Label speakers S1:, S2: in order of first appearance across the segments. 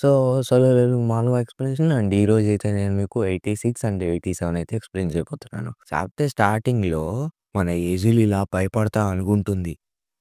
S1: So, solo leveling manhwa explanation and ఈరోజైతే నేను మీకు 86 అండ్ 87 అయితే ఎక్స్‌ప్లెయిన్ చేయబోతున్నాను. చాప్టర్ స్టార్టింగ్‌లో మన ఏజిల్ ఇలా భయపడతా అనుకుంటుంది.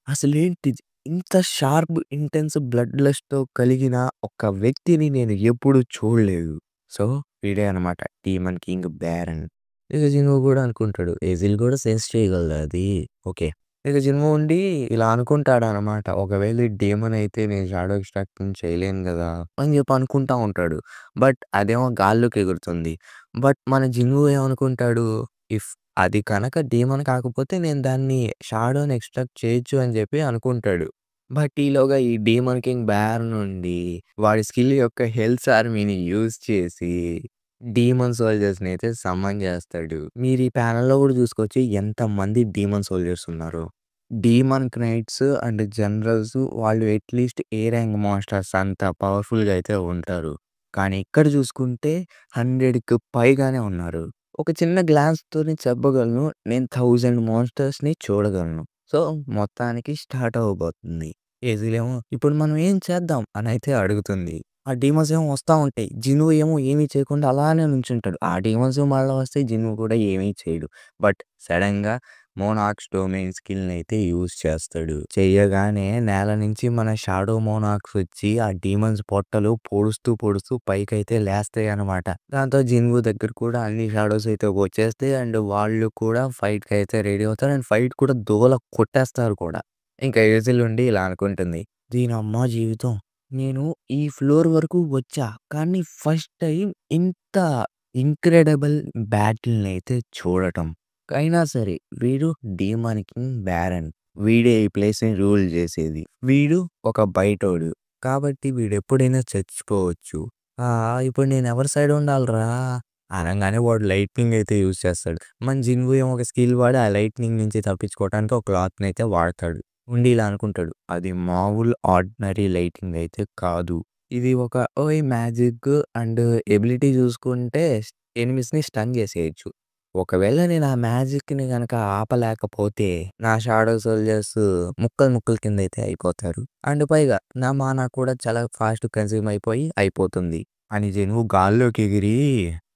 S1: అసలేంటిది ఇంత షార్ప్, ఇంటెన్స్ బ్లడ్ లస్ట్‌తో కలిగిన ఒక వ్యక్తిని నేను ఎప్పుడు చూడలేదు. సో, వీడే అనమాట డీమన్ కింగ్ బ్యారన్. ఇక జిన్‌వూ కూడా అనుకుంటాడు. ఏజిల్ కూడా సెన్స్ చేయగలదా అది? ఓకే. ఇక జిన్‌వూ ఉండి ఇలా అనుకుంటాడనమాట. ఒకవేళ ఈ డీమన్ అయితే నేను షాడో ఎక్స్‌ట్రాక్షన్ చేయలేను గదా! అని చెప్పి అనుకుంటా ఉంటాడు. బట్ అదేమో గాల్లోకి ఎగురుతుంది. బట్ మన జిన్‌వూ ఏమనుకుంటాడు? ఇఫ్ అది కనక డీమన్ కాకపోతే నేను దాన్ని షాడోని ఎక్స్‌ట్రాక్ట్ చేయొచ్చు అని చెప్పి అనుకుంటాడు. బట్ ఈలోగా ఈ డీమన్ కింగ్ బ్యారన్ నుండి వాడి స్కిల్ యొక్క హెల్త్ ఆర్మీని యూజ్ చేసి డీమన్ సోల్జర్స్‌ని అయితే సమ్మన్ చేస్తాడు. మీరు ఈ ప్యానెల్‌లో కూడా చూసుకోవచ్చు ఎంతమంది డీమన్ సోల్జర్స్ ఉన్నారో. డీమన్ నైట్స్ అండ్ జనరల్స్ వాళ్ళు అట్‌లీస్ట్ ఏ ర్యాంక్ మాస్టర్స్ అంత పవర్‌ఫుల్‌గా అయితే ఉంటారు. కానీ ఇక్కడ చూసుకుంటే 100కి పైగానే ఉన్నారు. ఒక చిన్న గ్లాన్స్‌తోని చెప్పగలను. నేను 1000 మాన్‌స్టర్స్‌ని చూడగలను. సో, మొత్తానికి స్టార్ట్ అవ్వబోతుంది. ఏజిలేమో ఇప్పుడు మనం ఏం చేద్దాం అనైతే అడుగుతుంది. ఆ డీమన్స్ ఏమో వస్తా ఉంటాయి. జిన్‌వూ ఏమో ఏమీ చేయకుండా అలానే నుంచుంటాడు. ఆ డీమన్స్ మళ్ళా వస్తే జిన్‌వూ కూడా ఏమీ చేయడు. బట్ సడెన్‌గా మోనార్క్స్ డొమైన్ స్కిల్‌నైతే యూజ్ చేస్తాడు. చెయ్యగానే నేల నుంచి మన షాడో మోనార్క్స్ వచ్చి ఆ డీమన్స్ పొట్టలు పొడుస్తూ, పొడుస్తూ పైకైతే లేస్తాయన్నమాట. దాంతో జిన్‌వూ దగ్గర కూడా అన్ని షాడోస్ అయితే వచ్చేస్తాయి. అండ్ వాళ్ళు కూడా ఫైట్‌కైతే రెడీ అవుతారు. అండ్ ఫైట్ కూడా దూల కొట్టేస్తారు కూడా. ఇంకా ఏజిల్ ఉండి ఇలా అనుకుంటుంది. దీనమ్మ జీవితం. నేను ఈ ఫ్లోర్ వరకు వచ్చా. కానీ ఫస్ట్ టైమ్ ఇంత ఇంక్రెడిబుల్ బ్యాటిల్‌నైతే చూడటం. అయినా సరే వీడు డీమన్ కింగ్ బ్యారన్. వీడే ఈ ప్లేస్‌ని రూల్ చేసేది. వీడు ఒక బయటోడు. కాబట్టి వీడెప్పుడైనా చచ్చిపోవచ్చు. ఇప్పుడు నేను ఎవరి సైడ్ ఉండాలిరా? అనంగానే వాడు లైట్నింగ్ అయితే యూజ్ చేస్తాడు. మన జిన్‌వూ ఏమో ఒక స్కిల్ వాడి ఆ లైట్నింగ్ నుంచి తప్పించుకోవడానికి ఒక క్లాత్‌నైతే వాడతాడు. ఉండి ఇలా అనుకుంటాడు. అది మామూలు ఆర్డినరీ లైటింగ్ అయితే కాదు. ఇది ఒక మ్యాజిక్ అండ్ ఎబిలిటీ చూసుకుంటే ఎనిమీస్‌ని స్టన్ చేసేయొచ్చు. ఒకవేళ నేను ఆ మ్యాజిక్‌ని గనక ఆపలేకపోతే నా షాడో సోల్జర్స్ ముక్కలు ముక్కల కింద అయితే అయిపోతారు. అండ్ పైగా నా మానా కూడా చాలా ఫాస్ట్ కన్జ్యూమ్ అయిపోతుంది. అని జిన్‌వూ గాల్లోకి ఎగిరి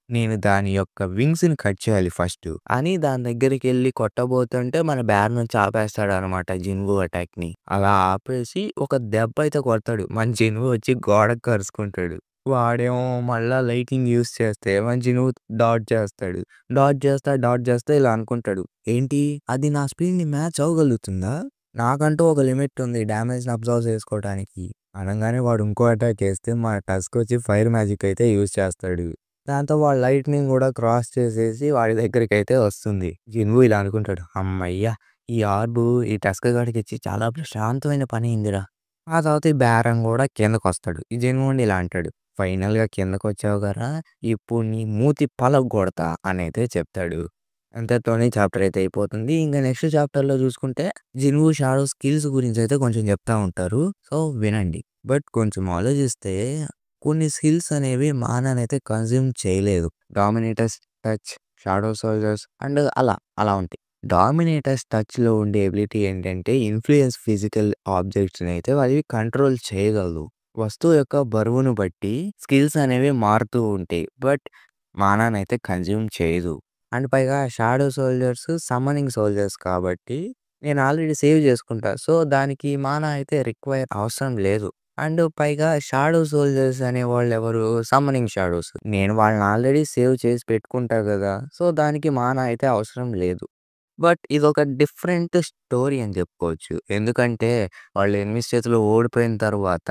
S1: నేను దాని యొక్క వింగ్స్‌ని కట్ చేయాలి ఫస్టు అని దాని దగ్గరికెళ్ళి కొట్టబోతుంటే మన బ్యారన్ వచ్చి ఆపేస్తాడనమాట జిన్‌వూ అటాక్‌ని. అలా ఆపేసి ఒక దెబ్బ అయితే కొడతాడు. మన జిన్‌వూ వచ్చి గోడకి కరుసుకుంటాడు. వాడేమో మళ్ళా లైటింగ్ యూజ్ చేస్తే మన జిన్‌వూ డాడ్జ్ చేస్తాడు. డాడ్జ్ చేస్తా ఇలా అనుకుంటాడు. ఏంటి అది నా స్పీడ్‌ని మ్యాచ్ అవ్వగలుగుతుందా? నాకంటూ ఒక లిమిట్ ఉంది డ్యామేజ్‌ని అబ్జర్వ్ చేసుకోవడానికి. అనంగానే వాడు ఇంకో అటాక్ ఏస్తే మన టస్క్ వచ్చి ఫైర్ మ్యాజిక్ అయితే యూజ్ చేస్తాడు. దాంతో వాడు లైట్నింగ్ కూడా క్రాస్ చేసేసి వాడి దగ్గరికైతే వస్తుంది. జిన్‌వూ ఇలా అనుకుంటాడు. హమ్మయ్య! ఈ ఆర్బ్ ఈ టస్క్ గాడికిచ్చి చాలా ప్రశాంతమైన పనయిందిరా. ఆ తర్వాత ఈ బేరం కూడా కిందకొస్తాడు. ఈ జిన్‌వూ ఉండి ఇలా అంటాడు. ఫైనల్‌గా కిందకొచ్చావు కదరా! ఇప్పుడు నీ మూతి పలగొడతా అనైతే చెప్తాడు. అంతటితోనే చాప్టర్ అయితే అయిపోతుంది. ఇంక నెక్స్ట్ చాప్టర్‌లో చూసుకుంటే జిన్‌వూ షాడో స్కిల్స్ గురించైతే కొంచెం చెప్తా ఉంటారు. సో, వినండి. బట్ కొంచెం ఆలోచిస్తే కొన్ని స్కిల్స్ అనేవి మానానైతే కన్జ్యూమ్ చేయలేదు. Dominators touch, shadow soldiers and అలా ఉంటాయి. డామినేటర్స్ టచ్‌లో ఉండే ఎబిలిటీ ఏంటంటే ఇన్‌ఫ్లూయెన్స్ ఫిజికల్ ఆబ్జెక్ట్స్‌ని అయితే అవి కంట్రోల్ చేయగలవు. వస్తువు యొక్క బరువును బట్టి స్కిల్స్ అనేవి మారుతూ ఉంటాయి. బట్ మానానైతే కన్జ్యూమ్ చేయదు. అండ్ పైగా షాడో సోల్జర్స్ సమ్మనింగ్ సోల్జర్స్ కాబట్టి నేను ఆల్రెడీ సేవ్ చేసుకుంటా. సో, దానికి మానా అయితే రిక్వైర్ అవసరం లేదు. అండ్ పైగా షాడో సోల్జర్స్ అనేవాళ్ళెవరు? Summoning shadows. నేను వాళ్ళని ఆల్రెడీ సేవ్ చేసి పెట్టుకుంటా గదా! సో, దానికి మానా అయితే అవసరం లేదు. బట్ ఇదొక డిఫరెంట్ స్టోరీ అని చెప్పుకోవచ్చు. ఎందుకంటే వాళ్ళు ఎనిమీస్ చేతిలో ఓడిపోయిన తర్వాత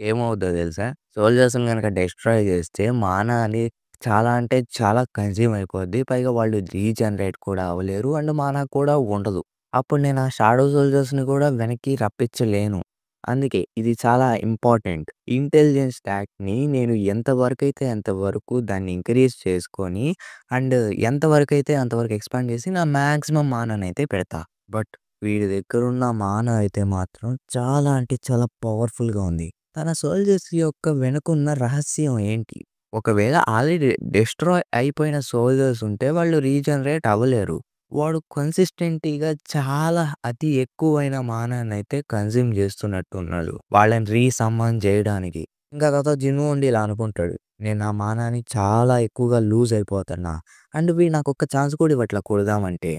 S1: ఏమవుద్దో తెలుసా? సోల్జర్స్‌ని గనక డెస్ట్రాయ్ చేస్తే మానా అని చాలా అంటే చాలా కన్జ్యూమ్ అయిపోద్ది. పైగా వాళ్ళు రీజనరేట్ కూడా అవ్వలేరు. అండ్ మానా కూడా ఉండదు. అప్పుడు నేను ఆ షాడో సోల్జర్స్‌ని కూడా వెనక్కి రప్పించలేను. అందుకే ఇది చాలా ఇంపార్టెంట్. ఇంటెలిజెన్స్ స్టాక్‌ని నేను ఎంత వరకైతే అంతవరకు దాన్ని ఇంక్రీజ్ చేసుకొని అండ్ ఎంతవరకైతే అంతవరకు ఎక్స్‌పాండ్ చేసి నా మాక్సిమం మానానైతే పెడతా. బట్ వీడి దగ్గరున్న మానా అయితే మాత్రం చాలా అంటే చాలా పవర్‌ఫుల్‌గా ఉంది. తన సోల్జర్స్ యొక్క వెనకున్న రహస్యం ఏంటి? ఒకవేళ ఆల్రెడీ డెస్ట్రాయ్ అయిపోయిన సోల్జర్స్ ఉంటే వాళ్ళు రీజనరేట్ అవ్వలేరు. వాడు కన్సిస్టెంట్‌గా చాలా అతి ఎక్కువైన మానాన్నయితే కన్జ్యూమ్ చేస్తున్నట్టున్నాడు. వాళ్ళని రీసమ్మన్ జేయడానికి. ఇంకా తర్వాత జిన్‌వు ఉండి ఇలా అనుకుంటాడు. నేను నా మానాన్ని చాలా ఎక్కువగా లూజ్ అయిపోతున్నా. అండ్ వీడు నాకొక్క ఛాన్స్ కూడా ఇవ్వట్ల కొడదామంటే.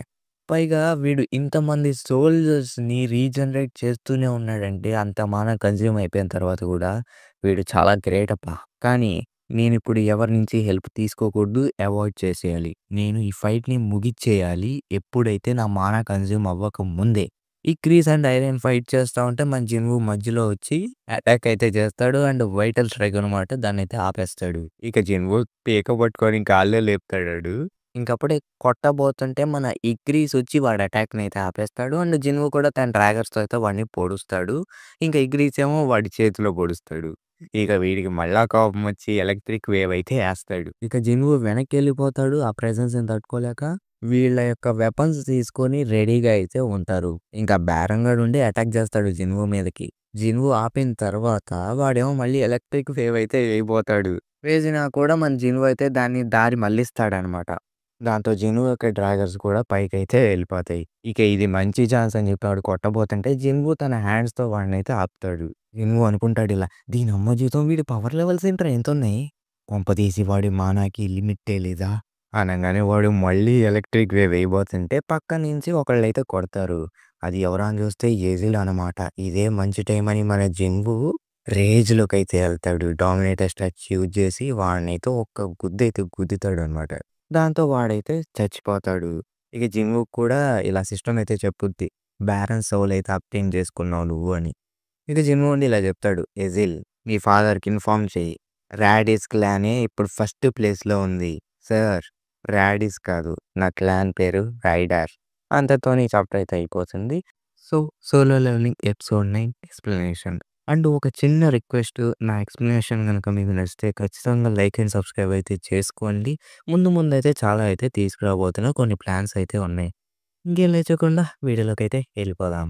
S1: పైగా వీడు ఇంతమంది సోల్జర్స్‌ని రీజనరేట్ చేస్తూనే ఉన్నాడంటే అంత మానా కన్జ్యూమ్ అయిపోయిన తర్వాత గూడా వీడు చాలా గ్రేట్ అబ్బా! కానీ నేనిప్పుడు ఎవరి నుంచి హెల్ప్ తీసుకోకూడదు. అవాయిడ్ చేసేయాలి. నేను ఈ ఫైట్‌ని ముగిచ్చేయాలి. ఎప్పుడైతే నా మానా కన్జ్యూమ్ అవ్వక ముందే. ఈ క్రీస్ అండ్ ఐరన్ ఫైట్ చేస్తా ఉంటే మన జిన్‌వు మధ్యలో వచ్చి అటాక్ అయితే చేస్తాడు. అండ్ వైటల్ స్ట్రైక్ అనమాట. దాన్నైతే ఆపేస్తాడు. ఇక జిన్‌వు పీక పట్టుకొని గాల్లో లేపుతాడాడు. ఇంకప్పుడే కొట్టబోతుంటే మన ఇగ్రీస్ వచ్చి వాడి అటాక్‌నైతే ఆపేస్తాడు. అండ్ జిన్‌వు కూడా తన డ్రాగర్స్‌తో అయితే వాడిని పొడుస్తాడు. ఇంకా ఇగ్రీస్ ఏమో వాడి చేతిలో పొడుస్తాడు. ఇక వీడికి మళ్ళా కోపం వచ్చి ఎలక్ట్రిక్ వేవ్ అయితే ఏస్తాడు. ఇక జిన్‌వు వెనక్కెళ్ళిపోతాడు. ఆ ప్రెజెన్స్‌ని తట్టుకోలేక. వీళ్ళ యొక్క వెపన్స్ తీసుకొని రెడీగా అయితే ఉంటారు. ఇంకా బేరన్ గాడు ఉండి అటాక్ చేస్తాడు జిన్‌వు మీదకి. జిన్‌వు ఆపిన తర్వాత వాడేమో మళ్ళీ ఎలక్ట్రిక్ వేవ్ అయితే వేయబోతాడు. వేసినా కూడా మన జిన్‌వు అయితే దాన్ని దారి మళ్లిస్తాడనమాట. దాంతో జిన్‌వు యొక్క డ్రాగర్స్ కూడా పైకైతే వెళ్ళిపోతాయి. ఇక ఇది మంచి ఛాన్స్ అని చెప్పి వాడు కొట్టబోతుంటే జిన్‌వు తన హ్యాండ్స్‌తో వాడినైతే ఆపుతాడు. జిన్‌వు అనుకుంటాడు ఇలా, దీనమ్మ జీవితం వీడి పవర్ లెవెల్స్ ఏంట్రా ఇంతున్నయి? కొంపదీసి వాడి మానాకి లిమిట్టే లేదా? అనంగానే వాడు మళ్ళీ ఎలక్ట్రిక్ వేవ్ వేయబోతుంటే పక్క నుంచి ఒకళ్ళైతే కొడతారు. అది ఎవరా అని చూస్తే ఎజిల్ అనమాట. ఇదే మంచి టైం అని మన జిన్‌వు రేజ్‌లోకైతే ఎళ్తాడు. డామినేటర్ స్టాచ్ యూజ్ చేసి వాడినైతే ఒక్క గుద్దైతే గుద్దుతాడనమాట. దాంతో వాడైతే చచ్చిపోతాడు. ఇక జిన్‌వుకి కూడా ఇలా సిస్టమ్ అయితే చెప్పుద్ది. బారన్ సౌల్ అయితే అబ్టైన్ చేసుకున్నావు నువ్వు అని. ఇక జిన్‌వు ఉండి ఇలా చెప్తాడు. ఎజిల్ మీ ఫాదర్‌కి ఇన్ఫార్మ్ చెయ్యి. రాడిస్ క్లానే ఇప్పుడు ఫస్ట్ ప్లేస్‌లో ఉంది. సార్ రాడిస్ కాదు. నా క్లాన్ పేరు రైడర్. అంతతోని ఈ చాప్టర్ అయితే అయిపోతుంది. So, solo leveling episode 9 explanation. And ఒక చిన్న రిక్వెస్ట్, నా ఎక్స్‌ప్లనేషన్ గనుక మీకు నచ్చితే ఖచ్చితంగా లైక్ అండ్ సబ్స్క్రైబ్ అయితే చేసుకోండి. ముందైతే చాలా అయితే తీసుకురాబోతున్నా. కొన్ని ప్లాన్స్ అయితే ఉన్నాయి. ఇంకేం లేచకుండా వీడియోలోకైతే వెళ్ళిపోదాం.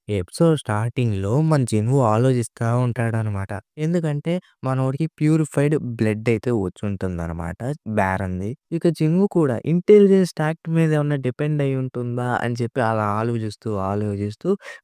S1: ఈ ఎపిసోడ్ స్టార్టింగ్‌లో మన జిన్‌వు ఆలోచిస్తా ఉంటాడనమాట. ఎందుకంటే మనోడికి ప్యూరిఫైడ్ బ్లడ్ అయితే వచ్చుంటుందనమాట బారన్‌ది. ఇక జిన్‌వు కూడా ఇంటెలిజెన్స్ ట్యాక్ట్ మీద ఏమన్నా డిపెండ్ అయ్యి ఉంటుందా అని చెప్పి అలా ఆలోచిస్తూ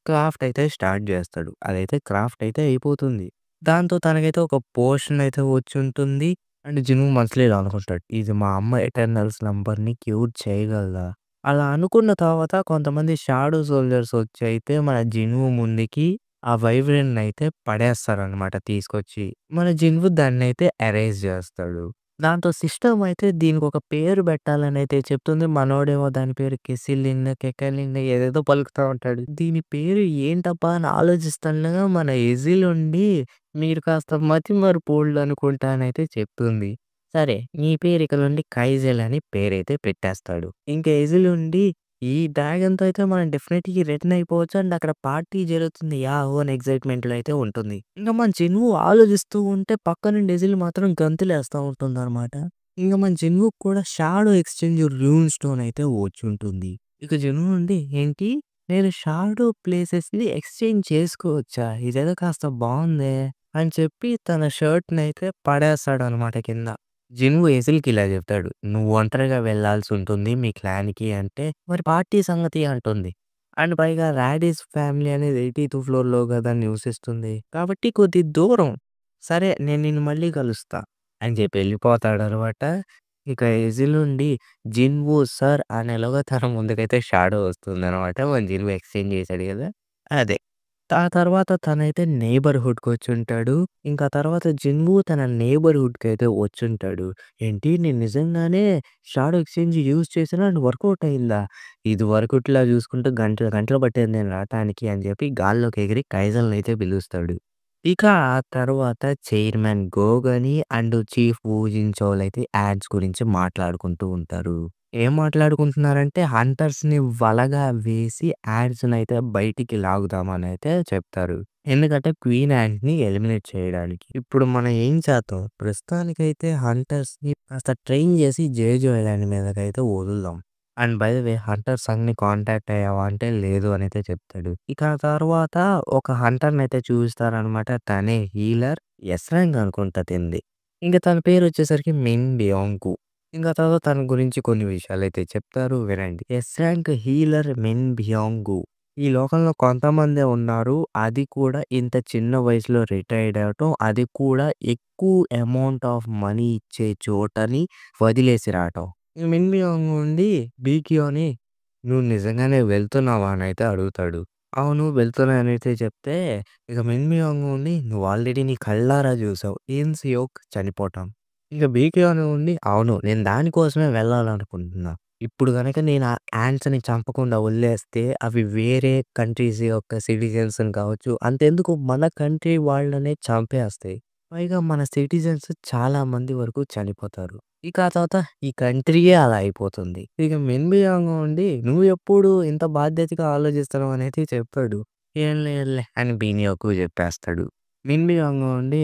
S1: క్రాఫ్ట్ అయితే స్టార్ట్ చేస్తాడు. అదైతే క్రాఫ్ట్ అయితే అయిపోతుంది. దాంతో తనకైతే ఒక పోషన్ అయితే వచ్చుంటుంది. అండ్ జిన్‌వు మనసులో ఇలా అనుకుంటాడు. ఇది మా అమ్మ ఎటర్నల్స్ నంబర్‌ని క్యూర్ చేయగలదా? అలా అనుకున్న తర్వాత కొంతమంది షాడో సోల్జర్స్ వచ్చైతే మన జిన్‌వు ముందుకి ఆ వైబ్రెన్‌నయితే పడేస్తారనమాట తీసుకొచ్చి. మన జిన్‌వు దాన్నైతే ఎరేజ్ చేస్తాడు. దాంతో సిస్టమ్ అయితే దీనికొక పేరు పెట్టాలనైతే చెప్తుంది. మనోడేమో దాని పేరు కెసిలిన్, కెకలిన్ ఏదేదో పలుకుతా ఉంటాడు. దీని పేరు ఏంటబ్బా అని ఆలోచిస్తుండగా మన ఎజిల్ ఉండి మీరు కాస్త మతిమరుపోళ్ళు అనుకుంటానైతే చెప్తుంది. సరే. నీ పేరు ఇక నుండి కైజల్ అని పేరైతే పెట్టేస్తాడు. ఇంక ఎజిల్ ఉండి ఈ డ్రాగన్‌తో అయితే మనం డెఫినెట్‌గా రిటర్న్ అయిపోవచ్చు. అండ్ అక్కడ పార్టీ జరుగుతుంది. యాహూ! అని ఎక్సైట్‌మెంట్‌లో అయితే ఉంటుంది. ఇంక మన జిన్‌వు ఆలోచిస్తూ ఉంటే పక్క నుండి ఎజిల్ మాత్రం గంతులేస్తా ఉంటుందనమాట. ఇంక మన జిన్‌వుకి కూడా షాడో ఎక్స్‌చేంజ్ రూన్ స్టోన్ అయితే వచ్చుంటుంది. ఇక జిన్‌వు నుండి ఏంటి? నేను షాడో ప్లేసెస్‌ని ఎక్స్‌చేంజ్ చేసుకోవచ్చా? ఇదేదో కాస్త బావుందే! అని చెప్పి తన షర్ట్‌నయితే పడేస్తాడనమాట కింద. జిన్‌వు ఎజిల్‌కి ఇలా చెప్తాడు. "నువ్వు ఒంటరిగా వెళ్ళాల్సుంటుంది మీ క్లాన్‌కి" అంటే, "మరి పార్టీ సంగతి" అంటుంది. అండ్ పైగా రాడిస్ ఫ్యామిలీ అనేది 82 ఫ్లోర్‌లో గదా నివసిస్తుంది. కాబట్టి కొద్ది దూరం. సరే నేను నిన్ను మళ్ళీ కలుస్తా అని చెప్పి ఎళ్ళిపోతాడనమాట. ఇక ఎజిల్ నుండి జిన్‌వు సర్ అనేలోగా తన ముందుకైతే షాడో వస్తుందనమాట. మన జిన్‌వు ఎక్స్‌చేంజ్ చేసాడు గదా! అదే. ఆ తర్వాత తనైతే నెయిబర్‌హుడ్‌కొచ్చుంటాడు. ఇంకా తర్వాత జిన్‌వు తన నెయిబర్‌హుడ్‌కైతే వచ్చుంటాడు. ఏంటి నేను నిజంగానే షాడో ఎక్స్‌చేంజ్ యూజ్ చేశానా అండ్ వర్కౌట్ అయిందా? ఇదివరకు ఇట్లా చూసుకుంటే గంటలు గంటలు పట్టేది నేను రాటానికి అని చెప్పి గాల్లోకి ఎగిరి కైజల్‌నైతే పిలుస్తాడు. ఇక ఆ తర్వాత చైర్మన్ గోగని అండ్ చీఫ్ వు జిన్‌చోల్ అయితే యాడ్స్ గురించి మాట్లాడుకుంటూ ఉంటారు. ఏం మాట్లాడుకుంటున్నారంటే హంటర్స్‌ని వలగా వేసి యాడ్స్‌నైతే బయటికి లాగుదామనైతే చెప్తారు. ఎందుకంటే క్వీన్ యాంట్‌ని ఎలిమినేట్ చేయడానికి. ఇప్పుడు మనం ఏం చేద్దాం? ప్రస్తుతానికైతే హంటర్స్‌ని కాస్త ట్రైన్ చేసి జేజో ఐలాండ్ మీదకైతే వదులుదాం. And by the way hunter సంఘ్‌ని కాంటాక్ట్ అయ్యావా? అంటే లేదు అనైతే చెప్తాడు. ఇక ఆ తర్వాత ఒక హంటర్‌నైతే చూపిస్తారనమాట. తనే హీలర్ ఎస్ ర్యాంక్ అనుకుంటా తినది. ఇంక తన పేరొచ్చేసరికి మిన్ బియాంగు. ఇంకా తర్వాత తన గురించి కొన్ని విషయాలైతే చెప్తారు వినండి. ఎస్ ర్యాంక్ హీలర్ మిన్ బియాంగు. ఈ లోకంలో కొంతమందే ఉన్నారు. అది కూడా ఇంత చిన్న వయసులో రిటైర్డ్ అవ్వటం. అది కూడా ఎక్కువ అమౌంట్ ఆఫ్ మనీ ఇచ్చే చోటని వదిలేసి రావటం. ఈ మిన్‌మియాങ్ ఉండి బీకియోని "నువ్వు నిజంగానే వెళ్తున్నావా?" అనైతే అడుగుతాడు. అవును. వెళ్తున్నానైతే చెప్తే, ఇక మిన్‌మియాങ్ ఉండి "నువ్వు ఆల్రెడీ నీ కళ్ళారా చూసావు. ఇన్ సియోక్ చనిపోవటం." ఇక బీకేఓన్ ఉండి "అవును. నేను దాని కోసమే వెళ్ళాలనుకుంటున్నా. ఇప్పుడు గనక నేను ఆ యాంట్స్‌ని చంపకుండా వదిలేస్తే అవి వేరే కంట్రీస్ యొక్క సిటిజన్స్‌ని కావచ్చు, అంతెందుకు మన కంట్రీ వాళ్ళనే చంపేస్తాయి. పైగా మన సిటిజన్స్ చాలా మంది వరకు చనిపోతారు. ఇక ఆ తర్వాత ఈ కంట్రీయే అలా అయిపోతుంది." ఇక మిన్‌మియాంగ్ ఉండి "నువ్వెప్పుడు ఇంత బాధ్యతగా ఆలోచిస్తున్నావు" అనేది చెప్పాడు. "ఏం లేదులే" అని బీనియోకు చెప్పేస్తాడు. మిన్‌మియాంగ్ ఉండి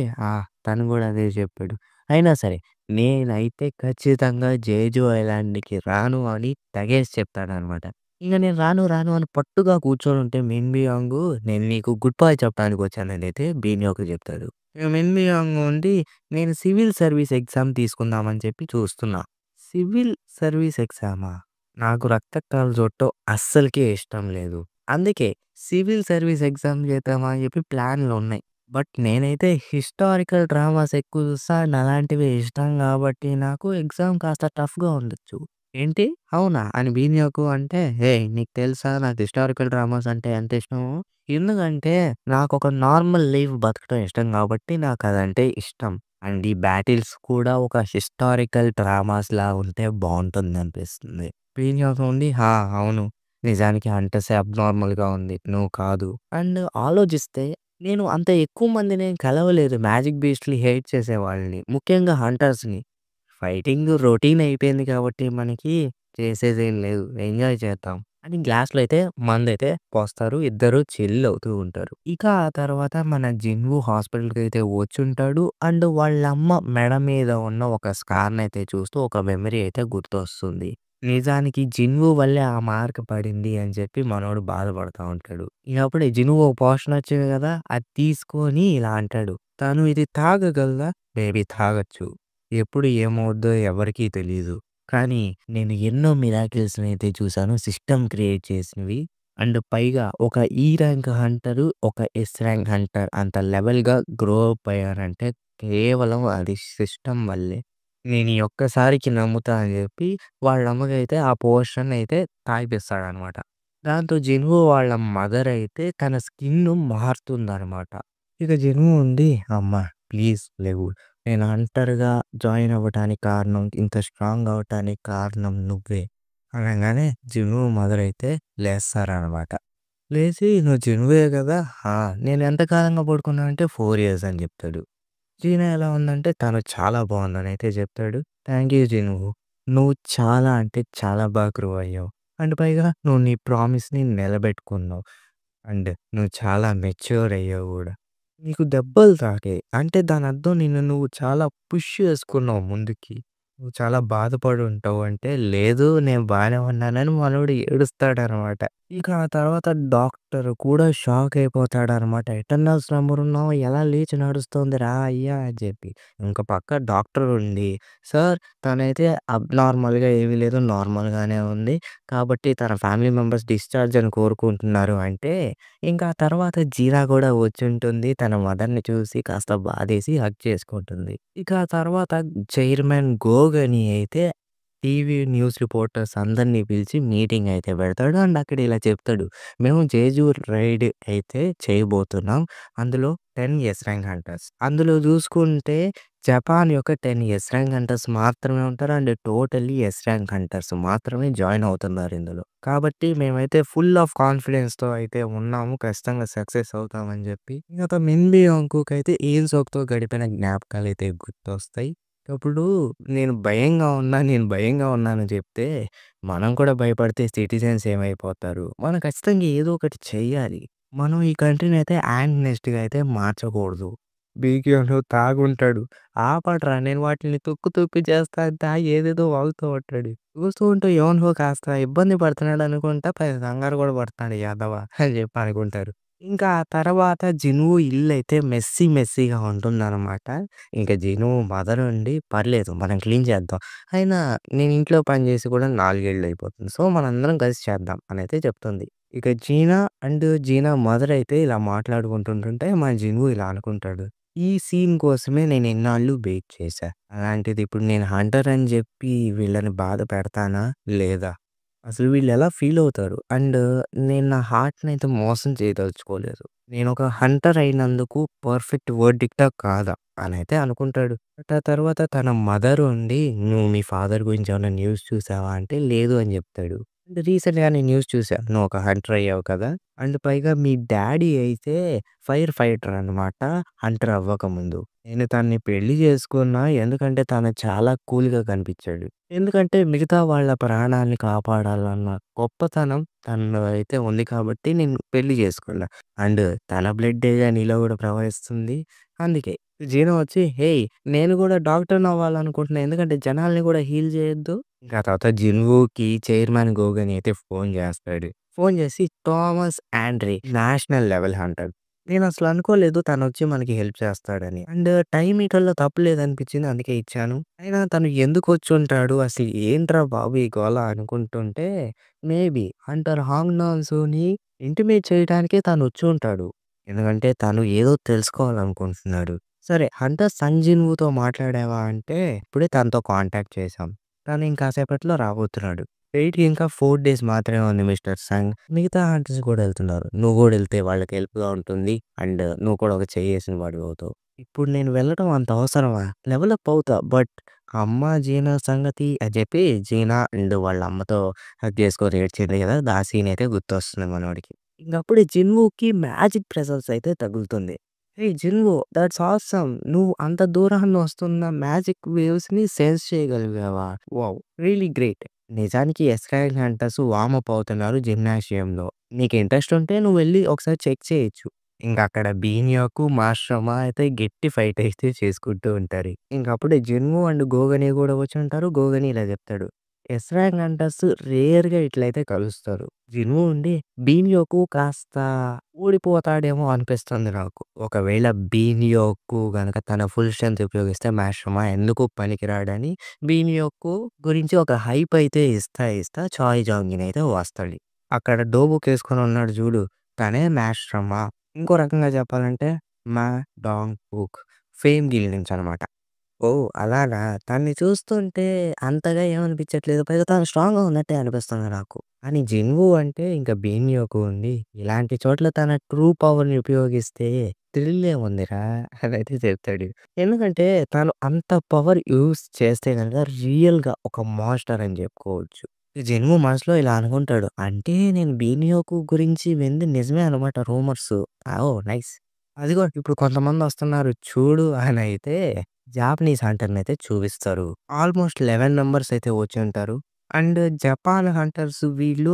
S1: తను కూడా అదే చెప్పాడు. అయినా సరే నేనైతే ఖచ్చితంగా జేజు ఐలాండ్‌కి రాను అని తెగేసి చెప్తాడనమాట. ఇంక నేను రాను, రాను అని పట్టుగా కూర్చొనుంటే మిన్‌మియాంగు నేను నీకు గుడ్ బై చెప్పడానికొచ్చాననైతే బీనియోకి చెప్తాడు. ఇక మిన్‌మియాంగ్ ఉండి నేను సివిల్ సర్వీస్ ఎగ్జామ్ తీసుకుందామని చెప్పి చూస్తున్నా. సివిల్ సర్వీస్ ఎగ్జామా? నాకు రక్తకణాలు చూడటం అస్సలకే ఇష్టం లేదు. అందుకే సివిల్ సర్వీస్ ఎగ్జామ్ చేద్దామా అని చెప్పి ప్లాన్‌లున్నాయి. బట్ నేనైతే హిస్టారికల్ డ్రామాస్ ఎక్కువ చూస్తా. అండ్ అలాంటివి ఇష్టం కాబట్టి నాకు ఎగ్జామ్ కాస్త టఫ్‌గా ఉండొచ్చు. ఏంటి? అవునా? అని బీనియాకు అంటే, "ఏయ్! నీకు తెలుసా నాకు హిస్టారికల్ డ్రామాస్ అంటే ఎంత ఇష్టమో? ఎందుకంటే నాకొక నార్మల్ లైఫ్ బతకడం ఇష్టం కాబట్టి నాకదంటే ఇష్టం. అండ్ ఈ బ్యాటిల్స్ కూడా ఒక హిస్టారికల్ డ్రామాస్‌లా ఉంటే బావుంటుందనిపిస్తుంది." బీనియాకు ఉండి, అవును. నిజానికి హంటర్సే అబ్‌నార్మల్‌గా ఉంది. నువ్వు కాదు." అండ్ ఆలోచిస్తే నేను అంత ఎక్కువ మందినేం కలవలేదు మ్యాజిక్ బీస్ట్‌ని హేట్ చేసేవాళ్ళని. ముఖ్యంగా హంటర్స్‌ని. ఫైటింగ్ రొటీన్ అయిపోయింది కాబట్టి మనకి చేసేదేం లేదు. ఎంజాయ్ చేద్దాం అని గ్లాస్‌లో అయితే మందైతే పోస్తారు. ఇద్దరు చిల్ అవుతూ ఉంటారు. ఇక ఆ తర్వాత మన జిన్‌వూ హాస్పిటల్‌కైతే వచ్చుంటాడు. అండ్ వాళ్ళమ్మ మెడ మీద ఉన్న ఒక స్కార్‌నయితే చూస్తూ ఒక మెమరీ అయితే గుర్తొస్తుంది. నిజానికి జిన్‌వూ వల్లే ఆ మార్క్ పడింది అని చెప్పి మనోడు బాధపడతా ఉంటాడు. ఇక అప్పుడే జిన్‌వూ ఒక పోషన్ వచ్చింది కదా! అది తీసుకొని ఇలా అంటాడు. "తను ఇది తాగగలదా?" "మేబీ తాగొచ్చు. ఎప్పుడు ఏమవుద్దో ఎవరికీ తెలీదు. కానీ నేను ఎన్నో మిరాకిల్స్‌నైతే చూసాను సిస్టమ్ క్రియేట్ చేసినవి. అండ్ పైగా ఒక ఈ ర్యాంక్ హంటరు, ఒక ఎస్ ర్యాంక్ హంటర్ అంత లెవెల్‌గా గ్రో అప్ అయ్యారంటే కేవలం అది సిస్టమ్ వల్లే. నేను ఈ ఒక్కసారికి నమ్ముతా" అని చెప్పి వాళ్ళ అమ్మకైతే ఆ పోషన్ అయితే తాగిపిస్తాడనమాట. దాంతో జిన్‌వూ వాళ్ళ మదర్ అయితే తన స్కిన్ మారుతుందనమాట. ఇక జిన్‌వూ ఉండి "అమ్మ ప్లీజ్ లెగు. నేను హంటర్‌గా జాయిన్ అవ్వటానికి కారణం, ఇంత స్ట్రాంగ్ అవ్వటానికి కారణం నువ్వే." అనంగానే జిన్‌వూ మదర్ అయితే లేస్తారనమాట. లేచి "నువ్వు జిన్‌వూయే కదా!" నేను ఎంత కాలంగా పడుకున్నానంటే 4 ఇయర్స్ అని చెప్తాడు. జీనా ఎలా ఉందంటే తను చాలా బావుందనైతే చెప్తాడు. Thank you Jinu. నువ్వు చాలా అంటే చాలా బాగా గ్రో అయ్యావు. అండ్ పైగా నువ్వు నీ ప్రామిస్‌ని నిలబెట్టుకున్నావు. అండ్ నువ్వు చాలా మెచ్యూర్ అయ్యావు గూడా. నీకు దెబ్బలు తాకాయి. అంటే దానర్థం నిన్ను నువ్వు చాలా పుష్ చేసుకున్నావు ముందుకి. నువ్వు చాలా బాధపడి ఉంటావు అంటే, లేదు నేను బానే ఉన్నానని మనోడు ఏడుస్తాడనమాట. ఇక ఆ తర్వాత డాక్టర్ కూడా షాక్ అయిపోతాడనమాట. ఎటర్నల్స్ నంబర్ ఉన్నావు ఎలా లేచి నడుస్తోందిరా అయ్యా అని చెప్పి. ఇంక పక్క డాక్టర్ ఉండి, సార్ తనైతే అబ్‌నార్మల్‌గా ఏమీ లేదు నార్మల్‌గానే ఉంది. కాబట్టి తన ఫ్యామిలీ మెంబర్స్ డిశ్చార్జ్ అని కోరుకుంటున్నారు అంటే ఇంకా ఆ తర్వాత జీనా గూడా వచ్చుంటుంది. తన మదర్‌ని చూసి కాస్త బాధేసి హగ్ చేసుకుంటుంది. ఇక ఆ తర్వాత చైర్మన్ గోగని అయితే టీవీ న్యూస్ రిపోర్టర్స్ అందరిని పిలిచి మీటింగ్ అయితే పెడతాడు. అండ్ అక్కడ ఇలా చెప్తాడు. మేము జేజు రైడ్ అయితే చేయబోతున్నాం. అందులో 10 ఎస్ ర్యాంక్ హంటర్స్. అందులో చూసుకుంటే జపాన్ యొక్క 10 ఎస్ ర్యాంక్ హంటర్స్ మాత్రమే ఉంటారు. And totally yes rank hunters మాత్రమే జాయిన్ అవుతున్నారు ఇందులో. కాబట్టి మేమైతే ఫుల్ ఆఫ్ కాన్ఫిడెన్స్‌తో అయితే ఉన్నాము. ఖచ్చితంగా సక్సెస్ అవుతామని చెప్పి. ఇక మిన్‌బి అంకుకైతే ఈల్సోక్‌తో గడిపిన జ్ఞాపకాలైతే గుర్తొస్తాయి. అప్పుడు నేను భయంగా ఉన్నానని చెప్తే, మనం కూడా భయపడితే సిటిజన్స్ ఏమైపోతారు? మనం ఖచ్చితంగా ఏదో ఒకటి చెయ్యాలి. మనం ఈ కంట్రీని అయితే యాంట్ నెస్ట్‌గా అయితే మార్చకూడదు. బీకేలో తాగుంటాడు. ఆపండ్రా నేను వాటిల్ని తుక్కు తుక్కు చేస్తా అని తాగి ఏదేదో వాగుతూ ఉంటాడు. చూస్తూ ఉంటే ఎవనికో కాస్త ఇబ్బంది పడుతున్నాడు అనుకుంటా కంగారు కూడా పడతాడు ఈ ఎదవ అని చెప్పి అనుకుంటారు. ఇంకా ఆ తర్వాత జినువు ఇల్లయితే మెస్సీగా ఉంటుందనమాట. ఇంక జినువు మదరుండి పర్లేదు మనం క్లీన్ చేద్దాం. అయినా నేను ఇంట్లో పని చేసి కూడా 4 ఏళ్ళు అయిపోతుంది. సో, మనందరం కలిసి చేద్దాం అనైతే చెప్తుంది. ఇక జీనా జీనా మదరయితే ఇలా మాట్లాడుకుంటుంటుంటే మా జినువు ఇలా అనుకుంటాడు. ఈ సీన్ కోసమే నేను ఇన్నాళ్ళు వెయిట్ చేశా. అలాంటిది ఇప్పుడు నేను హంటర్ అని జెప్పి వీళ్ళని బాధ పెడతానా? లేదా? అసలు వీళ్ళెలా ఫీలవుతారు? నేను నా హార్ట్‌నయితే మోసం చేయదలుచుకోలేదు. నేనొక హంటర్ అయినందుకు పర్ఫెక్ట్ వర్డిక్టా? కాదా? అనైతే అనుకుంటాడు. బట్ ఆ తర్వాత తన మదర్ ఉండి, "నువ్వు మీ ఫాదర్ గురించి ఏమన్నా న్యూస్ చూసావా?" అంటే, "లేదు" అని జెప్తాడు. రీసెంట్‌గానే న్యూస్ చూసా. "నువ్వొక హంటర్ అయ్యావు కదా! పైగా మీ డ్యాడీ అయితే ఫైర్ ఫైటర్ అనమాట. హంటర్ అవ్వకముందు. నేను తనని పెళ్లి చేసుకున్నా ఎందుకంటే తను చాలా కూల్‌గా కనిపిచ్చాడు." ఎందుకంటే మిగతా వాళ్ళ ప్రాణాల్ని కాపాడాలన్న గొప్పతనం తనలో అయితే ఉంది కాబట్టి నేను పెళ్లి చేసుకున్నా. అండ్ తన బ్లడ్డేగా నీలో గూడా ప్రవహిస్తుంది. అందుకే జీనో వచ్చి, "హేయ్! నేను గూడా డాక్టర్‌నవ్వాలనుకుంటున్నా. ఎందుకంటే జనాల్ని గూడా హీల్ చేయొద్దు." ఇంకా ఆ తర్వాత జిన్‌వూకి చైర్మన్ గోగన్ అయితే ఫోన్ చేస్తాడు. ఫోన్ చేసి, "Thomas Andre national level hunter. నేనసలు అనుకోలేదు తనొచ్చి మనకి హెల్ప్ చేస్తాడని. టైమ్ ఇవ్వటంలో తప్పు లేదనిపించింది అందుకే ఇచ్చాను. అయినా తను ఎందుకొచ్చుంటాడు? అసలు ఏంట్రా బాబు ఈ గోల అనుకుంటుంటే, మేబీ హంటర్ హాంగ్‌నాల్సోని ఇంటిమేట్ చేయడానికే తనొచ్చుంటాడు. ఎందుకంటే తను ఏదో తెలుసుకోవాలనుకుంటున్నాడు. సరే హంటర్ సంగ్ జిన్‌వూతో మాట్లాడావా అంటే, ఇప్పుడే తనతో కాంటాక్ట్ చేశాం. తను ఇంకాసేపట్లో రాబోతున్నాడు. వెయిట్‌కి ఇంకా 4 డేస్ మాత్రమే ఉంది మిస్టర్ సంగ్. మిగతా హంటర్స్ కూడా ఎళ్తున్నారు. నువ్వు గూడా ఎళ్తే వాళ్ళకి హెల్ప్‌గా ఉంటుంది. నువ్వు కూడా ఒక చెయ్యేసిన వాడివవుతావు. ఇప్పుడు నేను వెళ్ళడం అంత అవసరమా? లెవెలప్ అవుతా. బట్ అమ్మ, జీనా సంగతి అని చెప్పి జీనా వాళ్ళ అమ్మతో హగ్ చేసుకొని ఏడ్చింది గదా! ఆ సీన్ అయితే గుర్తొస్తుంది మనోడికి. ఇంగప్పుడే జిన్‌వూకి మ్యాజిక్ ప్రెజెన్స్ అయితే తగులుతుంది. "హేయ్! Jinwoo that's awesome. నువ్వు అంత దూరాన్నొస్తున్న మ్యాజిక్ వేవ్స్‌ని సెన్స్ చేయగలిగావా? వావ్! Really great." నిజానికి ఎస్‌కాయిల్ హంటర్స్ వార్మ్ అప్ అవుతున్నారు జిమ్నాషియంలో. నీకు ఇంట్రెస్ట్ ఉంటే నువ్వెళ్లి ఒకసారి చెక్ చేయొచ్చు. ఇంకక్కడ బీనియాకు, మాస్టర్‌మా అయితే గట్టి ఫైట్ అయితే చేసుకుంటూ ఉంటారు. ఇంకప్పుడే జిన్‌వూ గోగని గూడా వచ్చుంటారు. గోగని ఇలా చెప్తాడు. ఎస్ ర్యాంక్ హంటర్స్ రేర్‌గా ఇట్లయితే కలుస్తారు. జిన్‌వూ బీనియోకు కాస్త ఓడిపోతాడేమో అనిపిస్తుంది నాకు. ఒకవేళ బీనియోకు గనక తన ఫుల్ స్ట్రెంత్ ఉపయోగిస్తే మాస్టర్‌మా ఎందుకు పనికిరాడని బీనియోకు గురించి ఒక హైప్ అయితే ఇస్తా చాయ్ జాంగిన్ అయితే వస్తాడు. అక్కడ డోబుకేసుకొని ఉన్నాడు జూడు. తనే మాస్టర్‌మా. ఇంకో రకంగా చెప్పాలంటే మా డాంగ్ వుక్ ఫేమ్ గిల్ నుంచనమాట. ఓహ్! అలానా? తనని చూస్తుంటే అంతగా ఏమనిపించట్లేదు. పైగా తను స్ట్రాంగ్‌గా ఉన్నట్టే అనిపిస్తుంది నాకు. కానీ జిన్‌వూ అంటే ఇంక బీనియోకు ఇలాంటి చోట్ల తన ట్రూ పవర్‌ని ఉపయోగిస్తే థ్రిల్ ఏముందిరా అనైతే చెప్తాడు. ఎందుకంటే తను అంత పవర్ యూజ్ చేస్తే గనక రియల్‌గా ఒక మాన్‌స్టర్ అని చెప్పుకోవచ్చు. జిన్‌వూ మనసులో ఇలా అనుకుంటాడు. అంటే నేను బీనియోకు గురించి వింది నిజమే అనమాట రూమర్స్. ఓహ్! నైస్. అదిగో ఇప్పుడు కొంతమందొస్తున్నారు చూడు అనైతే జాపనీస్ హంటర్‌నయితే చూపిస్తారు. ఆల్‌మోస్ట్ 11 మెంబర్స్ అయితే వచ్చుంటారు. జపాన్ హంటర్స్ వీళ్ళు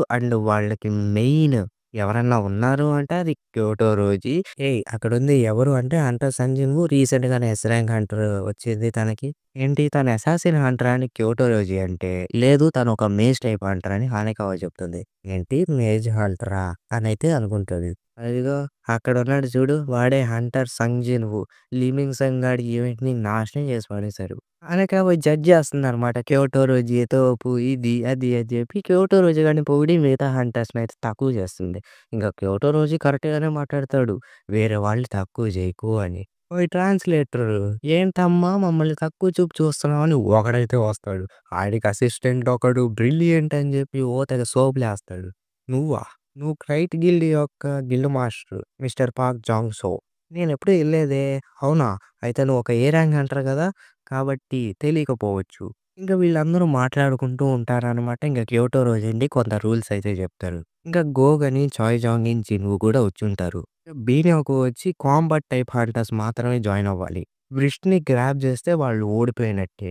S1: వాళ్ళకి మెయిన్ ఎవరన్నా ఉన్నారు అంటే అది క్యోటోరోజీ. ఏయ్! అక్కడుంది ఎవరు అంటే హంటర్ సంజీవ్ రీసెంట్‌గానే ఎస్ ర్యాంక్ హంటర్ వచ్చింది తనకి. ఏంటి తను అసాసిన్ హంటర్ అని క్యోటోరోజీ అంటే, లేదు తను ఒక మేజ్ టైప్ హంటర్ అని హానెకావా చెప్తుంది. ఏంటి మేజ్ హంటరా? అనైతే అనుకుంటది. అదిగో అక్కడున్నాడు చూడు వాడే హంటర్ సంగ్ జిన్‌వూ. లీమింగ్ సంగ్ గాడి ఈవెంట్‌ని నాశనం చేసి పడేశారు. హానెకావా జడ్జ్ చేస్తుందనమాట. క్యోటోరోజీ తోపు ఇది, అది అని చెప్పి క్యోటోరోజీ గాడిని పొగిడి మిగతా హంటర్స్‌నయితే తక్కువ చేస్తుంది. ఇంక క్యోటోరోజీ కరెక్ట్‌గానే మాట్లాడతాడు. వేరే వాళ్ళని తక్కువ చేయకు అని. ఓయ్ ట్రాన్స్‌లేటరు ఏంటమ్మా మమ్మల్ని తక్కువ చూపు చూస్తున్నావు అని ఒకడైతే వస్తాడు. ఆడికి అసిస్టెంట్ ఒకడు బ్రిలియంట్ అని చెప్పి ఓ తెగ సోపులేస్తాడు. నువ్వా? నువ్వు క్రైట్ గిల్డ్ యొక్క guild master mister Pak Jong So. నేనెప్పుడు ఎళ్ళలేదే. అవునా? అయితే నువ్వు ఒక ఏ ర్యాంక్ అంటారు గదా! కాబట్టి తెలియకపోవచ్చు. ఇంక వీళ్ళందరూ మాట్లాడుకుంటూ ఉంటారనమాట. ఇంక క్యోటో రోజండి కొంత రూల్స్ అయితే చెప్తారు. ఇంకా గోగని, చాయ్ జాంగిన్, జిన్‌వూ కూడా వచ్చుంటారు. బీనియోకు వచ్చి కాంబాట్ టైప్ హంటర్స్ మాత్రమే జాయిన్ అవ్వాలి. వ్రిస్ట్‌ని గ్రాబ్ చేస్తే వాళ్ళు ఓడిపోయినట్టే.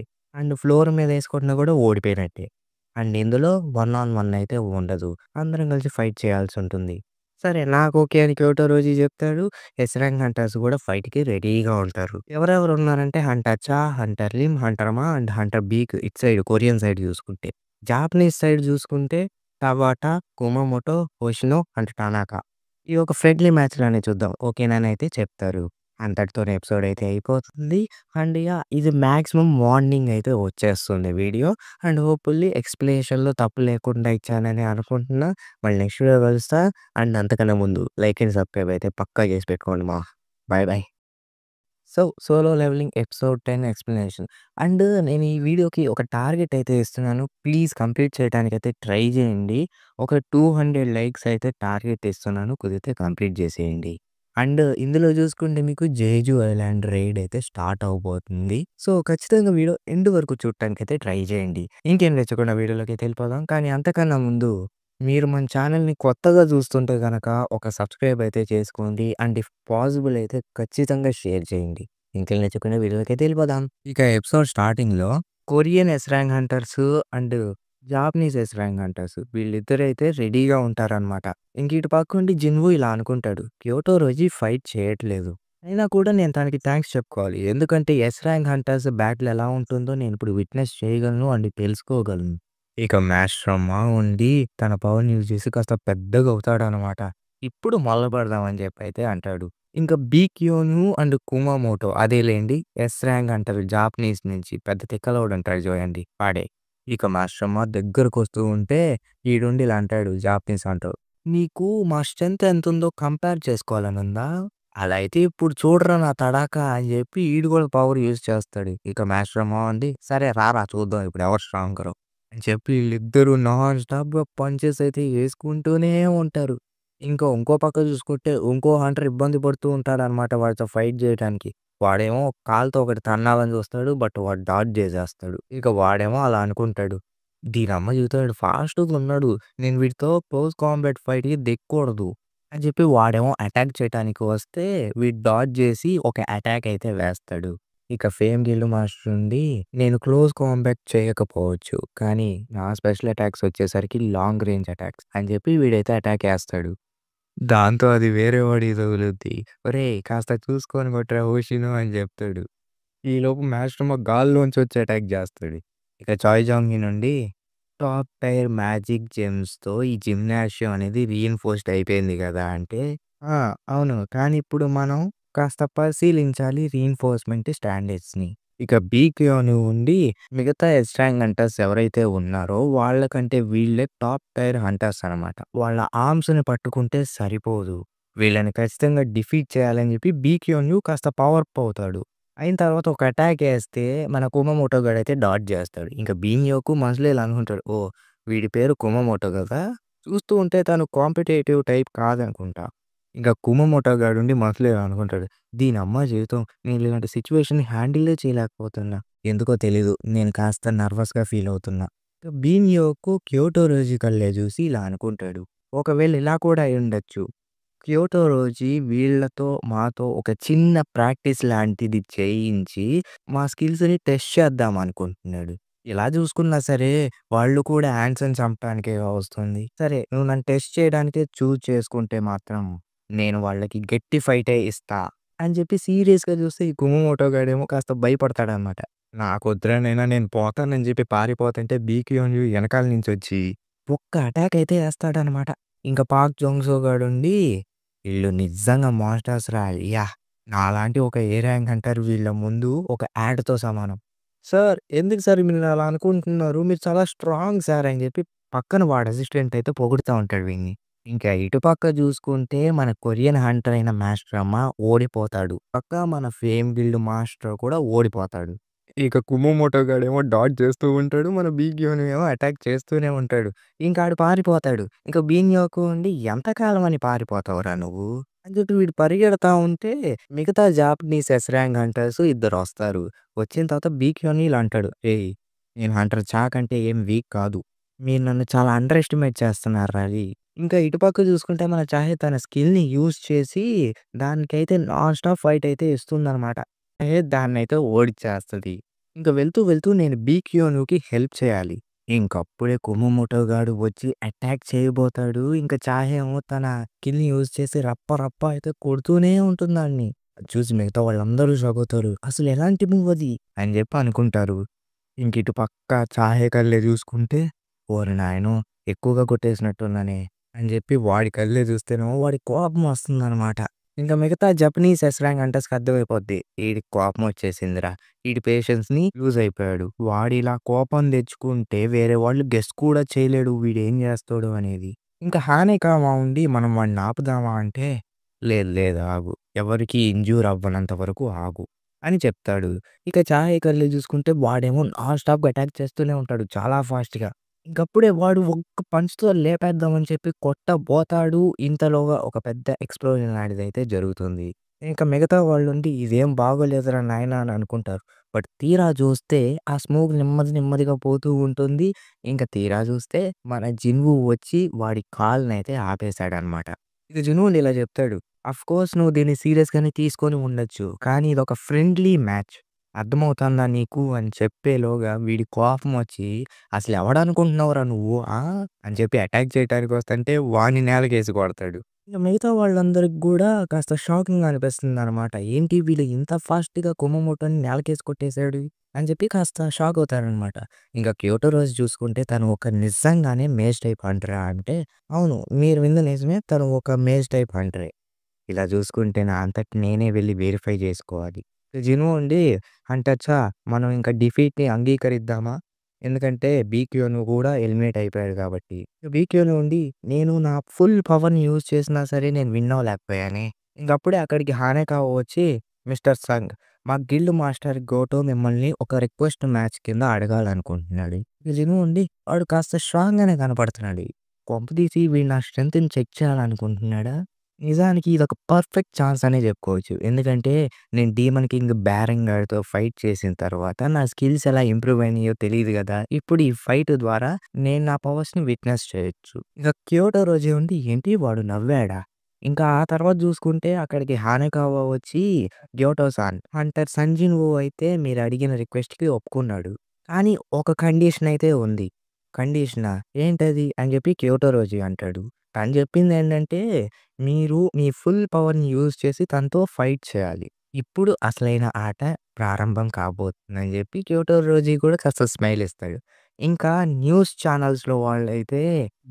S1: ఫ్లోర్ మీద ఏసుకొట్టినా కూడా ఓడిపోయినట్టే. ఇందులో వన్ ఆన్ వన్ అయితే ఉండదు. అందరం కలిసి ఫైట్ చేయాల్సుంటుంది. సరే నాకు ఓకే అని క్యోటో రోజీ చెప్తాడు. ఎస్ ర్యాంక్ హంటర్స్ కూడా ఫైట్‌కి రెడీగా ఉంటారు. ఎవరెవరు ఉన్నారంటే హంటర్ చా, హంటర్ రిమ్, హంటర్ మా హంటర్ బీక్ ఇటు సైడ్ కొరియన్ సైడ్ చూసుకుంటే. జాపనీస్ సైడ్ చూసుకుంటే టవాటా, కుమామోటో, హోషినో టనాకా. ఇది ఒక ఫ్రెండ్లీ మ్యాచ్‌లానే చూద్దాం. ఓకేనానైతే చెప్తారు. అంతటితోనే ఎపిసోడ్ అయితే అయిపోతుంది. And yeah! ఇది మాక్సిమం మార్నింగ్ అయితే వచ్చేస్తుంది వీడియో. అండ్ హోప్‌ఫుల్లీ ఎక్స్‌ప్లనేషన్‌లో తప్పు లేకుండా ఇచ్చానని అనుకుంటున్నా. మళ్ళీ నెక్స్ట్ వీడియోలో కలుస్తా. అండ్ అంతకన్నా ముందు లైక్ అండ్ సబ్‌స్క్రైబ్ అయితే పక్కా చేసి పెట్టుకోండి bye bye. So, solo leveling episode 10 explanation. And నేను ఈ వీడియోకి ఒక టార్గెట్ అయితే ఇస్తున్నాను. ప్లీజ్ కంప్లీట్ చేయడానికైతే ట్రై చేయండి. ఒక 200 లైక్స్ అయితే టార్గెట్ ఇస్తున్నాను. కుదిరితే కంప్లీట్ చేసేయండి. అండ్ ఇందులో చూసుకుంటే మీకు జేజు ఐలాండ్ రైడ్ అయితే స్టార్ట్ అవ్వబోతుంది. సో, ఖచ్చితంగా వీడియో ఎండ్ వరకు చూడటానికైతే ట్రై చేయండి. ఇంకేం తెచ్చకుండా వీడియోలోకి వెళ్ళిపోదాం. కానీ అంతకన్నా ముందు మీరు మన ఛానెల్‌ని కొత్తగా చూస్తుంటే గనక ఒక సబ్స్క్రైబ్ అయితే చేసుకోండి. అండ్ ఇఫ్ పాసిబుల్ అయితే ఖచ్చితంగా షేర్ చేయండి. ఇంకేం తెచ్చకుండా వీడియోలోకైతే వెళ్ళిపోదాం. ఇక ఎపిసోడ్ స్టార్టింగ్‌లో Korean S rank hunters and Japanese S rank hunters వీళ్ళిద్దరైతే రెడీగా ఉంటారనమాట. ఇంక ఇటు పక్కుండి జిన్‌వూ ఇలా అనుకుంటాడు. క్యోటో రోజీ ఫైట్ చేయట్లేదు. అయినా కూడా నేను తనకి థాంక్స్ చెప్పుకోవాలి. ఎందుకంటే ఎస్ ర్యాంక్ హంటర్స్ బ్యాటిల్ ఎలా ఉంటుందో నేను ఇప్పుడు విట్‌నెస్ చేయగలను అండ్ తెలుసుకోగలను. ఇక మాస్టరమ్మ ఉండి తన పవర్‌ని యూజ్ చేసి కాస్త పెద్దగవుతాడనమాట. ఇప్పుడు మొదలుపెడదామని చెప్పైతే అంటాడు. ఇంకా బీక్యోను అండ్ కుమామోటో అదేలెండి ఎస్ ర్యాంక్ అంటారు జాపనీస్ నుంచి పెద్ద తిక్కలోడుంటాడు చూడండి వాడే. ఇక మాస్టరమ్మ దగ్గరకొస్తూ ఉంటే ఈడుండి ఇలా అంటాడు జాపనీస్ అంటూ. "నీకు మా స్ట్రెంత్ ఎంతుందో కంపేర్ చేసుకోవాలనుందా? అలా అయితే ఇప్పుడు చూడరా నా తడాకా" అని చెప్పి ఈడు కూడా పవర్ యూజ్ చేస్తాడు. ఇక మాస్టరమ్మ ఉండి "సరే రారా చూద్దాం ఇప్పుడు ఎవరు స్ట్రాంగరో" అని చెప్పి ఈళ్ళిద్దరూ నాన్ స్టాప్‌గా పంచెస్ అయితే యేసుకుంటూనే ఉంటారు. ఇంకో పక్క చూసుకుంటే ఇంకో హంటర్ ఇబ్బంది పడుతూ ఉంటాడనమాట వాడితో ఫైట్ జేయటానికి. వాడేమో కాలుతో ఒకటి తన్నాలని చూస్తాడు. బట్ వాడు డాడ్జ్ చేసేస్తాడు. ఇక వాడేమో అలా అనుకుంటాడు. దీనమ్మ జీవితం ఈడు ఫాస్ట్‌గున్నాడు. నేను వీడితో క్లోజ్ కాంబాట్ ఫైట్‌కి దిగకూడదు అని చెప్పి వాడేమో అటాక్ చేయటానికి వస్తే వీడు డాడ్జ్ చేసి ఒక అటాక్ అయితే వేస్తాడు. ఇక ఫేమ్ గిల్డ్ మాస్టర్ ఉండి నేను క్లోజ్ కాంబాట్ చేయకపోవచ్చు. కానీ నా స్పెషల్ అటాక్స్ వచ్చేసరికి లాంగ్ రేంజ్ అటాక్స్ అని చెప్పి వీడైతే అటాక్ ఏస్తాడు. దాంతో అది వేరే వాడికి తగులుద్ది. "ఒరేయ్! కాస్త చూసుకొని కొట్టురా హోషినో" అని చెప్తాడు. ఈలోపు మాస్టర్‌మో గాల్లోంచి వచ్చి అటాక్ చేస్తాడు. ఇక చాయ్ జాంగ్‌కి నుండి టాప్ టైర్ మ్యాజిక్ జెమ్స్‌తో ఈ జిమ్నాషియం అనేది రీఇన్ఫోర్స్డ్ అయిపోయింది కదా! అంటే ఆ! అవును. కానీ ఇప్పుడు మనం కాస్త పరిశీలించాలి రీఇన్ఫోర్స్‌మెంట్ స్టాండర్డ్స్‌ని. ఇక బీక్యోను ఉండి మిగతా ఎస్ ర్యాంక్ హంటర్స్ ఎవరైతే ఉన్నారో వాళ్ళకంటే వీళ్ళే టాప్ టైర్ హంటర్స్ అనమాట. వాళ్ళ ఆర్మ్స్‌ని పట్టుకుంటే సరిపోదు. వీళ్ళని ఖచ్చితంగా డిఫీట్ చేయాలని చెప్పి బీక్యోను కాస్త పవర్ అప్ అవుతాడు. అయిన తర్వాత ఒక అటాక్ ఏస్తే మన కుమమోటో గాడైతే డాడ్జ్ జేస్తాడు. ఇంక బీన్యోకు మనసులో ఇలా అనుకుంటాడు. ఓహ్! వీడి పేరు కుమమోటో గదా! చూస్తూ ఉంటే తను కాంపిటేటివ్ టైప్ కాదనుకుంటా. ఇంక కుమమోటో గాడుండి మనసులో ఇలా అనుకుంటాడు. దీనమ్మ జీవితం నేను ఇలాంటి సిట్యుయేషన్‌ని హ్యాండిలే చేయలేకపోతున్నా. ఎందుకో తెలీదు. నేను కాస్త నర్వస్‌గా ఫీల్ అవుతున్నా. బీన్యోకు క్యోటో రోజీ కళ్ళే జూసి ఇలా అనుకుంటాడు. ఒకవేళ ఇలా కూడా అయ్యుండొచ్చు. క్యోటో రోజీ వీళ్ళతో మాతో ఒక చిన్న ప్రాక్టీస్ లాంటిది చేయించి, మా స్కిల్స్‌ని టెస్ట్ చేద్దాం అనుకుంటున్నాడు. ఇలా చూసుకున్నా సరే, వాళ్ళు కూడా హాన్సన్ చంపడానికేగా వస్తుంది. సరే, నువ్వు నన్ను టెస్ట్ చేయడానికే చూజ్ చేసుకుంటే మాత్రం, నేను వాళ్ళకి గట్టి ఫైటే ఇస్తా అని చెప్పి సీరియస్‌గా చూస్తే ఈ కుమమోటో గాడేమో కాస్త భయపడతాడనమాట. నాకొద్దురా నైనా నేను పోతానని చెప్పి పారిపోతుంటే బీక్యూఎన్ ఎనకాల నుంచొచ్చి ఒక్క అటాక్ అయితే ఏస్తాడనమాట. ఇంక పాక్ జోంగ్‌సో గాడుండి ఈళ్ళు నిజంగా మాన్‌స్టర్స్ రా! యాహ్! నాలాంటి ఒక ఏ ర్యాంక్ హంటర్ వీళ్ళ ముందు ఒక యాడ్‌తో సమానం. సార్ ఎందుకు సార్ మీరు అలా అనుకుంటున్నారు? మీరు చాలా స్ట్రాంగ్ సార్ అని చెప్పి పక్కన వాడి అసిస్టెంట్ అయితే పొగుడుతా ఉంటాడు వీడిని. ఇంకా ఇటు పక్క చూసుకుంటే మన కొరియన్ హంటర్ అయిన మాస్టర్ అమ్మ ఓడిపోతాడు. పక్కా మన ఫేమ్ గిల్డ్ మాస్టర్ కూడా ఓడిపోతాడు. ఇక కుమమోటో గాడేమో డాడ్జ్ చేస్తూ ఉంటాడు. మన బీగ్యోన్ ఏమో అటాక్ చేస్తూనే ఉంటాడు. ఇంక ఆడు పారిపోతాడు. ఇంక బీన్యోకు ఉండి "ఎంతకాలం అని పారిపోతావురా నువ్వు" అని చెప్పి వీడు పరిగెడతా ఉంటే మిగతా జాపనీస్ ఎస్ ర్యాంక్ హంటర్స్ ఇద్దరొస్తారు. వచ్చిన తర్వాత బీక్యోని ఇలా అంటాడు. "ఏయ్! నేను హంటర్ చాక్ అంటే ఏం వీక్ కాదు. మీరు నన్ను చాలా అండర్ ఎస్టిమేట్ చేస్తున్నారురా అది." ఇంకా ఇటుపక్క చూసుకుంటే మన చాహె తన స్కిల్‌ని యూజ్ చేసి దానికైతే నాన్ స్టాప్ ఫైట్ అయితే ఇస్తుందనమాట. దాన్నైతే ఓడిచ్చేస్తది. ఇంక వెళ్తూ నేను బీక్యోనుకి హెల్ప్ చేయాలి. ఇంకప్పుడే కుమమోటో గాడు వచ్చి అటాక్ చేయబోతాడు. ఇంక చాహే ఏమో తన స్కిల్‌ని యూజ్ చేసి రప్ప అయితే కొడుతూనే ఉంటుందాన్ని. అది చూసి మిగతా వాళ్ళందరూ షాక్ అవుతారు. అసలు ఎలాంటి మూవ్ అది అని చెప్పి అనుకుంటారు. ఇంక ఇటు పక్క చాహే కళ్ళే చూసుకుంటే ఓరి నాయనో! ఎక్కువగా కొట్టేసినట్టున్నానే. అని జెప్పి వాడి కళ్ళే చూస్తేనేమో వాడికి కోపం వస్తుందనమాట. ఇంక మిగతా జపనీస్ ఎస్ ర్యాంక్ హంటర్స్‌కి అర్థమైపోద్ది. ఈడికి కోపం వచ్చేసిందిరా. ఈడి పేషెన్స్‌ని లూజ్ అయిపోయాడు. వాడిలా కోపం తెచ్చుకుంటే వేరే వాళ్ళు గెస్ కూడా చేయలేడు వీడేం జేస్తాడో అనేది. ఇంకా హానేకామా ఉండి మనం వాడిని ఆపుదామా అంటే, లేదు లేదు ఆగు. ఎవరికీ ఇంజ్యూర్ అవ్వనంత వరకు ఆగు అని చెప్తాడు. ఇక చాయ్ కళ్ళు చూసుకుంటే వాడేమో నాన్ స్టాప్‌గా అటాక్ చేస్తూనే ఉంటాడు చాలా ఫాస్ట్‌గా. ఇంకప్పుడే వాడు ఒక్క పంచ్‌తో లేపేద్దామని చెప్పి కొట్టబోతాడు. ఇంతలోగా ఒక పెద్ద ఎక్స్‌ప్లోజన్ లాంటిదైతే జరుగుతుంది. ఇంక మిగతా వాళ్ళుండి ఇదేం బాగోలేదురా నాయనా అని అనుకుంటారు. బట్ తీరా చూస్తే ఆ స్మోక్ నెమ్మది నెమ్మదిగా పోతూ ఉంటుంది. ఇంక తీరా చూస్తే మన జిన్‌వు వచ్చి వాడి కాలునైతే ఆపేసాడనమాట. ఇక జిన్‌వుండి ఇలా చెప్తాడు. "అఫ్‌కోర్స్ నువ్వు దీన్ని సీరియస్‌గానే తీసుకొని ఉండొచ్చు. కానీ ఇదొక ఫ్రెండ్లీ మ్యాచ్. అర్థమవుతుందా నీకు" అని చెప్పేలోగా వీడి కోపమొచ్చి "అసలెవడనుకుంటున్నావురా నువ్వు ఆ?" అని చెప్పి అటాక్ చేయటానికి వస్తంటే వాడిని నేలకేసి కొడతాడు. ఇక మిగతా వాళ్ళందరికి గూడా కాస్త షాకింగ్‌గా అనిపిస్తుందనమాట. ఏంటి వీడు ఇంత ఫాస్ట్‌గా కుమమోటోని నేలకేసి కొట్టేసాడు అని చెప్పి కాస్త షాక్ అవుతారనమాట. ఇంక క్యోటో రోజు చూసుకుంటే తను ఒక నిజంగానే మేజ్ టైప్ హంటరా అంటే, అవును మీరు వింది నిజమే. తను ఒక మేజ్ టైప్ హంటరే. ఇలా చూసుకుంటే నా అంతట నేనే వెళ్లి వెరిఫై చేసుకోవాలి. జిను ఉండి అంటచ్చా మనం ఇంకా డిఫీట్‌ని అంగీకరిద్దామా? ఎందుకంటే బీక్యూను కూడా ఎలిమినేట్ అయిపోయాడు కాబట్టి. బీక్యూను ఉండి నేను నా ఫుల్ పవర్‌ని యూజ్ చేసినా సరే నేను విన్ అవ్వలేకపోయానే. ఇంకప్పుడే అక్కడికి హానెకావ వచ్చి మిస్టర్ సంగ్ మా గిల్డ్ మాస్టర్ గోటో మిమ్మల్ని ఒక రిక్వెస్ట్ మ్యాచ్ కింద అడగాలనుకుంటున్నాడు. జిను ఉండి వాడు కాస్త స్ట్రాంగ్‌గానే కనపడుతున్నాడు. కొంపదీసి వీడు నా స్ట్రెంగ్త్‌ని చెక్ చేయాలనుకుంటున్నాడా? నిజానికి ఇదొక పర్ఫెక్ట్ ఛాన్స్ అనే జెప్పుకోవచ్చు. ఎందుకంటే నేను 'డీమన్ కింగ్' బ్యారెన్ గాడితో ఫైట్ చేసిన తర్వాత నా స్కిల్స్ ఎలా ఇంప్రూవ్ అయినాయో తెలీదు గదా! ఇప్పుడు ఈ ఫైట్ ద్వారా నేను నా పవర్స్‌ని విట్‌నెస్ చేయొచ్చు. ఇక క్యోటో రోజే ఉండి ఏంటి వాడు నవ్వాడా? ఇంకా ఆ తర్వాత జూసుకుంటే అక్కడికి హానెకావా వచ్చి గ్యోటో సాన్ హంటర్ సంజిన్ వూ అయితే మీరడిగిన రిక్వెస్ట్‌కి ఒప్పుకున్నాడు. కానీ ఒక కండిషన్ అయితే ఉంది. కండిషనా? ఏంటది? అని జెప్పి క్యోటో రోజీ అంటాడు. తను జెప్పిందేంటంటే మీరు మీ ఫుల్ పవర్‌ని యూజ్ చేసి తనతో ఫైట్ చేయాలి. ఇప్పుడు అసలైన ఆట ప్రారంభం కాబోతుందని జెప్పి క్యోటో రోజీ కూడా కాస్త స్మైల్ ఇస్తాడు. ఇంకా న్యూస్ ఛానల్స్‌లో వాళ్ళైతే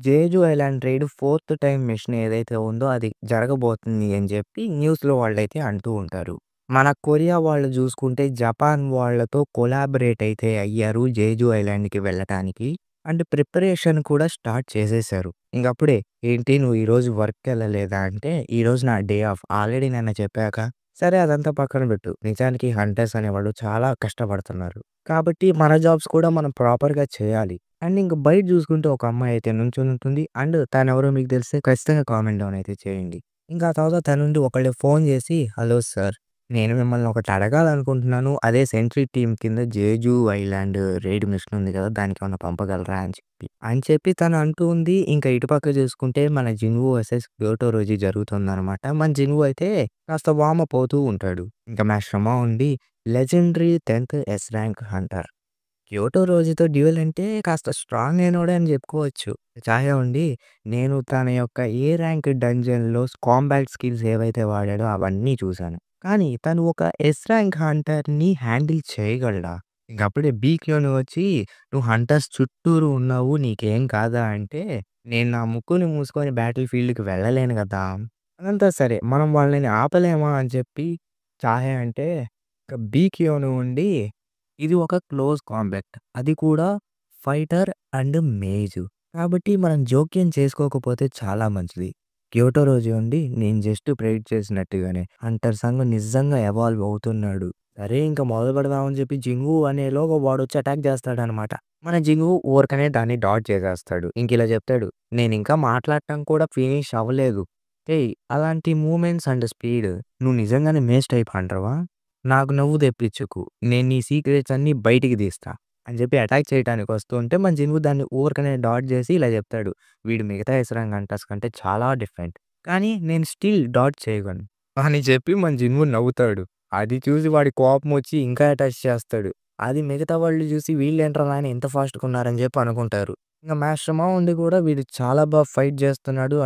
S1: Jeju island raid fourth time mission ఏదైతే ఉందో అది జరగబోతుంది అని జెప్పి న్యూస్‌లో వాళ్ళైతే అంటూ ఉంటారు. మన కొరియా వాళ్ళు జూసుకుంటే జపాన్ వాళ్ళతో కొలాబరేట్ అయితే అయ్యారు జేజు ఐలాండ్‌కి వెళ్ళటానికి. అండ్ ప్రిపరేషన్ కూడా స్టార్ట్ చేసేసారు. ఇంగప్పుడే ఏంటి నువ్వు ఈరోజు వర్క్‌కెళ్ళలేదా అంటే, ఈరోజు నా డే ఆఫ్. ఆల్రెడీ నిన్న చెప్పాక. సరే అదంతా పక్కన పెట్టు. నిజానికి హంటర్స్ అనేవాళ్ళు చాలా కష్టపడుతున్నారు. కాబట్టి మన జాబ్స్ కూడా మనం ప్రాపర్‌గా చేయాలి. అండ్ ఇంక బయట చూసుకుంటే ఒక అమ్మాయి అయితే నుంచొనుంటుంది. అండ్ తనెవరో మీకు తెలిస్తే ఖచ్చితంగా కామెంట్ డౌన్ అయితే చేయండి. ఇంకా ఆ తర్వాత తనుండి ఒకళ్ళు ఫోన్ చేసి, "హలో సార్ నేను మిమ్మల్ని ఒకటి అడగాలనుకుంటున్నాను. అదే సెంట్రీ టీమ్ కింద జేజు ఐలాండ్ రైడ్ మిషన్ ఉంది కదా! దానికేమన్నా పంపగలరా?" అని చెప్పి తను అంటూ ఉంది. ఇంకా ఇటుపక్క చూసుకుంటే మన జిన్‌వు వర్సెస్ క్యోటో రోజీ జరుగుతుందనమాట. మన జిన్‌వు అయితే కాస్త వార్మప్ అవుతూ ఉంటాడు. ఇంక మా శ్రమ ఉండి లెజెండరీ 10థ్ ఎస్ ర్యాంక్ హంటర్. క్యోటో రోజీతో డ్యూయల్ అంటే కాస్త స్ట్రాంగ్ అయినోడే అని చెప్పుకోవచ్చు. చాయా ఉండి నేను తన యొక్క ఏ ర్యాంక్ డంజన్‌లో కాంబాట్ స్కిల్స్ ఏవైతే వాడాడో అవన్నీ చూసాను. కానీ తను ఒక ఎస్ ర్యాంక్ హంటర్‌ని హ్యాండిల్ చేయగలడా? ఇంకప్పుడే బీక్యూని వచ్చి "నువ్వు హంటర్స్ చుట్టూరు ఉన్నావు నీకేం కాదా" అంటే నేను నా ముక్కుని మూసుకొని బ్యాటిల్ ఫీల్డ్‌కి వెళ్ళలేను గదా! అదంతా సరే మనం వాళ్ళని ఆపలేమా అని చెప్పి చాహే అంటే ఇక బీక్యూను ఉండి ఇది ఒక క్లోజ్ కాంబాట్. అది కూడా ఫైటర్ అండ్ మేజ్. కాబట్టి మనం జోక్యం చేసుకోకపోతే చాలా మంచిది. క్యోటో రోజు ఉండి నేను జస్ట్ ప్రెడిక్ట్ చేసినట్టుగానే హంటర్ సంగ్ నిజంగా ఎవాల్వ్ అవుతున్నాడు. సరే ఇంక మొదలు పెడదామని చెప్పి జింగు అనేలోగా వాడొచ్చి అటాక్ చేస్తాడనమాట. మన జింగు ఊరకనే దాన్ని డాడ్జ్ చేసేస్తాడు. ఇంకిలా చెప్తాడు. నేనింకా మాట్లాడటం కూడా ఫినిష్ అవ్వలేదు. ఏయ్! అలాంటి మూవ్‌మెంట్స్ అండ్ స్పీడ్ నువ్వు నిజంగానే మేజ్ టైప్ హంటర్‌వా? నాకు నువ్వు తెప్పించకు. నేను నీ సీక్రెట్స్ అన్నీ బయటికి తీస్తా. అని చెప్పి అటాక్ చేయటానికి వస్తుంటే మన జిన్‌వు దాన్ని ఊరకనే డాడ్జ్ చేసి ఇలా చెప్తాడు. వీడు మిగతా ఎసరంగ్ హంటర్స్ కంటే చాలా డిఫరెంట్. కానీ నేను స్టిల్ డాడ్జ్ చేయగలను. అని చెప్పి మన జిన్‌వు నవ్వుతాడు. అది చూసి వాడి కోపమొచ్చి ఇంకా అటాక్ చేస్తాడు. అది మిగతా వాళ్ళు చూసి వీళ్ళేంట్రా నాయన ఇంత ఫాస్ట్‌గా ఉన్నారని చెప్పి అనుకుంటారు. ఇంక మాస్టర్ ఉండి కూడా వీడు చాలా ఫైట్ చేస్తున్నాడు.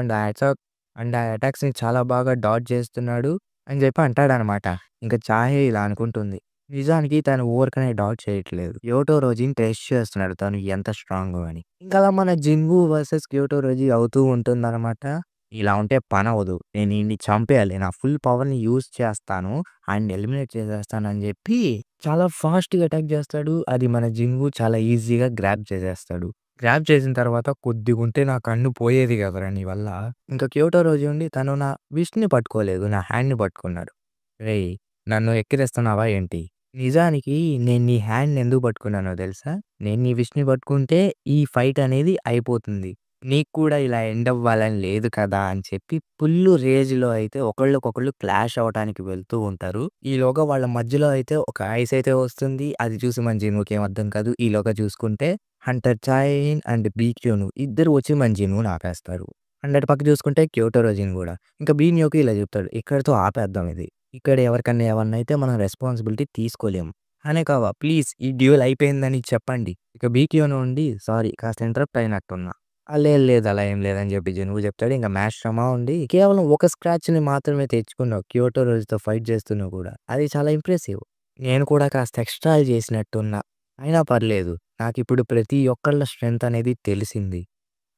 S1: అండ్ ఆ అటాక్స్‌ని చాలా బాగా డాడ్జ్ చేస్తున్నాడు అని చెప్పి అంటాడనమాట. ఇంక చాహే ఇలా అనుకుంటుంది. నిజానికి తను ఊరకనే డౌట్ చేయట్లేదు. క్యోటో రోజిని టెస్ట్ చేస్తున్నాడు తను ఎంత స్ట్రాంగో అని. ఇంకా అలా మన జిన్‌వూ వర్సెస్ క్యోటో రోజి అవుతూ ఉంటుందనమాట. ఇలా ఉంటే పనవ్వదు. నేను ఈడిని చంపేయాలి. నా ఫుల్ పవర్‌ని యూజ్ చేస్తాను. ఆయన్ని ఎలిమినేట్ చేసేస్తానని జెప్పి చాలా ఫాస్ట్‌గా అటాక్ జేస్తాడు. అది మన జిన్‌వూ చాలా ఈజీగా గ్రాబ్ చేసేస్తాడు. గ్రాబ్ చేసిన తర్వాత కొద్దిగుంటే నా కన్ను పోయేది గదరా నీ వల్ల. ఇంకా క్యోటో రోజి ఉండి తను నా విస్ట్‌ని పట్టుకోలేదు. నా హ్యాండ్‌ని పట్టుకున్నాడు. రేయ్! నన్ను ఎక్కిరిస్తున్నావా ఏంటి? నిజానికి నేను నీ హ్యాండ్‌ని ఎందుకు పట్టుకున్నానో తెలుసా? నేను నీ విష్‌ని పట్టుకుంటే ఈ ఫైట్ అనేది అయిపోతుంది. నీకు కూడా ఇలా ఎండ్ అవ్వాలని లేదు కదా! అని చెప్పి ఫుల్లు రేజ్‌లో అయితే ఒకళ్ళకొకళ్ళు క్లాష్ అవ్వటానికి వెళ్తూ ఉంటారు. ఈలోగా వాళ్ళ మధ్యలో అయితే ఒక ఐస్ అయితే వస్తుంది. అది చూసి మన జిన్‌వుకేం అర్థం కాదు. ఈలోగా చూసుకుంటే హంటర్ చాయిన్ అండ్ బీక్యూను ఇద్దరు వచ్చి మన జిన్‌వుని ఆపేస్తారు. అండ్ అటు పక్క చూసుకుంటే క్యోటో రోజిన్ గూడా. ఇంకా బీన్యోకి ఇలా చెప్తాడు. ఇక్కడితో ఆపేద్దాం ఇది. ఇక్కడ ఎవరికన్నా ఏమన్నా అయితే మనం రెస్పాన్సిబిలిటీ తీసుకోలేము. హనెకావా ప్లీజ్ ఈ డ్యూయల్ అయిపోయిందని చెప్పండి. ఇక బీక్యూనో ఉండి సారీ కాస్త ఇంటరప్ట్ అయినట్టున్నా. లేదు లేదు అలా ఏం లేదని చెప్పి జిన్‌వు చెప్తాడు. ఇంక మాస్టర్‌మా ఉండి కేవలం ఒక స్క్రాచ్‌ని మాత్రమే తెచ్చుకున్నావు క్యోటో రోజ్‌తో ఫైట్ చేస్తున్నా కూడా. అది చాలా ఇంప్రెసివ్. నేను కూడా కాస్త ఎక్స్ట్రాలు చేసినట్టున్నా. అయినా పర్లేదు. నాకిప్పుడు ప్రతి ఒక్కళ్ళ స్ట్రెంత్ అనేది తెలిసింది.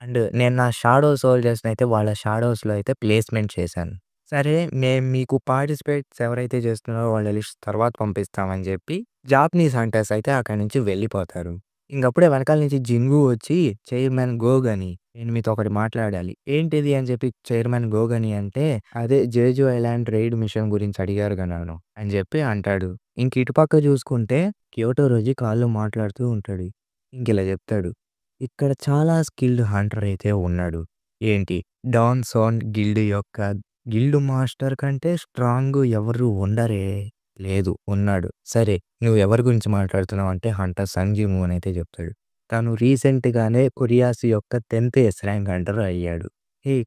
S1: అండ్ నేను నా షాడో సోల్జర్స్‌నయితే వాళ్ళ షాడోస్‌లో అయితే ప్లేస్‌మెంట్ చేశాను. సరే మేము మీకు పార్టిసిపేట్స్ ఎవరైతే చేస్తున్నారో వాళ్ళ లిస్ట్ తర్వాత పంపిస్తామని జెప్పి జాపనీస్ హంటర్స్ అయితే అక్కడి నుంచి వెళ్ళిపోతారు. ఇంకప్పుడే వెనకాల నుంచి జిన్‌వు వచ్చి చైర్మన్ గోగని నేను మీతో ఒకటి మాట్లాడాలి. ఏంటిది అని చెప్పి చైర్మన్ గోగని అంటే అదే జేజు ఐలాండ్ రైడ్ మిషన్ గురించి అడిగారుగా నన్ను అని జెప్పి అంటాడు. ఇంక ఇటుపక్క చూసుకుంటే క్యోటో రోజి కాల్‌లో మాట్లాడుతూ ఉంటాడు. ఇంకిలా జెప్తాడు. ఇక్కడ చాలా స్కిల్డ్ హంటర్ అయితే ఉన్నాడు. ఏంటి డాన్ సోన్ గిల్డ్ యొక్క గిల్డ్ మాస్టర్ కంటే స్ట్రాంగ్ ఎవరు ఉండరే. లేదు ఉన్నాడు. సరే నువ్వు ఎవరి గురించి మాట్లాడుతున్నావు అంటే హంటర్ సంగ్ జిన్‌వూ అని అయితే చెప్తాడు. తను రీసెంట్‌గానే కొరియాస్ యొక్క 10థ్ ఎస్ ర్యాంక్ హంటర్ అయ్యాడు.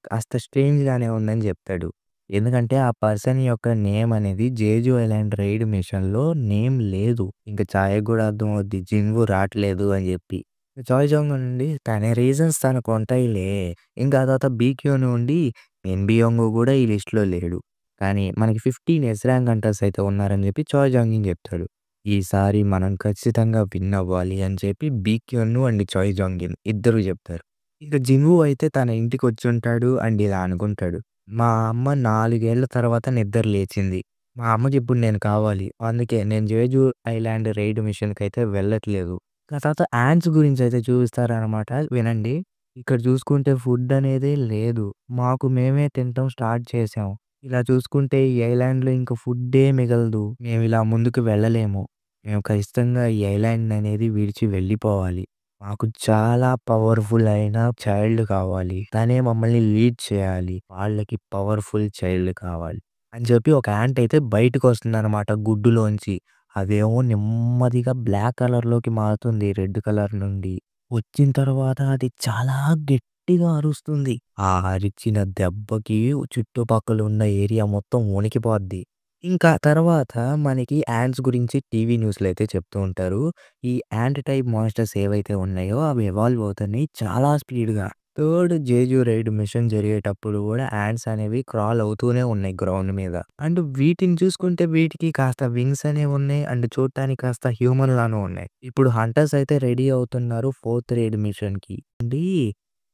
S1: కాస్త స్ట్రేంజ్‌గానే ఉందని చెప్తాడు. ఎందుకంటే ఆ పర్సన్ యొక్క నేమ్ అనేది జేజు ఐలాండ్ రైడ్ మిషన్‌లో నేమ్ లేదు. ఇంక చాయకి గూడా అర్థమవుద్ది జిన్‌వూ రాట్లేదు అని జెప్పి. చాయ్ జంగ్ నుండి తన రీజన్స్ తనకుంటాయిలే. ఇంకా ఆ తర్వాత బీక్యూన్ ఉండి ఎన్‌బియోంగ్ గూడా ఈ లిస్ట్‌లో లేడు. కానీ మనకి 15 ఎస్ ర్యాంక్ హంటర్స్ అయితే ఉన్నారని జెప్పి చాయ్ జాంగింగ్ జెప్తాడు. ఈసారి మనం ఖచ్చితంగా విన్ అవ్వాలి అని చెప్పి బీక్యూన్ అండ్ చాయ్ జాంగిన్ ఇద్దరు జెప్తారు. ఇక జిన్‌వూ అయితే తన ఇంటికొచ్చుంటాడు అండ్ ఇలా అనుకుంటాడు. మా అమ్మ 4 ఏళ్ల తర్వాత నిద్ర లేచింది. మా అమ్మకి ఇప్పుడు నేను కావాలి. అందుకే నేను జేజు ఐలాండ్ రైడ్ మిషన్‌కైతే వెళ్ళట్లేదు. ఆ తర్వాత యాంట్స్ గురించయితే చూపిస్తారనమాట. వినండి. ఇక్కడ చూసుకుంటే ఫుడ్ అనేదే లేదు. మాకు మేమే తినటం స్టార్ట్ చేశాం. ఇలా చూసుకుంటే ఈ ఐలాండ్‌లో ఇంక ఫుడ్డే మిగలదు. మేమిలా ముందుకు వెళ్ళలేము. మేము ఖచ్చితంగా ఈ ఐలాండ్ అనేది విడిచి వెళ్ళిపోవాలి. మాకు చాలా పవర్‌ఫుల్ అయిన చైల్డ్ కావాలి. తనే మమ్మల్ని లీడ్ చేయాలి. వాళ్ళకి పవర్‌ఫుల్ చైల్డ్ కావాలి. అని చెప్పి ఒక యాంట్ అయితే బయటకొస్తుందనమాట గుడ్డులోంచి. అదేమో నెమ్మదిగా బ్లాక్ కలర్‌లోకి మారుతుంది రెడ్ కలర్ నుండి. వచ్చిన తర్వాత అది చాలా గట్టిగా అరుస్తుంది. ఆ అరిచిన దెబ్బకి చుట్టుపక్కల ఉన్న ఏరియా మొత్తం వణికిపోద్ది. ఇంకా తర్వాత మనకి యాంట్స్ గురించి టీవీ న్యూస్‌లో అయితే చెప్తూ ఉంటారు. ఈ యాంట్ టైప్ మాన్స్టర్స్ ఏవైతే ఉన్నాయో అవి ఎవాల్వ్ అవుతున్నాయి చాలా స్పీడ్‌గా. థర్డ్ జేజు రైడ్ మిషన్ జరిగేటప్పుడు గూడా యాంట్స్ అనేవి క్రాల్ అవుతూనే ఉన్నాయి గ్రౌండ్ మీద. అండ్ వీటిని చూసుకుంటే వీటికి కాస్త వింగ్స్ అనేవున్నాయి. అండ్ చూడటానికి కాస్త హ్యూమన్ లాను ఉన్నాయి. ఇప్పుడు హంటర్స్ అయితే రెడీ అవుతున్నారు ఫోర్త్ రైడ్ మిషన్‌కి. అండి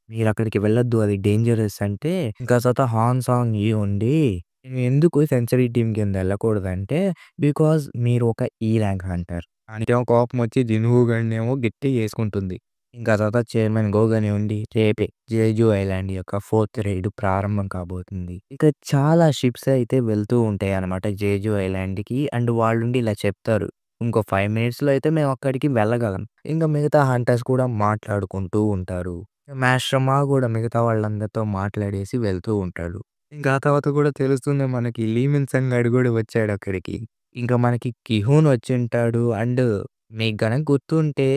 S1: మీరక్కడికి వెళ్ళొద్దు అది డేంజరస్ అంటే ఇంకా తర్వాత హాన్ సాంగ్ ఈ ఉండి "నేను ఎందుకు సెంచరీ టీమ్ కింద ఎళ్ళకూడదంటే బికాజ్ మీరు ఒక ఈ ర్యాంక్ హంటర్." ఆయనకేమో కోపం వచ్చి జిన్‌వూ గాడినేమో గట్టిగా యేసుకుంటుంది. ఇంకా తర్వాత చైర్మన్ గోగని ఉండి రేపే జేజు ఐలాండ్ యొక్క ఫోర్త్ రైడ్ ప్రారంభం కాబోతుంది. ఇక చాలా షిప్స్ అయితే వెళ్తూ ఉంటాయన్నమాట జేజు ఐలాండ్‌కి. అండ్ వాళ్ళుండి ఇలా చెప్తారు. ఇంకో 5 మినిట్స్‌లో అయితే మేము అక్కడికి వెళ్ళగలం. ఇంక మిగతా హంటర్స్ కూడా మాట్లాడుకుంటూ ఉంటారు. మాస్టర్ మా గూడా మిగతా వాళ్ళందరితో మాట్లాడేసి వెళ్తూ ఉంటాడు. ఇంకా ఆ తర్వాత కూడా తెలుస్తుంది మనకి లీమిన్ సంగ్ గాడు గూడా వచ్చాడక్కడికి. ఇంకా మనకి కిహూన్ వచ్చుంటాడు. అండ్ మీకు గనక గుర్తుంటే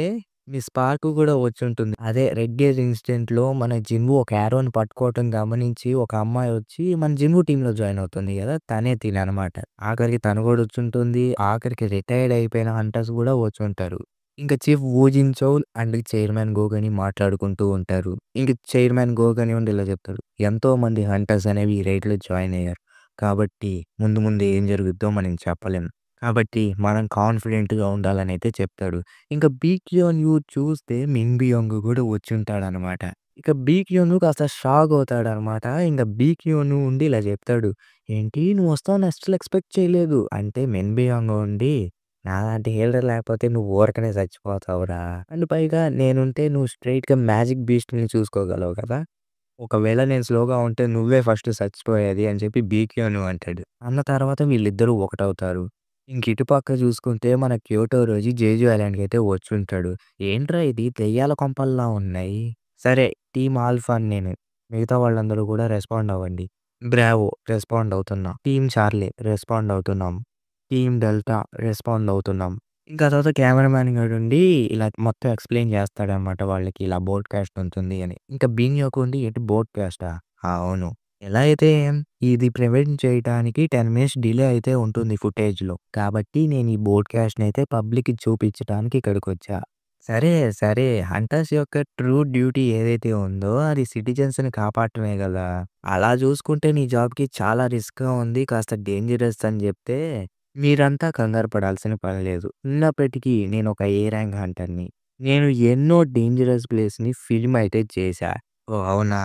S1: మీ స్పార్క్ గూడా వచ్చుంటుంది. అదే రెడ్ గేజ్ ఇన్సిడెంట్‌లో మన జిన్‌వూ ఒక యారోని పట్టుకోవటం గమనించి ఒక అమ్మాయి వచ్చి మన జిన్‌వూ టీమ్‌లో జాయిన్ అవుతుంది గదా! తనే తిననమాట. ఆఖరికి తను గూడా వచ్చుంటుంది. ఆఖరికి రిటైర్డ్ అయిపోయిన హంటర్స్ గూడా వచ్చుంటారు. ఇంక chief Woo Jin Chul and chairman గోగని మాట్లాడుకుంటూ ఉంటారు. ఇంక చైర్మన్ గోగని ఉండి ఇలా చెప్తాడు. ఎంతోమంది హంటర్స్ అనేవి ఈ రైడ్‌లో జాయిన్ అయ్యారు. కాబట్టి ముందు ముందు ఏం జరుగుద్దో మనం చెప్పలేం. కాబట్టి మనం కాన్ఫిడెంట్‌గా ఉండాలనైతే చెప్తాడు. ఇంకా 'బీక్యూఎన్ యూ' చూస్తే 'మిన్ బియోంగ్' గూడా వచ్చుంటాడనమాట. ఇక 'బీక్యూఎన్' కాస్త షాక్ అవుతాడనమాట. ఇంక 'బీక్యూఎన్' ఉండి ఇలా జెప్తాడు. "ఏంటి నువ్వొస్తావని అస్సలు ఎక్స్‌పెక్ట్ చేయలేదు." అంటే 'మిన్ బియోంగ్' ఉండి "నాలాంటి హీరో లేకపోతే నువ్వు ఊరకనే చచ్చిపోతావురా. అండ్ పైగా నేనుంటే నువ్వు స్ట్రెయిట్‌గా మ్యాజిక్ బీస్ట్‌ని చూసుకోగలవు కదా! ఒకవేళ నేను స్లోగా ఉంటే నువ్వే ఫస్ట్ సచ్చిపోయేది" అని చెప్పి 'బీక్యూఎన్' అంటాడు. అన్న తర్వాత వీళ్ళిద్దరూ ఒకటవుతారు. ఇంక ఇటుపక్క చూసుకుంటే మన 'క్యోటో రోజు' 'జేజు ఐలాండ్‌కైతే వచ్చుంటాడు. ఏంట్రా ఇది దెయ్యాల కొంపల్లా ఉన్నాయి. సరే టీమ్ ఆల్ఫా అని నేను. మిగతా వాళ్ళందరూ కూడా రెస్పాండ్ అవ్వండి. బ్రావో రెస్పాండ్ అవుతున్నా. టీమ్ చార్లీ రెస్పాండ్ అవుతున్నాం. టీమ్ డెల్టా రెస్పాండ్ అవుతున్నాం. ఇంకా తర్వాత కెమెరామాన్ గాడుండి ఇలా మొత్తం ఎక్స్‌ప్లెయిన్ చేస్తాడనమాట వాళ్ళకి. ఇలా బోట్‌కాస్ట్ ఉంటుంది అని. ఇంకా బిన్యోక్ ఉండి ఏంటి బోట్‌కాస్టా? అవును. ఎలా అయితే ఏం ఇది ప్రివెంట్ చేయటానికి 10 మినిట్స్ డిలే అయితే ఉంటుంది ఫుటేజ్‌లో. కాబట్టి నేను ఈ బోట్‌కాస్ట్‌నయితే పబ్లిక్‌కి చూపించటానికి ఇక్కడికొచ్చా. సరే, సరే. హంటర్స్ యొక్క ట్రూ డ్యూటీ ఏదైతే ఉందో అది సిటిజన్స్‌ని కాపాడటమే గదా! అలా చూసుకుంటే నీ జాబ్‌కి చాలా రిస్క్‌గా ఉంది. కాస్త డేంజరస్ అని జెప్తే మీరంతా కంగారు పడాల్సిన పని లేదు. ఉన్నప్పటికీ నేనొక ఏ ర్యాంక్ హంటర్‌ని. నేను ఎన్నో డేంజరస్ ప్లేస్‌ని ఫిల్మ్ అయితే చేశా. ఓహ్! అవునా?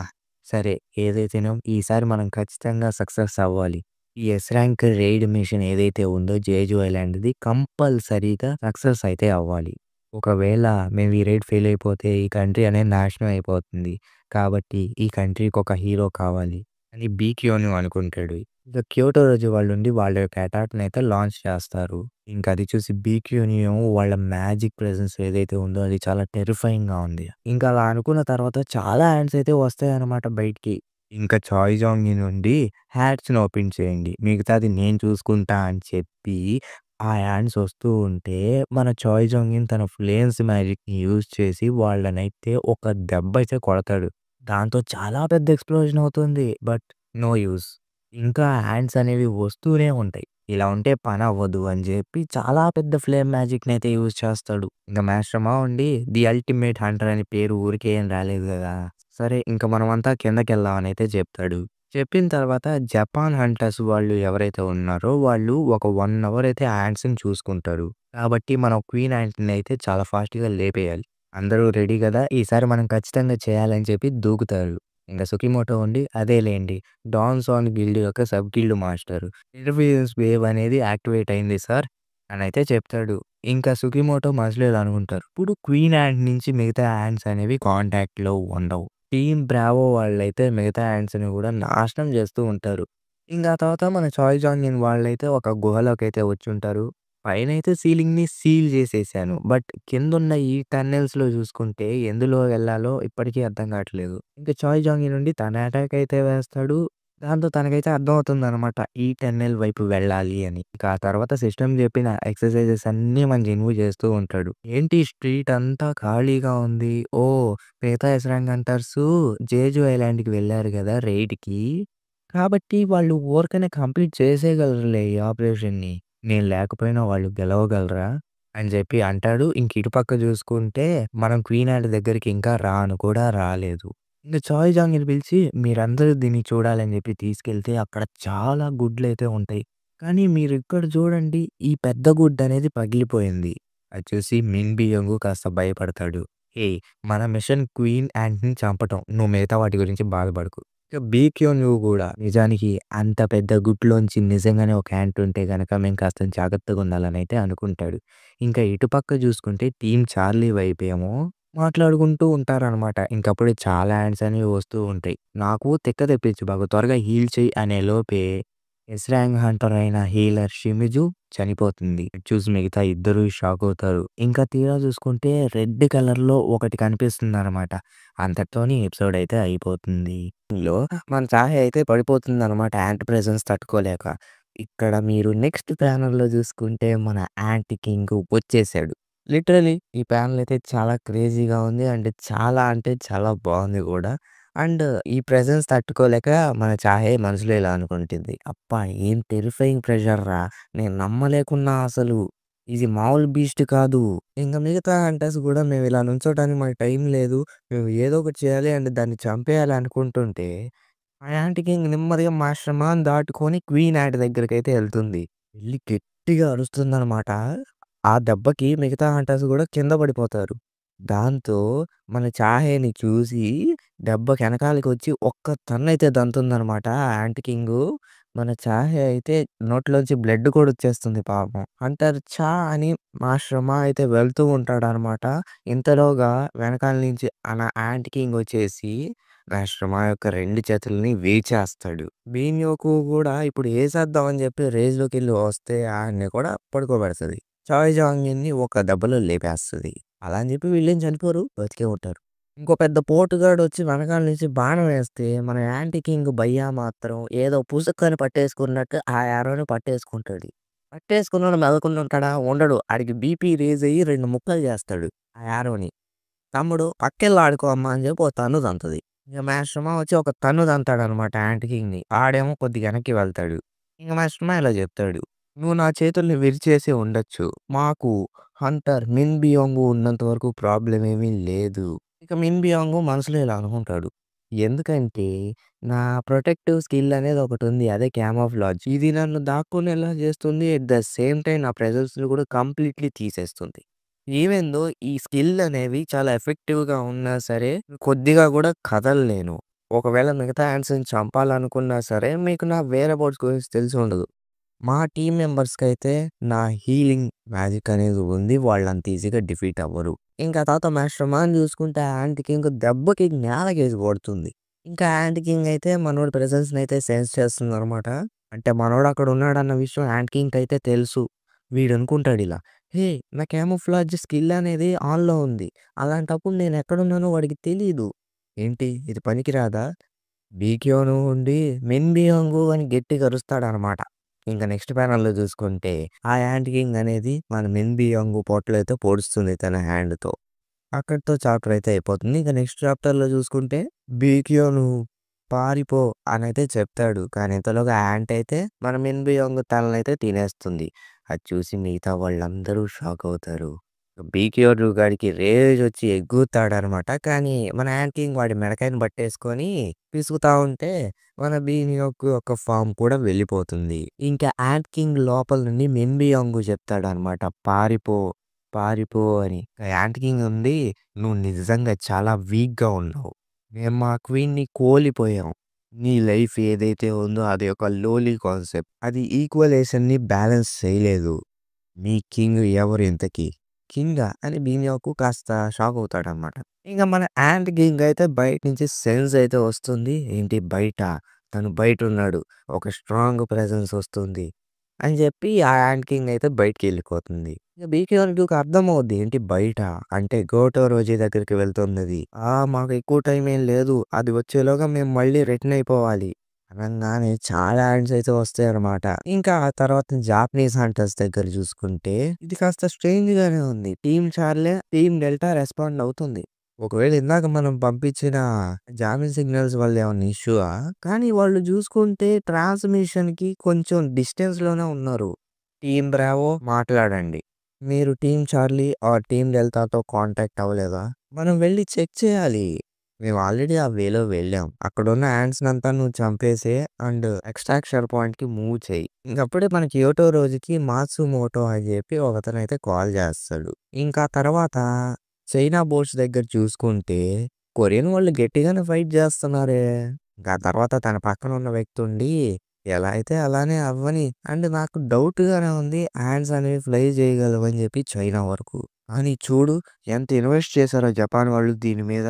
S1: సరే ఏదైతేనేం ఈసారి మనం ఖచ్చితంగా సక్సెస్ అవ్వాలి. ఈ ఎస్ ర్యాంక్ రెయిడ్ మిషన్ ఏదైతే ఉందో జేజు ఐలాండ్‌ది కంపల్సరీగా సక్సెస్ అయితే అవ్వాలి. ఒకవేళ మేము ఈ రైడ్ ఫెయిల్ అయిపోతే ఈ కంట్రీ అనేది నాశనం అయిపోతుంది. కాబట్టి ఈ కంట్రీకి ఒక హీరో కావాలి అని బీక్యూను అనుకుంటాడు. ఇక క్యోటో రోజు వాళ్ళుండి వాళ్ళ యొక్క అటాక్‌నైతే లాంచ్ చేస్తారు. ఇంక అది చూసి బీక్యూనేమో వాళ్ళ మ్యాజిక్ ప్రెజెన్స్ ఏదైతే ఉందో అది చాలా టెర్రిఫయింగ్‌గా ఉంది. ఇంకా అలా అనుకున్న తర్వాత చాలా హ్యాండ్స్ అయితే వస్తాయన్నమాట బయటికి. ఇంకా చాయ్ జాంగ్ నుండి హ్యాట్స్‌ని ఓపెన్ చేయండి. మిగతాది నేను చూసుకుంటా అని చెప్పి ఆ యాండ్స్ వస్తూ ఉంటే, మన 'చాయ్ జంగిన్' తన ఫ్లేమ్స్ మ్యాజిక్‌ని యూజ్ చేసి వాళ్ళనైతే ఒక దెబ్బైతే కొడతాడు. దాంతో చాలా పెద్ద ఎక్స్‌ప్లోజన్ అవుతుంది. But no use. ఇంకా హ్యాండ్స్ అనేవి వస్తూనే ఉంటాయి. ఇలా ఉంటే పనవ్వదు అని జెప్పి చాలా పెద్ద ఫ్లేమ్ మ్యాజిక్‌నైతే యూజ్ చేస్తాడు. ఇంక మాస్టర్ మా ఉండి ది అల్టిమేట్ హంటర్ అని పేరు ఊరికే ఏం రాలేదు గదా! సరే ఇంక మనమంతా కిందకెళ్దాం అనైతే చెప్తాడు. చెప్పిన తర్వాత జపాన్ హంటర్స్ వాళ్ళు ఎవరైతే ఉన్నారో వాళ్ళు ఒక 1 అవర్ అయితే యాంట్స్‌ని చూసుకుంటారు. కాబట్టి మనం క్వీన్ యాంట్‌ని అయితే చాలా ఫాస్ట్‌గా లేపేయాలి. అందరూ రెడీ గదా! ఈసారి మనం ఖచ్చితంగా చేయాలని చెప్పి దూకుతారు. ఇంక సుకిమోటో ఉండి అదేలేండి డాన్ సాన్ గిల్డ్ యొక్క sub guild master. Interference wave అనేది యాక్టివేట్ అయింది సార్ అనైతే చెప్తాడు. ఇంకా సుకిమోటో మనసులో ఇలా అనుకుంటారు. ఇప్పుడు క్వీన్ యాంట్ నుంచి మిగతా యాంట్స్ అనేవి కాంటాక్ట్‌లో ఉండవు. టీమ్ బ్రావో వాళ్ళైతే మిగతా యాంట్స్‌ని గూడా నాశనం జేస్తూ ఉంటారు. ఇంగా తర్వాత మన చాయ్ జాంగిన్ వాళ్ళైతే ఒక గుహలోకైతే వచ్చుంటారు. పైనైతే సీలింగ్‌ని సీల్ జేసేసాను. బట్ కిందున్న ఈ టన్నెల్స్‌లో జూసుకుంటే ఎందులో వెళ్ళాలో ఇప్పటికీ అర్థం గాట్లేదు. ఇంక చాయ్ జాంగిన్ నుండి తన అటాక్ అయితే వేస్తాడు. దాంతో తనకైతే అర్థమవుతుందనమాట. ఈ టన్నెల్ వైపు వెళ్ళాలి అని. ఇక ఆ తర్వాత సిస్టమ్ జెప్పిన ఎక్సర్‌సైజెస్ అన్నీ మన జిన్‌వు జేస్తూ ఉంటాడు. ఏంటి స్ట్రీట్ అంతా ఖాళీగా ఉంది. ఓహ్! మిగతా ఎసరాంగ్ హంటర్సు జేజు ఐలాండ్‌కి వెళ్లారు గదా! రెయిడ్‌కి. కాబట్టి వాళ్ళు ఊరకనే కంప్లీట్ చేసేయగలరులే ఈ ఆపరేషన్‌ని. నేను లేకపోయినా వాళ్ళు గెలవగలరా? అని జెప్పి అంటాడు. ఇంక ఇటుపక్క జూసుకుంటే మనం క్వీన్ యాంట్ దగ్గరికి ఇంకా రాను కూడా రాలేదు. ఇంక చాయ్ జాంగ్‌ని పిలిచి మీరందరూ దీన్ని చూడాలని జెప్పి తీసుకెళ్తే అక్కడ చాలా గుడ్లయితే ఉంటాయి. కానీ మీరిక్కడ జూడండి ఈ పెద్ద గుడ్డనేది పగిలిపోయింది. అది చూసి మిన్ బియోంగు కాస్త భయపడతాడు. ఏయ్! మన మిషన్ క్వీన్ యాంట్‌ని చంపటం. నువ్వు మిగతా వాటి గురించి బాధపడకు. ఇక బీక్యూన్‌యూ గూడా నిజానికి అంత పెద్ద గుట్లోంచి నిజంగానే ఒక యాంట్ ఉంటే గనక మేము కాస్త జాగ్రత్తగుండాలనైతే అనుకుంటాడు. ఇంకా ఇటుపక్క జూసుకుంటే టీమ్ చార్లీ వైపేమో మాట్లాడుకుంటూ ఉంటారనమాట. ఇంకప్పుడే చాలా యాంట్స్ అనేవి వస్తూ ఉంటాయి. నాకు తిక్క తెప్పించు బాబు త్వరగా హీల్ చెయ్యి అనే లోపే ఎస్ ర్యాంక్ హంటర్ అయిన హీలర్ షిమిజు చనిపోతుంది. ఇది చూసి మిగతా ఇద్దరు షాక్ అవుతారు. ఇంకా తీరా చూసుకుంటే రెడ్ కలర్‌లో ఒకటి కనిపిస్తుందనమాట. అంతటితోని ఎపిసోడ్ అయితే అయిపోతుంది. లో మన చాహి అయితే పడిపోతుందనమాట యాంట్ ప్రెజెన్స్ తట్టుకోలేక. ఇక్కడ మీరు నెక్స్ట్ ప్యానెల్‌లో చూసుకుంటే మన యాంట్ కింగ్ వచ్చేసాడు. లిటరల్లీ ఈ ప్యానెల్ అయితే చాలా క్రేజీగా ఉంది. అండ్ చాలా అంటే చాలా బాగుంది గూడా. అండ్ ఈ ప్రెజెన్స్ తట్టుకోలేక మన చాహే మనసులో ఇలా అనుకుంటుంది. అబ్బా! ఏం టెర్రిఫయింగ్ ప్రెషర్‌రా! నేను నమ్మలేకున్నా అసలు. ఇది మామూలు బీస్ట్ కాదు. ఇంక మిగతా హంటర్స్ గూడా మేము ఇలా నుంచోడానికి మాకు టైం లేదు. మేము ఏదో ఒకటి చేయాలి అండ్ దాన్ని చంపేయాలి అనుకుంటుంటే, ఆ యాంట్ కింగ్ నెమ్మదిగా మాస్టర్ మాన్ దాటుకొని క్వీన్ యాంట్ దగ్గరికైతే ఎళ్తుంది. ఎళ్లి గట్టిగా అరుస్తుందనమాట. ఆ దెబ్బకి మిగతా హంటర్స్ గూడా కింద పడిపోతారు. దాంతో మన చాహేని చూసి దెబ్బకి ఎనకాలకొచ్చి ఒక్క తన్నయితే దంతుందనమాట ఆ యాంట్ కింగు. మన చాహే అయితే నోట్లోంచి బ్లడ్ కూడా వచ్చేస్తుంది పాపం. హంటర్ ఛా అని మాస్టర్ మా అయితే వెళ్తూ ఉంటాడనమాట. ఇంతలోగా వెనకాల నుంచి యాంట్ కింగ్ వచ్చేసి మాస్టర్ మా యొక్క 2 చేతుల్ని వేచేస్తాడు. బీన్యోకు గూడా ఇప్పుడు ఏసేద్దాం అని చెప్పి రేజ్‌లోకెళ్ళి వస్తే ఆయన్ని కూడా పడుకోబెడతది. చాయ్ జాంగిన్‌ని ఒక దెబ్బలో లేపేస్తది. అలా అని చెప్పి వీళ్ళేం చనిపోరు. బతికే ఉంటారు. ఇంకో పెద్ద పోటుగాడొచ్చి వెనకాల నుంచి బాణం వేస్తే, మన యాంటీ కింగ్ భయ్యా మాత్రం ఏదో పుసుక్కని పట్టేసుకున్నట్టు ఆ యారోని పట్టేసుకుంటాడు. పట్టేసుకున్నోడు మెదలకుండా ఉంటాడా? ఉండడు. ఆడికి బీపీ రైజ్ అయ్యి 2 ముక్కలు చేస్తాడు ఆ యారోని. తమ్ముడు పక్కెళ్ళి ఆడుకో అమ్మ అని చెప్పి ఓ తన్ను తంతది. ఇక మాస్టర్‌మా వచ్చి ఒక తన్ను తంతాడనమాట యాంటీ కింగ్‌ని. ఆడేమో కొద్దిగా వెనక్కి వెళ్తాడు. ఇంక మాస్టర్‌మా ఇలా చెప్తాడు. "నువ్వు నా చేతుల్ని విరిచేసి ఉండొచ్చు. మాకు హంటర్ మిన్ బియోంగు ఉన్నంత వరకు ప్రాబ్లమ్ ఏమీ లేదు." ఇక మిన్ బియోంగు మనసులో ఇలా అనుకుంటాడు. ఎందుకంటే నా ప్రొటెక్టివ్ స్కిల్ అనేది ఒకటుంది. అదే క్యామోఫ్లాజ్. ఇది నన్ను దాక్కునేలా చేస్తుంది. ఎట్ ద సేమ్ టైమ్ నా ప్రెజెన్స్‌ని కూడా కంప్లీట్‌లీ తీసేస్తుంది. ఈవెన్ దో ఈ స్కిల్ అనేవి చాలా ఎఫెక్టివ్‌గా ఉన్నా సరే, కొద్దిగా గూడా కదలలేను. ఒకవేళ మిగతా యాంట్స్‌ని చంపాలనుకున్నా సరే, మీకు నా వేరబౌట్స్ గురించి తెలిసి ఉండదు. మా టీమ్ మెంబర్స్‌కైతే నా హీలింగ్ మ్యాజిక్ అనేది ఉంది. వాళ్ళంత ఈజీగా డిఫీట్ అవ్వరు. ఇంకా తర్వాత మాస్టర్ మాన్ చూసుకుంటే ఆ యాంట్‌కి ఇంక దెబ్బకి నేలకేసి కొడుతుంది. ఇంకా యాంట్ కింగ్ అయితే మనోడి ప్రెజెన్స్‌నయితే సెన్స్ చేస్తుందనమాట. అంటే మనోడు అక్కడ ఉన్నాడన్న విషయం యాంట్ కింగ్‌కయితే తెలుసు. వీడనుకుంటాడిలా, హే! నా క్యామోఫ్లాజ్ స్కిల్ అనేది ఆన్‌లో ఉంది. అలాంటప్పుడు నేనెక్కడున్నానో వాడికి తెలీదు. ఏంటి ఇది పనికిరాదా? బీక్యోను ఉండి మిన్‌బియోంగు అని గట్టిగా అరుస్తాడనమాట. ఇంక నెక్స్ట్ ప్యానెల్‌లో చూసుకుంటే, ఆ యాంట్ కింగ్ అనేది మన మిన్‌బియోంగు పొట్టలో అయితే పొడుస్తుంది తన హ్యాండ్‌తో. అక్కడితో చాప్టర్ అయితే అయిపోతుంది. ఇక నెక్స్ట్ చాప్టర్‌లో చూసుకుంటే, బీక్యోను పారిపో అనైతే చెప్తాడు. కానీ ఇంతలోగా యాంట్ అయితే మన మిన్‌బియోంగు తలనైతే తినేస్తుంది. అది చూసి మిగతా వాళ్ళందరూ షాక్ అవుతారు. బీకేఆర్ గాడికి రేజొచ్చి ఎగురుతాడనమాట. కానీ మన యాంట్ కింగ్ వాడి మెడకాయని పట్టేసుకొని పిసుకుతా ఉంటే మన బీనియోక్ యొక్క ఫార్మ్ కూడా వెళ్ళిపోతుంది. ఇంకా యాంట్ కింగ్ లోపల నుండి మిన్‌బియోంగు చెప్తాడనమాట. పారిపో, పారిపో అని. యాంట్ కింగ్ ఉండి నువ్వు నిజంగా చాలా వీక్‌గా ఉన్నావు. మేము మా క్వీన్‌ని కోల్పోయాం. నీ లైఫ్ ఏదైతే ఉందో అది ఒక లోలీ కాన్సెప్ట్. అది ఈక్వలేషన్‌ని బ్యాలెన్స్ చేయలేదు. మీ కింగ్ ఎవరు ఇంతకి? కింగా? అని బీనియాకు కాస్త షాక్ అవుతాడనమాట. ఇంక మన యాంట్ కింగ్ అయితే బయట నుంచి సెన్స్ అయితే వస్తుంది. ఏంటి బయట? తను బయటున్నాడు. ఒక స్ట్రాంగ్ ప్రెజెన్స్ వస్తుంది. అని చెప్పి ఆ యాంట్ కింగ్ అయితే బయటికెళ్ళిపోతుంది. ఇక బీకేఆర్‌కి అర్థమవుద్ది. ఏంటి బయట? అంటే గోటో రోజీ దగ్గరికి వెళ్తున్నది. మాకు ఎక్కువ టైం ఏం లేదు. అది వచ్చేలోగా మేము మళ్ళీ రిటర్న్ అయిపోవాలి. అనంగానే చాలా యాడ్స్ అయితే వస్తాయన్నమాట. ఇంకా ఆ తర్వాత జాపనీస్ హంటర్స్ దగ్గర చూసుకుంటే, ఇది కాస్త స్ట్రేంజ్‌గానే ఉంది. టీమ్ చార్లే, టీమ్ డెల్టా రెస్పాండ్ అవుతుంది. ఒకవేళ ఇందాక మనం పంపించిన జామింగ్ సిగ్నల్స్ వల్ల ఏమన్నా ఇష్యూవా? కానీ వాళ్ళు చూసుకుంటే ట్రాన్స్‌మిషన్‌కి కొంచెం డిస్టెన్స్‌లోనే ఉన్నారు. టీమ్ బ్రావో మాట్లాడండి. మీరు టీమ్ చార్లీ ఆర్ టీమ్ డెల్టాతో కాంటాక్ట్ అవ్వలేదా? మనం వెళ్లి చెక్ చేయాలి. మేము ఆల్రెడీ ఆ వేలో వెళ్ళాం. అక్కడున్న యాంట్స్‌నంతా నువ్వు చంపేసే అండ్ ఎక్స్‌ట్రాక్షన్ పాయింట్‌కి మూవ్ చెయ్యి. ఇంకప్పుడే మన క్యోటో రోజుకి మాత్సుమోటో అని చెప్పి ఒకతనైతే కాల్ చేస్తాడు. ఇంకా తర్వాత చైనా బోట్స్ దగ్గర చూసుకుంటే కొరియన్ వాళ్ళు గట్టిగానే ఫైట్ చేస్తున్నారే. ఇంకా తర్వాత తన పక్కన ఉన్న వ్యక్తి ఉండి ఎలా అయితే అలానే అవ్వని అండ్ నాకు డౌట్‌గానే ఉంది యాంట్స్ అనేవి ఫ్లై చేయగలవని చెప్పి చైనా వరకు. కానీ చూడు ఎంత ఇన్వెస్ట్ చేశారో జపాన్ వాళ్ళు దీని మీద.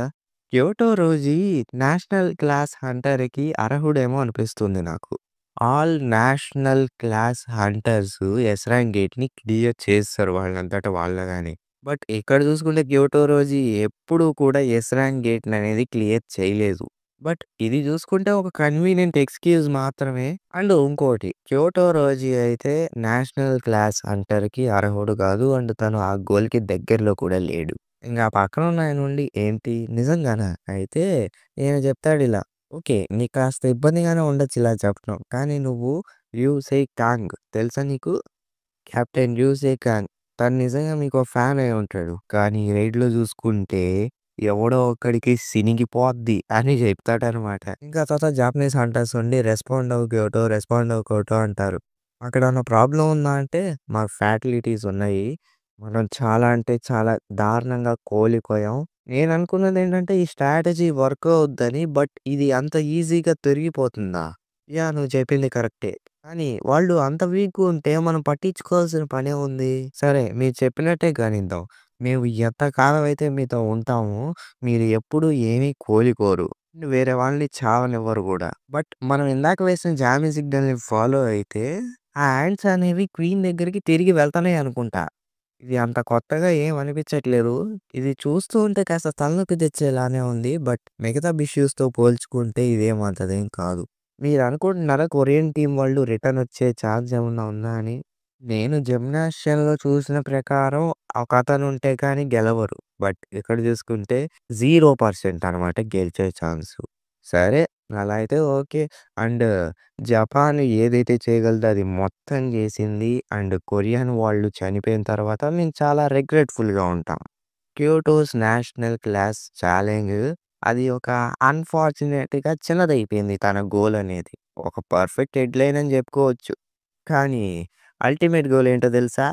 S1: క్యోటో రోజీ నేషనల్ క్లాస్ హంటర్‌కి అర్హుడేమో అనిపిస్తుంది నాకు. All national class hunters S rank గేట్‌ని క్లియర్ చేసేసారు వాళ్ళంతట వాళ్ళుగానే. బట్ ఇక్కడ చూసుకుంటే క్యోటో రోజీ ఎప్పుడూ కూడా ఎస్ ర్యాంక్ గేట్‌ననేది క్లియర్ చేయలేదు. బట్ ఇది చూసుకుంటే ఒక కన్వీనియంట్ ఎక్స్‌క్యూజ్ మాత్రమే. అండ్ ఇంకోటి క్యోటో రోజీ అయితే నేషనల్ క్లాస్ హంటర్‌కి అర్హుడు కాదు. అండ్ తను ఆ గోల్‌కి దగ్గరలో కూడా లేడు. ఇంక ఆ పక్కనున్న ఆయనుండి ఏంటి నిజంగానా? అయితే ఈయన చెప్తాడిలా, ఓకే. నీకు కాస్త ఇబ్బందిగానే ఉండొచ్చు ఇలా చెప్పడం. కానీ నువ్వు యూ సే కాంగ్ తెలుసా నీకు? Captain you say Kong. తను నిజంగా మీకో ఫ్యాన్ అయి ఉంటాడు. కానీ ఈ రైడ్‌లో చూసుకుంటే ఎవడో ఒక్కడికి సినిగిపోద్ది అని చెప్తాడనమాట. ఇంకా తర్వాత జాపనీస్ హంటర్స్ ఉండి రెస్పాండ్ అవ్వు క్యోటో, రెస్పాండ్ అవ్వు క్యోటో అంటారు. అక్కడేమన్నా ప్రాబ్లమ్ ఉందా అంటే, మాకు ఫ్యాటిలిటీస్ ఉన్నాయి. మనం చాలా అంటే చాలా దారుణంగా కోల్పోయాం. నేననుకున్నదేంటంటే, ఈ స్ట్రాటజీ వర్క్ అవుద్దని. బట్ ఇది అంత ఈజీగా తొరిగిపోతుందా? యాహ్! నువ్వు చెప్పింది కరెక్టే. కానీ వాళ్ళు అంత వీక్‌గా ఉంటే మనం పట్టించుకోవాల్సిన పనేముంది? సరే మీరు చెప్పినట్టే కానిద్దాం. మేము ఎంతకాలం అయితే మీతో ఉంటామో, మీరు ఎప్పుడు ఏమీ కోలుకోరు. వేరే వాళ్ళని చావనివ్వరు గూడా. బట్ మనం ఇందాక వేసిన జామీ సిగ్నల్‌ని ఫాలో అయితే, ఆ యాంట్స్ అనేవి క్వీన్ దగ్గరికి తిరిగి వెళ్తానే అనుకుంటా. ఇది అంత కొత్తగా ఏం అనిపించట్లేదు. ఇది చూస్తూ ఉంటే కాస్త తలనొప్పి తెచ్చేలానే ఉంది. బట్ మిగతా బిష్యూస్‌తో పోల్చుకుంటే ఇదేం అంతదేం కాదు. మీరనుకుంటున్నారా కొరియన్ టీమ్ వాళ్ళు రిటర్న్ వచ్చే ఛాన్స్ ఏమన్నా ఉందా అని? నేను జిమ్నాస్టిక్స్‌లో చూసిన ప్రకారం ఒకతనుంటే కానీ గెలవరు. బట్ ఇక్కడ చూసుకుంటే 0% అనమాట గెలిచే ఛాన్సు. సరే అలా అయితే ఓకే. అండ్ జపాన్ ఏదైతే చేయగలదో అది మొత్తం చేసింది. అండ్ కొరియన్ వాళ్ళు చనిపోయిన తర్వాత నేను చాలా రిగ్రెట్‌ఫుల్‌గా ఉంటా. క్యోటోస్ నేషనల్ క్లాస్ ఛాలెంజ్ అది ఒక అన్‌ఫార్చునేట్‌గా చిన్నదయిపోయింది తన గోల్ అనేది. ఒక పర్ఫెక్ట్ హెడ్‌లైన్ అని చెప్పుకోవచ్చు. కానీ అల్టిమేట్ గోల్ ఏంటో తెలుసా?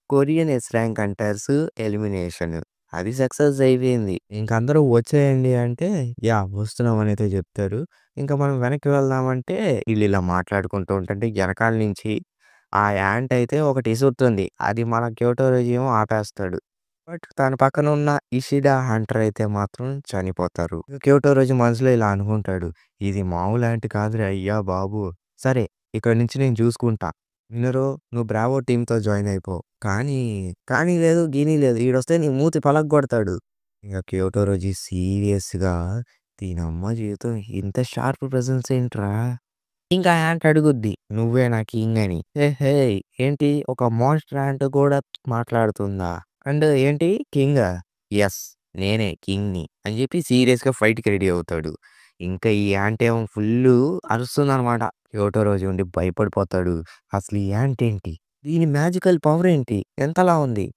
S1: Korean S rank hunters elimination. అది సక్సెస్ అయిపోయింది. ఇంక అందరూ వచ్చేయండి అంటే, యాహ్! వస్తున్నామనైతే జెప్తారు. ఇంక మనం వెనక్కి వెళ్దామంటే ఈళ్ళిలా మాట్లాడుకుంటూ ఉంటుంటే ఎనకాల నుంచి ఆ యాంట్ అయితే ఒకటి ఇసురుతుంది. అది మన క్యోటోరోజేమో ఆపేస్తాడు. బట్ తన పక్కన ఉన్న ఇషిడా హంటర్ అయితే మాత్రం చనిపోతారు. క్యోటోరోజు మనసులో ఇలా అనుకుంటాడు. ఇది మామూలు యాంట్ కాదురా అయ్యా బాబు! సరే ఇక్కడి నుంచి నేను చూసుకుంటా. వినరు నువ్వు బ్రావో టీమ్‌తో జాయిన్ అయిపో. కానీ లేదు, గీనీ లేదు. ఈడొస్తే నీ మూతి పలగ్గొడతాడు. ఇంక క్యోటోరోజి సీరియస్‌గా దీనమ్మ జీవితం ఇంత షార్ప్ ప్రెజెన్స్ ఏంట్రా? ఇంకా యాంట్ అడుగుద్ది. "నువ్వేనా కింగ్" అని. హేయ్! ఏంటి ఒక మాన్‌స్టర్ యాంట్ కూడా మాట్లాడుతుందా? అండ్ ఏంటి కింగా? యెస్. నేనే కింగ్‌ని అని చెప్పి సీరియస్‌గా ఫైట్‌కి రెడీ అవుతాడు. ఇంకా ఈ యాంట్ ఏమో ఫుల్లు అరుస్తుందనమాట. క్యోటోరోజు ఉండి భయపడిపోతాడు. అసలు ఈ యాంట్ ఏంటి? దీని మ్యాజికల్ పవర్ ఏంటి? ఎంతలా ఉంది?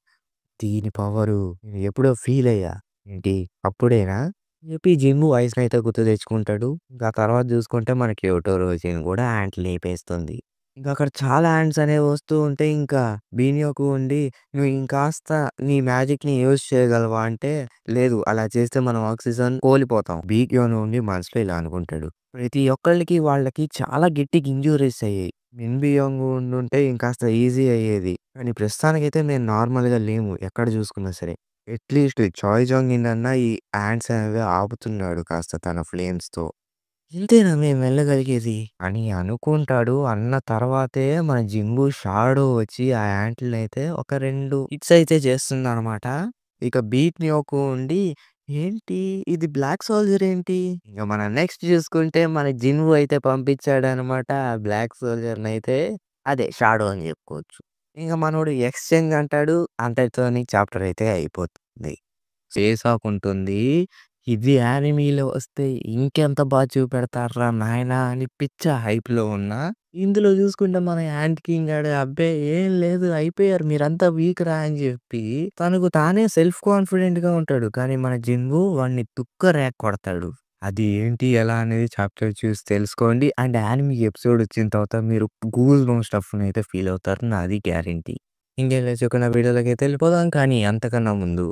S1: దీని పవరు నేను ఎప్పుడో ఫీల్ అయ్యా. ఏంటి అప్పుడేనా? అని చెప్పి జింబు ఐస్‌నైతే గుర్తు తెచ్చుకుంటాడు. ఇంకా తర్వాత చూసుకుంటే మనకి క్యోటోరోజిని కూడా యాంట్ లేపేస్తుంది. ఇంకా అక్కడ చాలా యాంట్స్ అనేవి వస్తూ ఉంటే ఇంకా బీనియోకు ఉండి "నువ్వు ఇంకాస్త నీ మ్యాజిక్‌ని యూజ్ చేయగలవా?" అంటే లేదు అలా చేస్తే మనం ఆక్సిజన్ కోల్పోతాం. బీగ్యోను ఉండి మనసులో ఇలా అనుకుంటాడు. ప్రతి ఒక్కళ్ళకి వాళ్ళకి చాలా గట్టిగా ఇంజ్యూరీస్ అయ్యాయి. మిన్‌బియోంగ్ ఉండుంటే ఇంకాస్త ఈజీ అయ్యేది. కానీ ప్రస్తుతానికైతే మేము నార్మల్‌గా లేము ఎక్కడ చూసుకున్నా సరే. అట్‌లీస్ట్ చాయ్ జాంగిన్ అన్నా ఈ యాంట్స్ అనేవి ఆపుతున్నాడు కాస్త తన ఫ్లేమ్స్‌తో. ఇంతేనా మేము వెళ్ళగలిగేది అని అనుకుంటాడు. అన్న తర్వాతే మన జింబు షాడో వచ్చి ఆ యాంట్‌లనైతే ఒక 2 హిట్స్ అయితే చేస్తుందనమాట. ఇక బీట్‌నియోకు ఉండి ఏంటి ఇది బ్లాక్ సోల్జర్ ఏంటి? ఇంక మనం నెక్స్ట్ చూసుకుంటే మన జిన్‌వు అయితే పంపించాడనమాట. ఆ బ్లాక్ సోల్జర్‌నైతే అదే షాడో అని చెప్పుకోవచ్చు. ఇంక మనోడు ఎక్స్‌చేంజ్ అంటాడు. అంతటితోని చాప్టర్ అయితే అయిపోతుంది. చేసాక్ ఉంటుంది. ఇది యానిమీలో వస్తే ఇంకెంత చూపెడతార్రా నాయనా అని పిచ్చ హైప్‌లో ఉన్నా, ఇందులో చూసుకుంటే మన యాంట్ కింగ్ గాడు అబ్బే! ఏం లేదు అయిపోయారు మీరంతా వీక్ రా అని చెప్పి తనకు తానే సెల్ఫ్ కాన్ఫిడెంట్‌గా ఉంటాడు. కానీ మన జింగు వాడిని తుక్క రేగ కొడతాడు. అది ఏంటి ఎలా అనేది చాప్టర్ చూసి తెలుసుకోండి. అండ్ యానిమీ ఎపిసోడ్ వచ్చిన తర్వాత మీరు గూస్ బంప్స్ స్టఫ్‌నైతే ఫీల్ అవుతారు. నాది గ్యారంటీ. ఇంకేం లేచకుండా వీడియోలోకైతే వెళ్ళిపోదాం. కానీ అంతకన్నా ముందు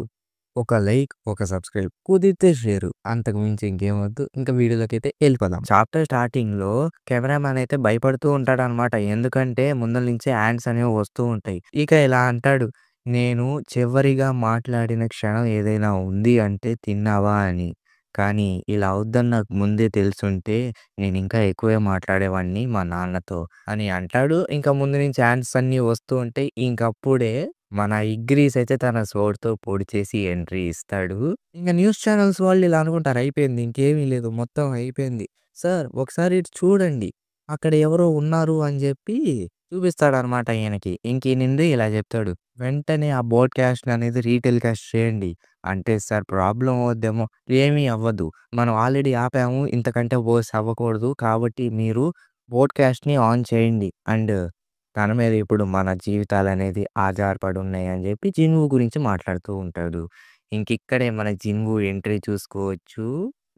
S1: ఒక లైక్, ఒక సబ్స్క్రైబ్ కుదిరితే షేరు. అంతకు మించి ఇంకేం వద్దు. ఇంకా వీడియోలోకైతే ఎళ్ళిపోదాం. చాప్టర్ స్టార్టింగ్‌లో కెమెరామాన్ అయితే భయపడుతూ ఉంటాడనమాట. ఎందుకంటే ముందల నుంచే యాడ్స్ అనేవి వస్తూ ఉంటాయి. ఇక ఇలా అంటాడు. "నేను చివరిగా మాట్లాడిన క్షణం ఏదైనా ఉంది అంటే తిన్నావా అని. కానీ ఇలా అవుద్దని నాకు ముందే తెలిసుంటే నేనింకా ఎక్కువే మాట్లాడేవాడిని మా నాన్నతో" అని అంటాడు. ఇంకా ముందు నుంచి యాడ్స్ అన్నీ వస్తూ ఉంటాయి. ఇంకప్పుడే మన 'ఇగ్రీస్' అయితే తన స్వోర్డ్‌తో పొడిచేసి ఎంట్రీ ఇస్తాడు. ఇంక న్యూస్ ఛానెల్స్ వాళ్ళు ఇలా అనుకుంటారు అయిపోయింది. ఇంకేమీ లేదు. మొత్తం అయిపోయింది. సార్ ఒకసారి ఇటు చూడండి. అక్కడ ఎవరో ఉన్నారు అని జెప్పి చూపిస్తాడనమాట ఈయనకి. ఇంకీయనుండి ఇలా జెప్తాడు. వెంటనే ఆ బోడ్‌కాస్ట్ అనేది రీటెలికాస్ట్ చేయండి. అంటే సార్ ప్రాబ్లమ్ అవుద్దేమో. ఏమీ అవ్వదు. మనం ఆల్రెడీ ఆపాము. ఇంతకంటే వర్స్ అవ్వకూడదు. కాబట్టి మీరు బోడ్‌కాస్ట్‌ని ఆన్ చేయండి. అండ్ తన మీద ఇప్పుడు మన జీవితాలనేది ఆధారపడి ఉన్నాయని జెప్పి జిన్‌వు గురించి మాట్లాడుతూ ఉంటాడు. ఇంకిక్కడే మన జిన్‌వు ఎంట్రీ చూసుకోవచ్చు.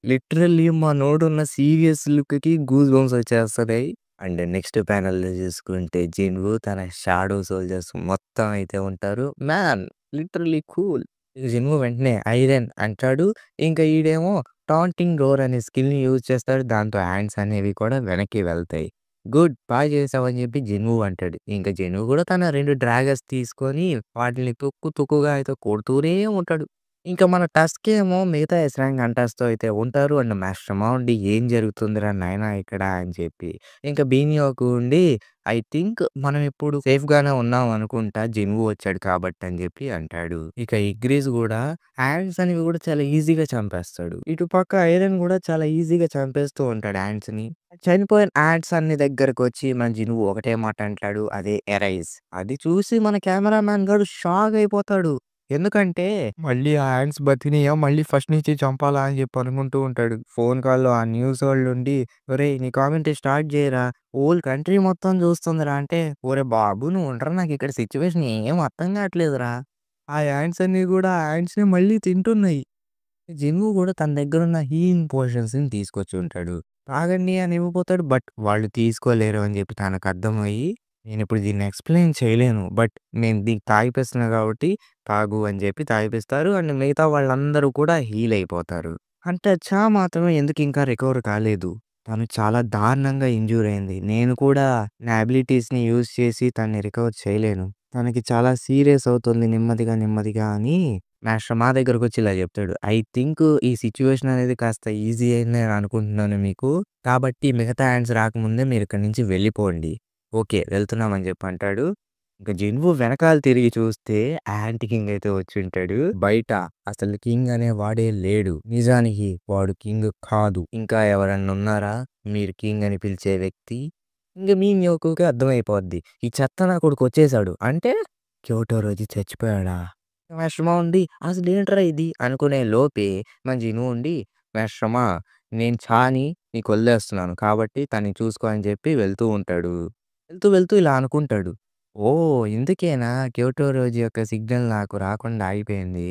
S1: లిటరల్లీ మనోడున్న సీరియస్ లుక్‌కి గూస్ బంప్స్ వచ్చేస్తన్నాయి. అండ్ నెక్స్ట్ ప్యానెల్‌లో చూసుకుంటే 'జిన్‌వు' తన షాడో సోల్జర్స్ మొత్తం అయితే ఉంటారు. Man literally cool. ఇక 'జిన్‌వు' వెంటనే ఐరన్ అంటాడు. ఇంకా ఈడేమో టాంటింగ్ రోర్ అనే స్కిల్‌ని యూజ్ చేస్తాడు. దాంతో హ్యాండ్స్ అనేవి కూడా వెనక్కి వెళ్తాయి. గుడ్ బా చేసావు అని చెప్పి 'జిన్‌వు' అంటాడు. ఇంక 'జిన్‌వు' కూడా తన 2 డ్రాగర్స్ తీసుకొని వాటిల్ని తుక్కు తుక్కుగా అయితే కొడుతూనే ఉంటాడు. ఇంకా మన టస్క్ ఏమో మిగతా ఎస్ ర్యాంక్ హంటర్స్‌తో అయితే ఉంటారు. అండ్ మాస్టర్‌మా ఉండి ఏం జరుగుతుందిరా నాయనా ఇక్కడ అని చెప్పి. ఇంకా బీనియోకు ఉండి ఐ థింక్ మనం ఇప్పుడు సేఫ్‌గానే ఉన్నాం అనుకుంటా. 'జిన్‌వు' వచ్చాడు కాబట్టి అని చెప్పి అంటాడు. ఇక 'ఇగ్రిస్' గూడా యాంట్స్ అనేవి కూడా చాలా ఈజీగా చంపేస్తాడు. ఇటు పక్క ఐరన్ కూడా చాలా ఈజీగా చంపేస్తూ ఉంటాడు యాంట్స్‌ని. చనిపోయిన యాంట్స్ అన్ని దగ్గరకొచ్చి మన 'జిన్‌వు' ఒకటే మాట అంటాడు. అదే ఎరైజ్. అది చూసి మన కెమెరామాన్ గాడు షాక్ అయిపోతాడు. ఎందుకంటే మళ్ళీ ఆ యాంట్స్ బతికినయా? మళ్ళీ ఫస్ట్ నుంచి చంపాలా? అని చెప్పి అనుకుంటూ ఉంటాడు. ఫోన్ కాల్‌లో ఆ న్యూసోళ్ళుండి "ఒరేయ్! నీ కామెంటరీ స్టార్ట్ చేయరా? హోల్ కంట్రీ మొత్తం చూస్తుందిరా" అంటే "ఒరేయ్ బాబు నువ్వు ఉండరా నాకిక్కడ సిట్యుయేషన్ ఏం అర్థం కావట్లేదురా." ఆ యాంట్స్ అన్నీ కూడా ఆ యాంట్స్‌ని మళ్ళీ తింటున్నాయి. జిన్‌వు కూడా తన దగ్గరున్న హీలింగ్ పోషన్స్‌ని తీసుకొచ్చుంటాడు. తాగండి అని ఇవ్వబోతాడు. బట్ వాళ్ళు తీసుకోలేరు అని చెప్పి తనకర్థమయ్యి, నేనిప్పుడు దీన్ని ఎక్స్‌ప్లెయిన్ చేయలేను. బట్ నేను దీనికి తాగిపిస్తున్నా కాబట్టి తాగు అని చెప్పి తాగిపిస్తారు. అండ్ మిగతా వాళ్ళందరూ కూడా హీల్ అయిపోతారు. అంటే చా మాత్రమే ఎందుకింకా రికవర్ కాలేదు. తను చాలా దారుణంగా ఇంజ్యూర్ అయింది. నేను కూడా నా అబిలిటీస్‌ని యూజ్ చేసి తనని రికవర్ చేయలేను. తనకి చాలా సీరియస్ అవుతుంది నెమ్మదిగా, నెమ్మదిగా అని మాస్టర్ మా దగ్గరకొచ్చి ఇలా చెప్తాడు. ఐ థింక్ ఈ సిట్యుయేషన్ అనేది కాస్త ఈజీ అయిందని నేను అనుకుంటున్నాను మీకు. కాబట్టి మిగతా హ్యాండ్స్ రాకముందే మీరిక్కడి నుంచి వెళ్ళిపోండి. ఓకే. వెళ్తున్నాం అని చెప్పి అంటాడు. ఇంక 'జిన్‌వు' వెనకాల తిరిగి చూస్తే యాంట్ కింగ్ అయితే వచ్చుంటాడు. బయట అసలు కింగ్ అనేవాడే లేడు. నిజానికి వాడు కింగ్ కాదు. ఇంకా ఎవరన్నా ఉన్నారా మీరు కింగ్ అని పిలిచే వ్యక్తి? ఇంక మీన్యోకుకి అర్థమైపోద్ది. ఈ చెత్త నా కొడుకొచ్చేసాడు. అంటే క్యోటోరోజు చచ్చిపోయాడా? మేషమా ఉండి అసలేంట్రా ఇది అనుకునే లోపే మన జిను ఉండి మేషమా నేను చాని నీకు వదిలేస్తున్నాను కాబట్టి తన్ని చూసుకో అని చెప్పి వెళ్తూ ఉంటాడు. వెళ్తూ వెళ్తూ ఇలా అనుకుంటాడు. ఓహ్! ఇందుకేనా క్యోటో రోజు యొక్క సిగ్నల్ నాకు రాకుండా ఆగిపోయింది.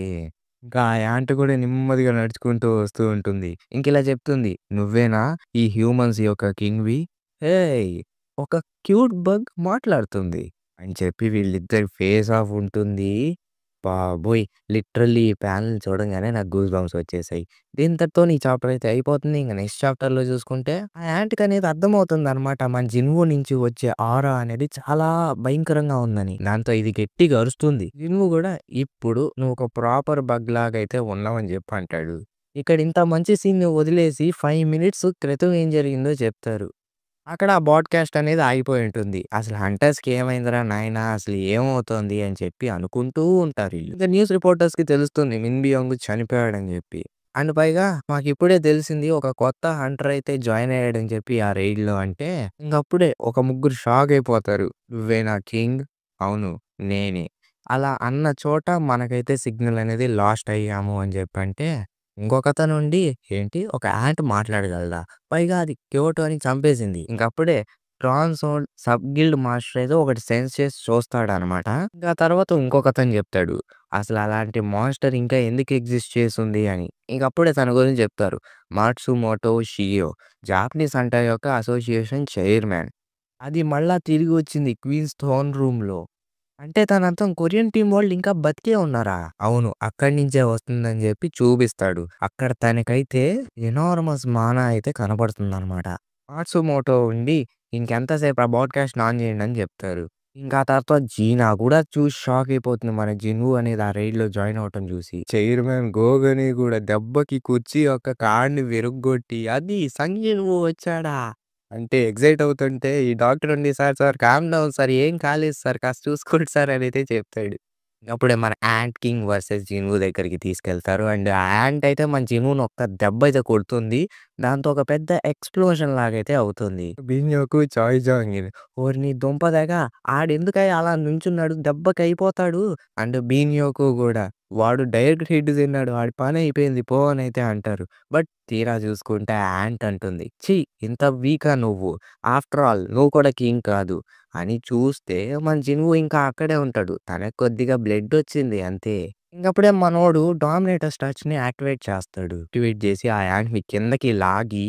S1: ఇంకా ఆ యాంట్ కూడా నెమ్మదిగా నడుచుకుంటూ వస్తూ ఉంటుంది. ఇంకిలా చెప్తుంది. నువ్వేనా ఈ హ్యూమన్స్ యొక్క కింగ్‌వి? హేయ్! ఒక క్యూట్ బగ్ మాట్లాడుతుంది అని చెప్పి వీళ్ళిద్దరి ఫేస్ ఆఫ్ ఉంటుంది. బాబోయ్! లిటరల్లీ ఈ ప్యానెల్ చూడంగానే నాకు గూస్ బంప్స్ వచ్చేసాయి. దీంతటితోని ఈ చాప్టర్ అయితే అయిపోతుంది. ఇంక నెక్స్ట్ చాప్టర్‌లో చూసుకుంటే ఆ యాంట్‌కనేది అర్థమవుతుందనమాట. మన జిన్‌వు నుంచి వచ్చే ఆరా అనేది చాలా భయంకరంగా ఉందని. దాంతో ఇది గట్టిగా అరుస్తుంది. జిన్‌వు గూడా ఇప్పుడు నువ్వు ఒక ప్రాపర్ బగ్ లాగైతే ఉన్నావని జెప్పి అంటాడు. ఇక్కడ ఇంత మంచి సీన్‌ని వదిలేసి 5 మినిట్స్ క్రితం ఏం జరిగిందో చెప్తారు. అక్కడ ఆ బాడ్‌కాస్ట్ అనేది ఆగిపోయుంటుంది. అసలు హంటర్స్‌కి ఏమైందిరా నాయనా! అసలు ఏమవుతోంది అని చెప్పి అనుకుంటూ ఉంటారీళ్ళు. ఇంక న్యూస్ రిపోర్టర్స్‌కి తెలుస్తుంది మిన్‌బియోంగ్ చనిపోయాడని జెప్పి. అండ్ పైగా మాకిప్పుడే తెలిసింది ఒక కొత్త హంటర్ అయితే జాయిన్ అయ్యాడని చెప్పి ఆ రైడ్‌లో అంటే, ఇంగప్పుడే ఒక ముగ్గురు షాక్ అయిపోతారు. "నువ్వేనా కింగ్?" "అవును. నేనే." అలా అన్న చోట మనకైతే సిగ్నల్ అనేది లాస్ట్ అయ్యాము అని జెప్పంటే, ఇంకొకతనుండి ఏంటి ఒక యాంట్ మాట్లాడగలదా? పైగా అది క్యోటోని చంపేసింది. ఇంకప్పుడే ట్రాన్సోల్డ్ సబ్ గిల్డ్ మాస్టర్ ఏదో ఒకటి సెన్స్ చేసి చూస్తాడనమాట. ఇంకా తర్వాత ఇంకొకతను చెప్తాడు. అసలు అలాంటి మాన్స్టర్ ఇంకా ఎందుకు ఎగ్జిస్ట్ చేసుంది అని. ఇంకప్పుడే తన గురించి చెప్తారు. మాట్సుమోటో షియో జాపనీస్ హంటర్ యొక్క అసోసియేషన్ చైర్మన్. అది మళ్ళా తిరిగి వచ్చింది క్వీన్స్ థ్రోన్ రూమ్‌లో. అంటే దానర్థం కొరియన్ టీమ్ వాళ్ళు ఇంకా బతికే ఉన్నారా? అవును. అక్కడి నుంచే వస్తుందని జెప్పి చూపిస్తాడు. అక్కడ తనకైతే ఎనార్మస్ మానా అయితే కనపడుతుందనమాట. మాట్సుమోటో ఉండి ఇంకెంతసేపు ఆ బ్రాడ్‌కాస్ట్‌ని ఆన్ చేయండి అని జెప్తారు. ఇంకా ఆ తర్వాత జీనా గూడా చూసి షాక్ అయిపోతుంది. మన జిన్‌వు అనేది ఆ రైడ్‌లో జాయిన్ అవ్వటం జూసి. చైర్మన్ గోగని గూడా దెబ్బకి కుర్చీ యొక్క కాడ్‌ని విరగ్గొట్టి అది సంగ్ జిన్‌వు వచ్చాడా? అంటే ఎక్సైట్ అవుతుంటే ఈ డాక్టర్ ఉండి "sir, sir calm down sir ఏం కాలేదు సార్ కాస్త చూసుకోండి సార్" అనైతే చెప్తాడు. అప్పుడే మన యాంట్ కింగ్ వర్సెస్ జిన్‌వు దగ్గరికి తీసుకెళ్తారు. అండ్ ఆ యాంట్ అయితే మన జిన్‌వుని ఒక్క దెబ్బ అయితే కొడుతుంది. దాంతో ఒక పెద్ద ఎక్స్‌ప్లోషన్ లాగైతే అవుతుంది. బిన్యోకు చాయ్ జాంగిన్ ఓరిని దుంపదెగ ఆడెందుకయ్య అలా నుంచున్నాడు దెబ్బకయిపోతాడు. అండ్ బీన్యోకు గూడా వాడు డైరెక్ట్ హిట్ తిన్నాడు. ఆడి పనయిపోయింది పో అనైతే అంటారు. బట్ తీరా చూసుకుంటే యాంట్ అంటుంది. ఛీ! ఇంత వీకా నువ్వు? ఆఫ్టర్ ఆల్ నువ్వు కూడా కింగ్ కాదు. అని చూస్తే మన జిన్‌వు ఇంకా అక్కడే ఉంటాడు. తనకి కొద్దిగా బ్లడొచ్చింది అంతే. ఇంకప్పుడే మనోడు డామినేటర్ స్టాచ్‌ని యాక్టివేట్ చేస్తాడు. యాక్టివేట్ చేసి ఆ యాంట్‌ని కిందకి లాగి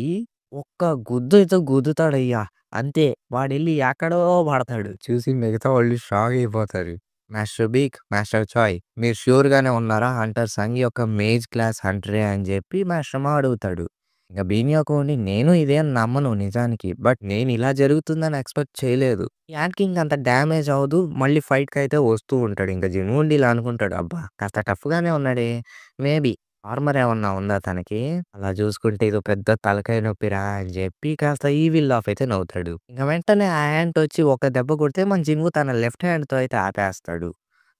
S1: ఒక్క గుద్దయితే గుద్దుతాడయ్యా. అంతే. వాడెళ్లి ఎక్కడో పడతాడు. చూసి మిగతా వాళ్ళు షాక్ అయిపోతారు. "మాస్టర్ బీక్, మాస్టర్ చాయ్ మీరు ష్యూర్‌గానే ఉన్నారా? హంటర్ సంగ్ యొక్క మేజ్ క్లాస్ హంటరే" అని చెప్పి మాస్టర్ మా అడుగుతాడు. ఇంక బీనియాకో ఉండి నేను ఇదేం నమ్మను నిజానికి. బట్ నేను ఇలా జరుగుతుందని ఎక్స్‌పెక్ట్ చేయలేదు. యాడ్ కింగ్ అంత డ్యామేజ్ అవ్వదు. మళ్ళీ ఫైట్‌కయితే వస్తూ ఉంటాడు. ఇంక జిన్ ఉండి ఇలా అనుకుంటాడు. అబ్బా! కాస్త టఫ్‌గానే ఉన్నాడే. మేబీ ఆర్మర్ ఏమన్నా ఉందా తనకి? అలా చూసుకుంటే ఇదో పెద్ద తలకాయ నొప్పిరా అని చెప్పి కాస్త ఈవిల్ లాఫ్ అయితే నవ్వుతాడు. ఇంక వెంటనే ఆ యాంట్ వచ్చి ఒక దెబ్బ కొడితే మన జిన్‌వు తన లెఫ్ట్ హ్యాండ్‌తో అయితే ఆపేస్తాడు.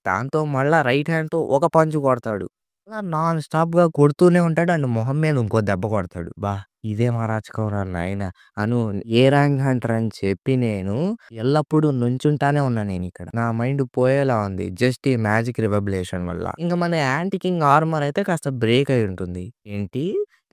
S1: దాంతో మళ్ళా రైట్ హ్యాండ్‌తో ఒక పంచ్ కొడతాడు. అలా నాన్ స్టాప్‌గా కొడుతూనే ఉంటాడు. అండ్ మొహం మీద ఇంకో దెబ్బ కొడతాడు. ఇదేం అరాచకంరా నాయనా! అను ఏ ర్యాంక్ హంటర్ అని చెప్పి నేను ఎల్లప్పుడూ నుంచుంటానే ఉన్నా నేనిక్కడ. నా మైండ్ పోయేలా ఉంది. జస్ట్ ఈ మ్యాజిక్ రివర్బరేషన్ వల్ల. ఇంక మన యాంటీ కింగ్ ఆర్మర్ అయితే కాస్త బ్రేక్ అయి ఉంటుంది. ఏంటి?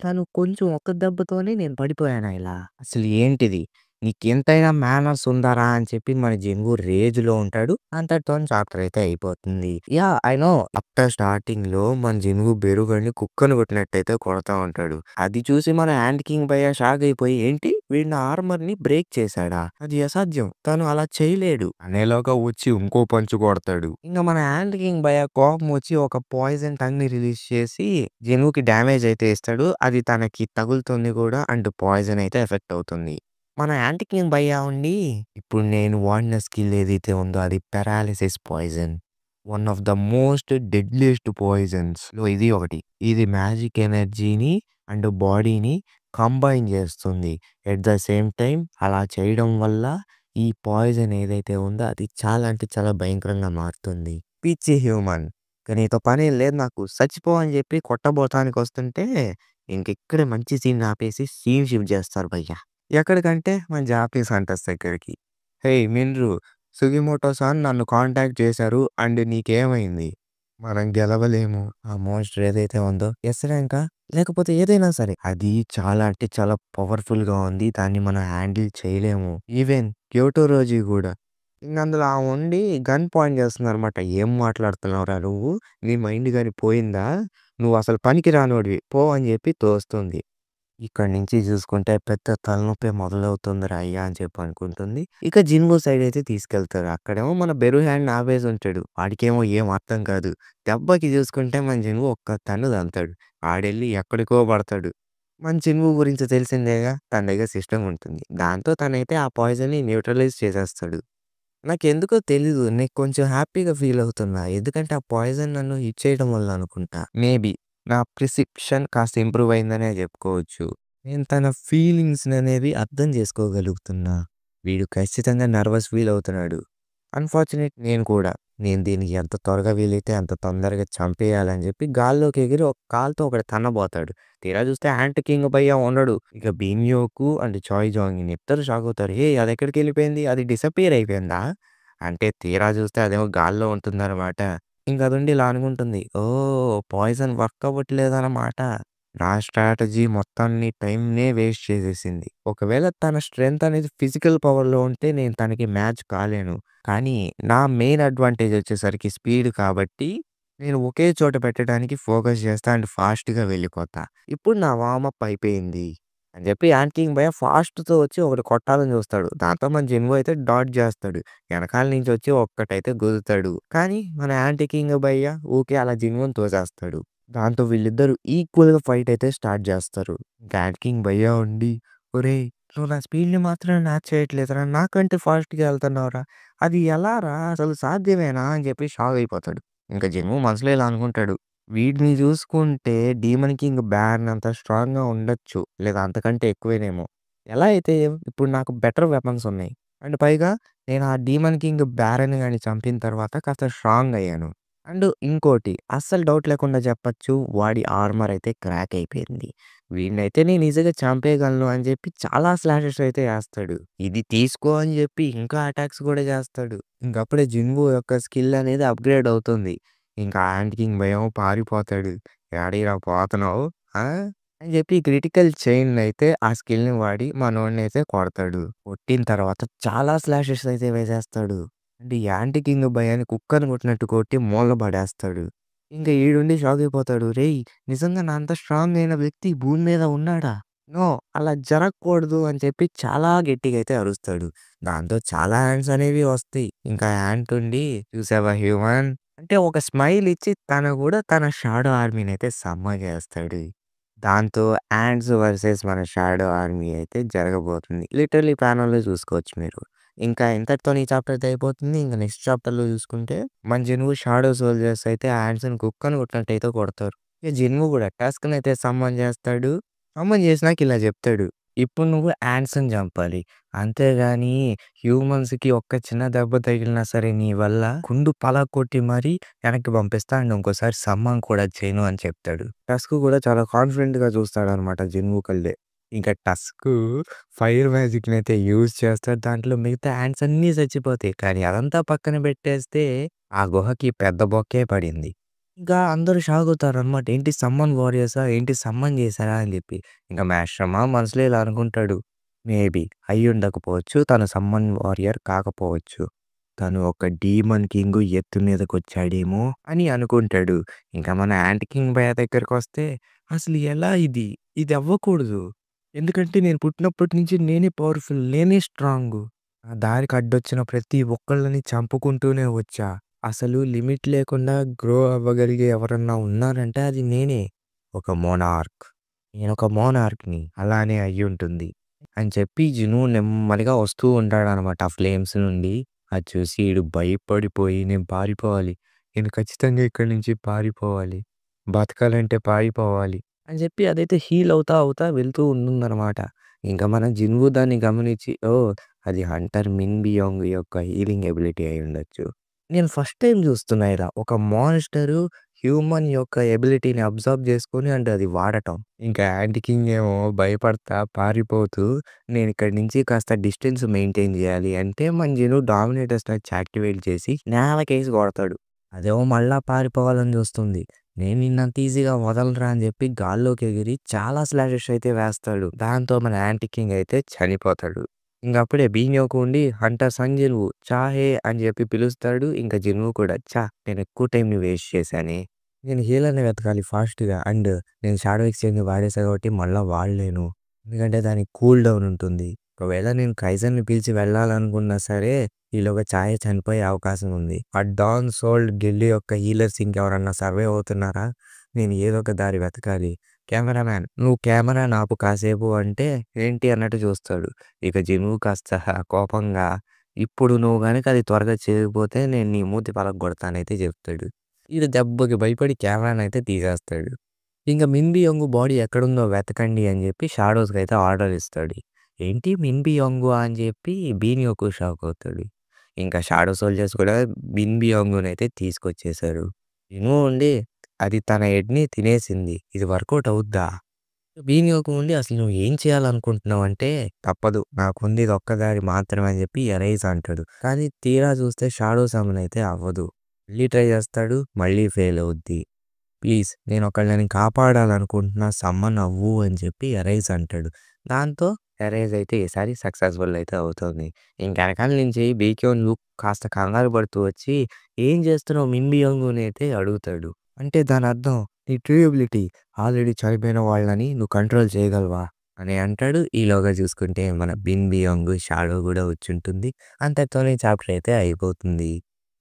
S1: తను కొంచెం ఒక్క దెబ్బతోనే నేను పడిపోయానా ఇలా? అసలు ఏంటిది? నీకెంతైనా మేనర్స్ ఉందారా అని చెప్పి మన జింగు రేజ్‌లో ఉంటాడు. అంతటితోని చాప్టర్ అయితే అయిపోతుంది. యాహ్! ఐ నో ఆఫ్టర్ స్టార్టింగ్‌లో మన జింగు బెరుగని కుక్కని కొట్టినట్టయితే కొడతా ఉంటాడు. అది చూసి మన యాంట్ కింగ్ భయ్య షాక్ అయిపోయి ఏంటి? వీడు నా ఆర్మర్‌ని బ్రేక్ చేసాడా? అది అసాధ్యం. తను అలా చేయలేడు. అనేలోగా వచ్చి ఇంకో పంచ్ కొడతాడు. ఇంక మన యాంట్ కింగ్ భయ్య కోపం వచ్చి ఒక పాయిజన్ టంగ్‌ని రిలీజ్ చేసి జింగుకి డ్యామేజ్ అయితే ఇస్తాడు. అది తనకి తగులుతుంది కూడా అండ్ పాయిజన్ అయితే ఎఫెక్ట్ అవుతుంది. మన యాంటీ కింగ్ భయ్యా ఉండి, ఇప్పుడు నేను వాడిన స్కిల్ ఏదైతే ఉందో అది paralysis poison. One of the most deadliest పాయిజన్స్‌లో ఇది ఒకటి. ఇది మ్యాజిక్ ఎనర్జీని అండ్ బాడీని కంబైన్ చేస్తుంది. ఎట్ ద సేమ్ టైమ్ అలా చేయడం వల్ల ఈ పాయిజన్ ఏదైతే ఉందో అది చాలా అంటే చాలా భయంకరంగా మారుతుంది. పిచ్చి హ్యూమన్. ఇక నీతో పనేం లేదు నాకు. సచ్చిపో అని చెప్పి కొట్టబోతానికొస్తుంటే ఇంకిక్కడే మంచి సీన్ ఆపేసి సీన్ షిఫ్ట్ చేస్తారు భయ్యా. ఎక్కడికంటే మన జాపనీస్ హంటర్స్ దగ్గరికి. "హేయ్ మిన్రు, సుగిమోటో సాన్ నన్ను కాంటాక్ట్ చేశారు. అండ్ నీకేమైంది?" "మనం గెలవలేము. ఆ మోన్స్టర్ ఏదైతే ఉందో ఎస్ ర్యాంకా? లేకపోతే ఏదైనా సరే. అది చాలా అంటే చాలా పవర్‌ఫుల్‌గా ఉంది. దాన్ని మనం హ్యాండిల్ చేయలేము. ఈవెన్ క్యోటోరోజీ గూడా." ఇంగందులో ఆమె ఉండి గన్ పాయింట్ చేస్తుందనమాట. "ఏం మాట్లాడుతున్నావురా నువ్వు? నీ మైండ్ గాని పోయిందా? నువ్వసలు పనికి రానోడివి. పో" అని చెప్పి తోస్తుంది. ఇక్కడి నుంచి చూసుకుంటే పెద్ద తలనొప్పే మొదలవుతుందిరా అయ్యా అని చెప్పి అనుకుంటుంది. ఇక జిన్‌వు సైడ్ అయితే తీసుకెళ్తారు. అక్కడేమో మన బెరూహాన్ ఆవేసి ఉంటాడు. వాడికేమో ఏం అర్థం కాదు. దెబ్బకి చూసుకుంటే మన జిన్‌వు ఒక్క తన్ను తంతాడు. ఆడెళ్ళి ఎక్కడికో పడతాడు. మన జిన్‌వు గురించి తెలిసిందేగా తన దగ్గర సిస్టమ్ ఉంటుంది. దాంతో తనైతే ఆ పాయిజన్‌ని న్యూట్రలైజ్ చేసేస్తాడు. నాకెందుకో తెలీదు. నేను కొంచెం హ్యాపీగా ఫీల్ అవుతున్నా. ఎందుకంటే ఆ పాయిజన్ నన్ను హిట్ చేయడం వల్ల అనుకుంటా. మేబీ నా ప్రిసిప్షన్ కాస్త ఇంప్రూవ్ అయిందనే చెప్పుకోవచ్చు. నేను తన ఫీలింగ్స్‌ననేవి అర్థం చేసుకోగలుగుతున్నా. వీడు ఖచ్చితంగా నర్వస్ ఫీల్ అవుతున్నాడు. అన్‌ఫార్చునేట్ నేను కూడా. నేను దీన్ని ఎంత త్వరగా వీలైతే అంత తొందరగా చంపేయాలని చెప్పి గాల్లోకి ఎగిరి ఒక కాలుతో ఒకటి తన్నబోతాడు. తీరా చూస్తే యాంట్ కింగ్ భయ్య ఉండడు. ఇక బీన్యోకు అండ్ చాయ్ జాంగిన్ ఇద్దరు షాక్ అవుతారు. "ఏయ్! అదెక్కడికెళ్ళిపోయింది? అది డిసపియర్ అయిపోయిందా?" అంటే తీరా చూస్తే అదేమో గాల్లో ఉంటుందన్నమాట. ఇంక అదుండి ఇలా అనుకుంటుంది. ఓహ్! పాయిజన్ వర్క్ అవ్వట్లేదన్నమాట. నా స్ట్రాటజీ మొత్తాన్ని టైమ్‌నే వేస్ట్ చేసేసింది. ఒకవేళ తన స్ట్రెంత్ అనేది ఫిజికల్ పవర్‌లో ఉంటే నేను తనకి మ్యాచ్ కాలేను. కానీ నా మెయిన్ అడ్వాంటేజ్ వచ్చేసరికి స్పీడ్ కాబట్టి, నేను ఒకే చోట పెట్టడానికి ఫోకస్ చేస్తా అండ్ ఫాస్ట్‌గా వెళ్ళిపోతా. ఇప్పుడు నా వార్మ్ అప్ అయిపోయింది అని చెప్పి యాంట్ కింగ్ భయ్య ఫాస్ట్‌తో వచ్చి ఒకటి కొట్టాలని చూస్తాడు. దాంతో మన జిన్‌వు అయితే డాడ్జ్ చేస్తాడు. ఎనకాల నుంచి వచ్చి ఒక్కటైతే గుద్దుతాడు. కానీ మన యాంట్ కింగ్ భయ్య ఊకే అలా జిన్‌వుని తోసేస్తాడు. దాంతో వీళ్ళిద్దరూ ఈక్వల్‌గా ఫైట్ అయితే స్టార్ట్ చేస్తారు. ఇంకా యాంట్ కింగ్ భయ్య ఉండి, "ఒరేయ్! నువ్వు నా స్పీడ్‌ని మాత్రం మ్యాచ్ చేయట్లేదురా. నాకంటే ఫాస్ట్‌గా వెళ్తున్నావురా. అది ఎలారా? అసలు సాధ్యమేనా?" అని చెప్పి షాక్ అయిపోతాడు. ఇంక జిన్‌వు మనసులో ఇలా అనుకుంటాడు. వీడిని చూసుకుంటే డీమన్ కింగ్ బ్యారన్ అంత స్ట్రాంగ్‌గా ఉండొచ్చు. లేదా అంతకంటే ఎక్కువేనేమో. ఎలా అయితే ఏం, ఇప్పుడు నాకు బెటర్ వెపన్స్ ఉన్నాయి. అండ్ పైగా నేను ఆ డీమన్ కింగ్ బ్యారన్ గాని చంపిన తర్వాత కాస్త స్ట్రాంగ్ అయ్యాను. అండ్ ఇంకోటి అస్సలు డౌట్ లేకుండా చెప్పొచ్చు. వాడి ఆర్మర్ అయితే క్రాక్ అయిపోయింది. వీడినైతే నేను ఈజీగా చంపేయగలను అని చెప్పి చాలా స్లాషెస్ అయితే ఏస్తాడు. ఇది తీసుకో అని చెప్పి ఇంకా అటాక్స్ కూడా చేస్తాడు. ఇంకప్పుడే జిన్‌వు యొక్క స్కిల్ అనేది అప్‌గ్రేడ్ అవుతుంది. ఇంకా యాంట్ కింగ్ భయం పారిపోతాడు. "ఏడికిరా పోతున్నావు? ఆ?" అని చెప్పి క్రిటికల్ చైన్‌నయితే ఆ స్కిల్‌ని వాడి మనోడినైతే కొడతాడు. కొట్టిన తర్వాత చాలా స్లాషెస్ అయితే వేసేస్తాడు. అంటే యాంటీ కింగ్ భయాన్ని కుక్కని కొట్టినట్టు కొట్టి మూలన పడేస్తాడు. ఇంక ఈడుండి షాక్ అయిపోతాడు. "రేయ్! నిజంగా నా అంత స్ట్రాంగ్ అయిన వ్యక్తి భూమి మీద ఉన్నాడా?" నో. అలా జరగకూడదు అని చెప్పి చాలా గట్టిగా అయితే అరుస్తాడు. దాంతో చాలా యాంట్స్ అనేవి వస్తాయి. ఇంకా యాంట్ ఉండి చూసావా హ్యూమన్ అంటే ఒక స్మైల్ ఇచ్చి తను కూడా తన షాడో ఆర్మీనయితే సమ్మన్ చేస్తాడు. దాంతో యాంట్స్ వర్సెస్ మన షాడో ఆర్మీ అయితే జరగబోతుంది. లిటరల్లీ ప్యానెల్‌లో చూసుకోవచ్చు మీరు. ఇంకా ఇంతటితోని ఈ చాప్టర్ అయితే అయిపోతుంది. ఇంక నెక్స్ట్ చాప్టర్‌లో చూసుకుంటే మన జిన్‌వు షాడో సోల్జర్స్ అయితే యాంట్స్‌ని కుక్కని కొట్టినట్టయితే కొడతారు. ఇక జిన్‌వు కూడా టస్క్‌నయితే సమ్మన్ చేస్తాడు. సమ్మన్ చేసినాక ఇలా చెప్తాడు. ఇప్పుడు నువ్వు యాంట్స్‌ని చంపాలి. అంతేగాని హ్యూమన్స్‌కి ఒక్క చిన్న దెబ్బ తగిలినా సరే నీ వల్ల కుండు పగలగొట్టి మరీ వెనక్కి పంపిస్తా అండ్ ఇంకోసారి సమ్మన్ కూడా చేయను అని చెప్తాడు. టస్క్ కూడా చాలా కాన్ఫిడెంట్‌గా చూస్తాడనమాట జిన్‌వు కళ్ళే. ఇంకా టస్కు ఫైర్ మ్యాజిక్‌నయితే యూజ్ చేస్తాడు. దాంట్లో మిగతా యాంట్స్ అన్నీ చచ్చిపోతాయి. కానీ అదంతా పక్కన పెట్టేస్తే ఆ గుహకి పెద్ద బొక్కే పడింది. ఇంకా అందరూ షాక్ అవుతారనమాట. ఏంటి సమ్మన్ వారియర్సా? ఏంటి సమ్మన్ చేశారా? అని చెప్పి. ఇంక మేస్ట్రమా మనసులో ఇలా అనుకుంటాడు. మేబీ అయ్యుండకపోవచ్చు. తను సమ్మన్ వారియర్ కాకపోవచ్చు. తను ఒక డీమన్ కింగ్ ఎత్తు మీదకొచ్చాడేమో అని అనుకుంటాడు. ఇంకా మన యాంట్ కింగ్ భయ్య దగ్గరకొస్తే అసలు ఎలా ఇది? ఇది అవ్వకూడదు. ఎందుకంటే నేను పుట్టినప్పటి నుంచి నేనే పవర్‌ఫుల్. నేనే స్ట్రాంగు. నా దారికి అడ్డొచ్చిన ప్రతి ఒక్కళ్ళని చంపుకుంటూనే వచ్చా. అసలు లిమిట్ లేకుండా గ్రో అవ్వగలిగే ఎవరన్నా ఉన్నారంటే అది నేనే. ఒక మోనార్క్. నేనొక మోనార్క్‌ని. అలానే అయ్యుంటుంది. అని చెప్పి జిను నెమ్మదిగా వస్తూ ఉంటాడనమాట ఆ ఫ్లేమ్స్ నుండి. అది చూసి ఈడు భయపడిపోయి నేను పారిపోవాలి. నేను ఖచ్చితంగా ఇక్కడి నుంచి పారిపోవాలి. బతకాలంటే పారిపోవాలి. అని చెప్పి అదైతే హీల్ అవుతా, అవుతా వెళ్తూ ఉంటుందనమాట. ఇంకా మన జిన్‌వు దాన్ని గమనించి ఓహ్! అది హంటర్ మిన్ బియాంగ్ యొక్క హీలింగ్ ఎబిలిటీ అయ్యుండొచ్చు. నేను ఫస్ట్ టైమ్ చూస్తున్నా ఇలా. ఒక మాన్‌స్టరు హ్యూమన్ యొక్క ఎబిలిటీని అబ్జార్బ్ చేసుకొని అండ్ అది వాడటం. ఇంకా యాంట్ కింగ్ ఏమో భయపడతా పారిపోతూ నేనిక్కడి నుంచి కాస్త డిస్టెన్స్ మెయింటైన్ చేయాలి అంటే మన జిను డామినేటర్ స్ట్రచ్ యాక్టివేట్ చేసి నేలకేసి కొడతాడు. అదేమో మళ్ళా పారిపోవాలని చూస్తుంది. నేను నిన్నంత ఈజీగా వదలనురా అని చెప్పి గాల్లోకి ఎగిరి చాలా స్లాషెస్ అయితే వేస్తాడు. దాంతో మన యాంట్ కింగ్ అయితే చనిపోతాడు. ఇంకప్పుడే బీన్యోకు ఉండి హంటర్ సంగ్ జిన్‌వు చాహే అని చెప్పి పిలుస్తాడు. ఇంక జిన్‌వు కూడా నేను ఎక్కువ టైంని వేస్ట్ చేశానే. నేను హీలర్‌ని వెతకాలి ఫాస్ట్‌గా అండ్ నేను షాడో ఎక్స్‌చేంజ్ వాడేసా కాబట్టి మళ్ళా వాడలేను. ఎందుకంటే దానికి కూల్ డౌన్ ఉంటుంది. ఒకవేళ నేను కైజర్‌ని పిలిచి వెళ్ళాలనుకున్నా సరే ఈలోగా చాయే చనిపోయే అవకాశం ఉంది. ఆ డాన్ సోల్డ్ గిల్డ్ యొక్క హీలర్స్ ఇంకెవరన్నా సర్వైవ్ అవుతున్నారా? నేను ఏదో ఒక దారి వెతకాలి. కెమెరామాన్ నువ్వు కెమెరాని ఆపు కాసేపు అంటే ఏంటి అన్నట్టు చూస్తాడు. ఇక జిను కాస్త కోపంగా ఇప్పుడు నువ్వు గనుక అది త్వరగా చేయకపోతే నేను నీ మూతి పగలగొడతానైతే చెప్తాడు. ఈడు దెబ్బకి భయపడి కెమెరానైతే తీసేస్తాడు. ఇంక మిన్‌బియోంగ్ బాడీ ఎక్కడుందో వెతకండి అని చెప్పి షాడోస్‌కైతే ఆర్డర్ ఇస్తాడు. ఏంటి మిన్‌బియోంగు అని చెప్పి బీనియోకు షాక్ అవుతాడు. ఇంకా షాడో సోల్జర్స్ కూడా మిన్‌బియోంగునైతే తీసుకొచ్చేసారు. జిను ఉండి అది తన హెడ్‌ని తినేసింది. ఇది వర్కౌట్ అవుద్దా? బీనియోకు ఉండి అసలు నువ్వు ఏం చేయాలనుకుంటున్నావంటే తప్పదు. నాకుంది ఇదొక్క దారి మాత్రమే అని చెప్పి ఎరైజ్ అంటాడు. కానీ తీరా చూస్తే షాడో సమ్మన్ అయితే అవ్వదు. మళ్ళీ ట్రై చేస్తాడు. మళ్ళీ ఫెయిల్ అవుద్ది. ప్లీజ్ నేనొకళ్ళని కాపాడాలనుకుంటున్నా సమ్మన్ అవ్వు అని చెప్పి ఎరైజ్ అంటాడు. దాంతో ఎరైజ్ అయితే ఈసారి సక్సెస్‌ఫుల్ అయితే అవుతుంది. ఇంకెనకాల నుంచి బీక్యోన్ లుక్ కాస్త కంగారు పడుతూ వచ్చి ఏం చేస్తున్నావు మిన్‌బియోంగ్ అని అయితే అడుగుతాడు. అంటే దానర్థం నీ ట్రూ ఎబిలిటీ ఆల్రెడీ చనిపోయిన వాళ్ళని నువ్వు కంట్రోల్ చేయగలవా? అని అంటాడు. ఈలోగా చూసుకుంటే మన మిన్‌బియోంగ్ షాడో కూడా వచ్చుంటుంది. అంతటితోనే చాప్టర్ అయితే అయిపోతుంది.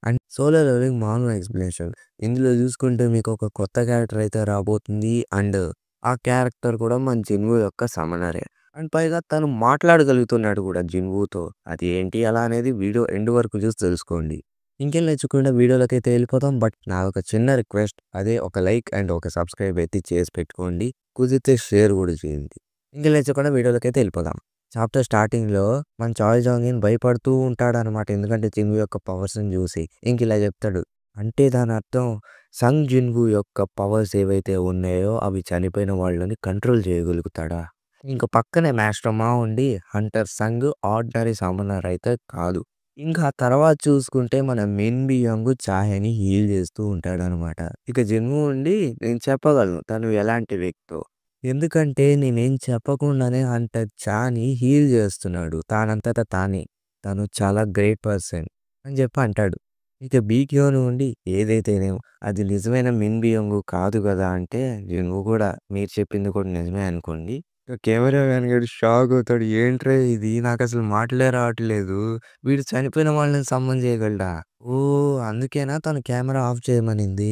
S1: అండ్ సోలో లెవెలింగ్ మామూలు ఎక్స్‌ప్లనేషన్. ఇందులో చూసుకుంటే మీకొక కొత్త క్యారెక్టర్ అయితే రాబోతుంది. అండ్ ఆ క్యారెక్టర్ కూడా మన జిన్‌వు యొక్క సమనరే. అండ్ పైగా తను మాట్లాడగలుగుతున్నాడు కూడా జిన్‌వుతో. అది ఏంటి ఎలా అనేది వీడియో ఎండ్ వరకు చూసి తెలుసుకోండి. ఇంకేం లేచకుండా వీడియోలోకైతే వెళ్ళిపోతాం. బట్ నాదొక చిన్న రిక్వెస్ట్. అదే ఒక లైక్ అండ్ ఒక సబ్స్క్రైబ్ అయితే చేసి పెట్టుకోండి. కుదిరితే షేర్ కూడా చేయండి. ఇంకేం లేచకుండా వీడియోలోకైతే వెళ్ళిపోదాం. చాప్టర్ స్టార్టింగ్‌లో మన చాయ్ జాంగిన్ భయపడుతూ ఉంటాడనమాట. ఎందుకంటే జిన్‌వు యొక్క పవర్స్‌ని చూసి. ఇంకిలా చెప్తాడు. అంటే దానర్థం సంగ్ జిన్‌వు యొక్క పవర్స్ ఏవైతే ఉన్నాయో అవి చనిపోయిన వాళ్ళని కంట్రోల్ చేయగలుగుతాడా? ఇంక పక్కనే మాస్టర్ మా ఉండి హంటర్ సంగ్ ఆర్డినరీ సమ్మనర్ అయితే కాదు. ఇంకా తర్వాత చూసుకుంటే మన మిన్‌బియోంగ్ చాయని హీల్ చేస్తూ ఉంటాడనమాట. ఇక జిన్‌వు ఉండి నేను చెప్పగలను తను ఎలాంటి వ్యక్తో. ఎందుకంటే నేనేం చెప్పకుండానే హంటర్ చాని హీల్ చేస్తున్నాడు. తానంతట తానే. తను చాలా గ్రేట్ పర్సన్ అని చెప్పి అంటాడు. ఇక బీక్యోన్ ఉండి ఏదైతేనేం అది నిజమైన మిన్‌బియోంగ్ కాదు కదా! అంటే జిన్‌వు కూడా మీరు చెప్పింది కూడా నిజమే అనుకోండి. కెమెరామాన్ గాడు షాకవుతాడు. ఏంట్రా ఇది? నాకసలు మాటలే రావట్లేదు. వీడు చనిపోయిన వాళ్ళని సమ్మన్ చేయగలడా? ఓహ్! అందుకేనా తను కెమెరా ఆఫ్ చేయమనింది.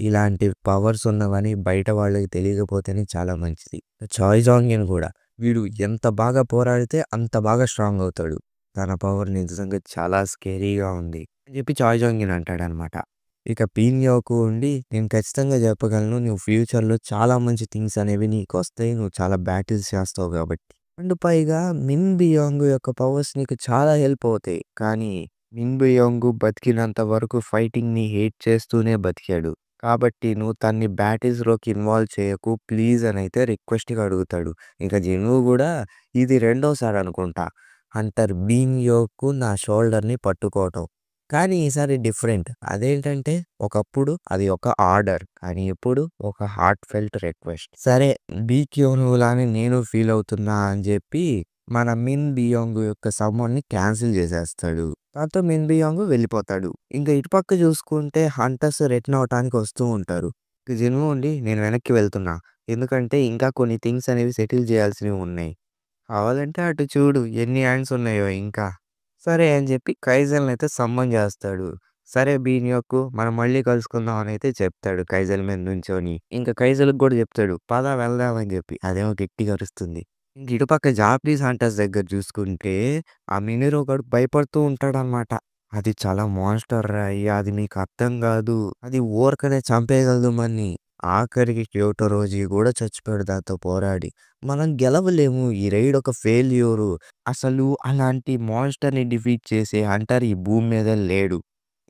S1: ఇలాంటి పవర్స్ ఉన్నవని బయట వాళ్ళకి తెలియకపోతేనే చాలా మంచిది. చాయ్ జాంగిన్ గూడా. వీడు ఎంత బాగా పోరాడితే అంత బాగా స్ట్రాంగ్ అవుతాడు. తన పవర్ నిజంగా చాలా స్కేరీగా ఉంది అని చెప్పి చాయ్ జాంగిన్ అంటాడనమాట. ఇక పీనియోకు ఉండి నేను ఖచ్చితంగా చెప్పగలను నువ్వు ఫ్యూచర్‌లో చాలా మంచి థింగ్స్ అనేవి నీకొస్తాయి. నువ్వు చాలా బ్యాటిల్స్ చేస్తావు కాబట్టి. అండ్ పైగా మిన్ బియాంగ్ యొక్క పవర్స్ నీకు చాలా హెల్ప్ అవుతాయి. కానీ మిన్ బియాంగ్ బతికినంత వరకు ఫైటింగ్‌ని హేట్ చేస్తూనే బతికాడు. కాబట్టి నువ్వు తన్ని బ్యాటిల్స్‌లోకి ఇన్వాల్వ్ చేయకు ప్లీజ్ అనైతే రిక్వెస్ట్‌గా అడుగుతాడు. ఇక జిన్‌వూ గూడా ఇది రెండోసారి అనుకుంటా. హంటర్ బీన్‌యోకు నా షోల్డర్‌ని పట్టుకోవటం. కానీ ఈసారి డిఫరెంట్. అదేంటంటే ఒకప్పుడు అది ఒక ఆర్డర్. కానీ ఇప్పుడు ఒక హార్ట్ ఫెల్ట్ రిక్వెస్ట్. సరే బీక్యోనులానే నేను ఫీల్ అవుతున్నా అని చెప్పి మన మిన్ బియాంగ్ యొక్క సమ్మన్‌ని క్యాన్సిల్ చేసేస్తాడు. దాంతో మిన్ బియాంగ్ వెళ్ళిపోతాడు. ఇంక ఇటుపక్క చూసుకుంటే హంటర్స్ రిటర్న్ అవ్వటానికి వస్తూ ఉంటారు. ఇక జిన్‌వూ ఉండి నేను వెనక్కి వెళ్తున్నా. ఎందుకంటే ఇంకా కొన్ని థింగ్స్ అనేవి సెటిల్ చేయాల్సినవి ఉన్నాయి. కావాలంటే అటు చూడు ఎన్ని యాండ్స్ ఉన్నాయో ఇంకా. సరే అని చెప్పి కైజల్‌నైతే సమ్మన్ చేస్తాడు. సరే బీనియోకు మనం మళ్ళీ కలుసుకుందాం అనైతే చెప్తాడు కైజల్ మీద నుంచొని. ఇంక కైజల్‌కి కూడా చెప్తాడు పద వెళ్దాం అని చెప్పి. అదేమో గట్టిగా అరుస్తుంది. ఇంక ఇటుపక్క జాపనీస్ హంటర్స్ దగ్గర చూసుకుంటే ఆ మినీరో గాడు భయపడుతూ ఉంటాడనమాట. అది చాలా మాన్‌స్టర్‌రా అయ్యా! అది నీకు అర్థం కాదు. అది ఊరకనే చంపేయగలదు మనని. ఆఖరికి క్యోటోరోజీ కూడా చచ్చిపోయాడు దాంతో పోరాడి. మనం గెలవలేము. ఈ రైడ్ ఒక ఫెయిల్యూరు. అసలు అలాంటి మాన్‌స్టర్‌ని డిఫీట్ చేసే హంటర్ ఈ భూమి మీద లేడు.